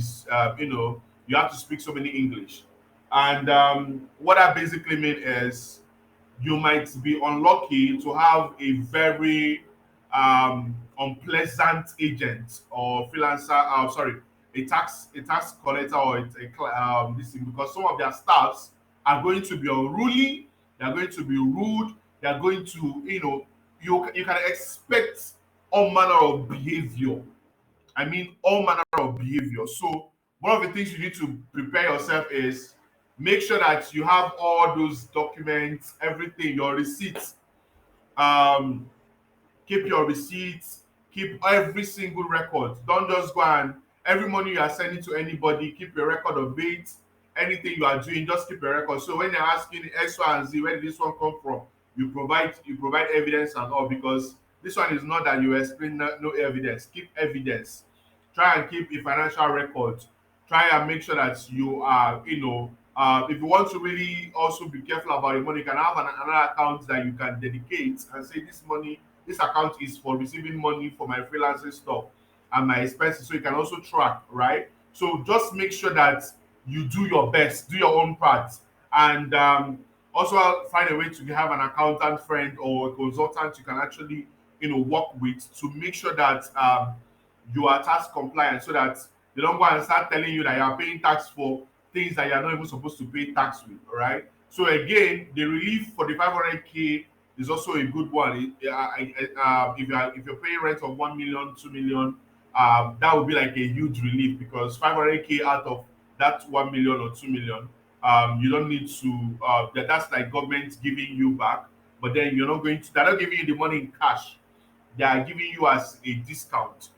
you have to speak so many English. And what I basically mean is you might be unlucky to have a very unpleasant agent or freelancer. Sorry, a tax collector or this thing, because some of their staffs are going to be unruly. They are going to be rude. They are going to you can expect all manner of behavior. I mean, all manner of behavior. So one of the things you need to prepare yourself is make sure that you have all those documents, everything, your receipts. Um, Keep your receipts, keep every single record. Don't just go and every money you are sending to anybody, keep a record of it. Anything you are doing, just keep a record. So when they're asking X, Y, and Z, where did this one come from? You provide evidence and all, because this one is not that you explain no evidence. Keep evidence. Try and keep a financial record. Try and make sure that you are, if you want to really also be careful about your money, you can have another account that you can dedicate and say this account is for receiving money for my freelancing stuff and my expenses, so you can also track, right? So just make sure that you do your best, do your own part, and also find a way to have an accountant friend or a consultant you can actually work with to make sure that you are tax compliant, so that they don't go and start telling you that you are paying tax for things that you are not even supposed to pay tax with. All right. So again, the relief for the 500K is also a good one. If you're paying rent of 1 million, 2 million, that would be like a huge relief, because 500K out of that 1 million or 2 million, you don't need to. That's like government giving you back, but then you're not going to. They're not giving you the money in cash. They are giving you as a discount,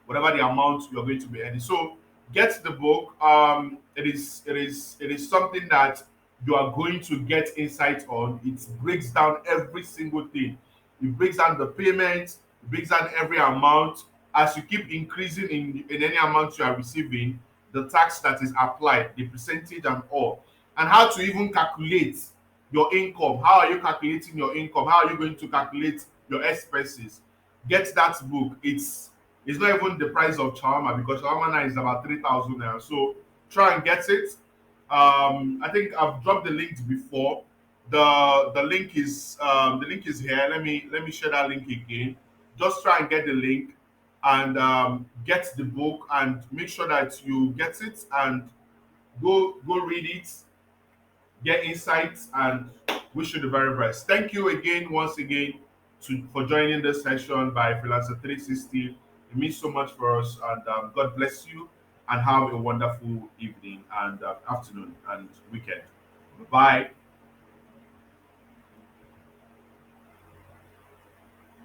whatever the amount you're going to be earning. So get the book. It is something that you are going to get insight on. It breaks down every single thing. It breaks down the payments, it breaks down every amount. As you keep increasing in any amount you are receiving, the tax that is applied, the percentage and all, and how to even calculate your income. How are you calculating your income? How are you going to calculate your expenses? Get that book. It's not even the price of shawarma, because shawarma now is about 3,000 naira. So try and get it. I think I've dropped the link before. The link is here. Let me share that link again. Just try and get the link and get the book, and make sure that you get it and go read it, get insights, and wish you the very best. Thank you again, once again, for joining this session by Freelancer 360. It means so much for us, and God bless you, and have a wonderful evening and afternoon and weekend. Bye.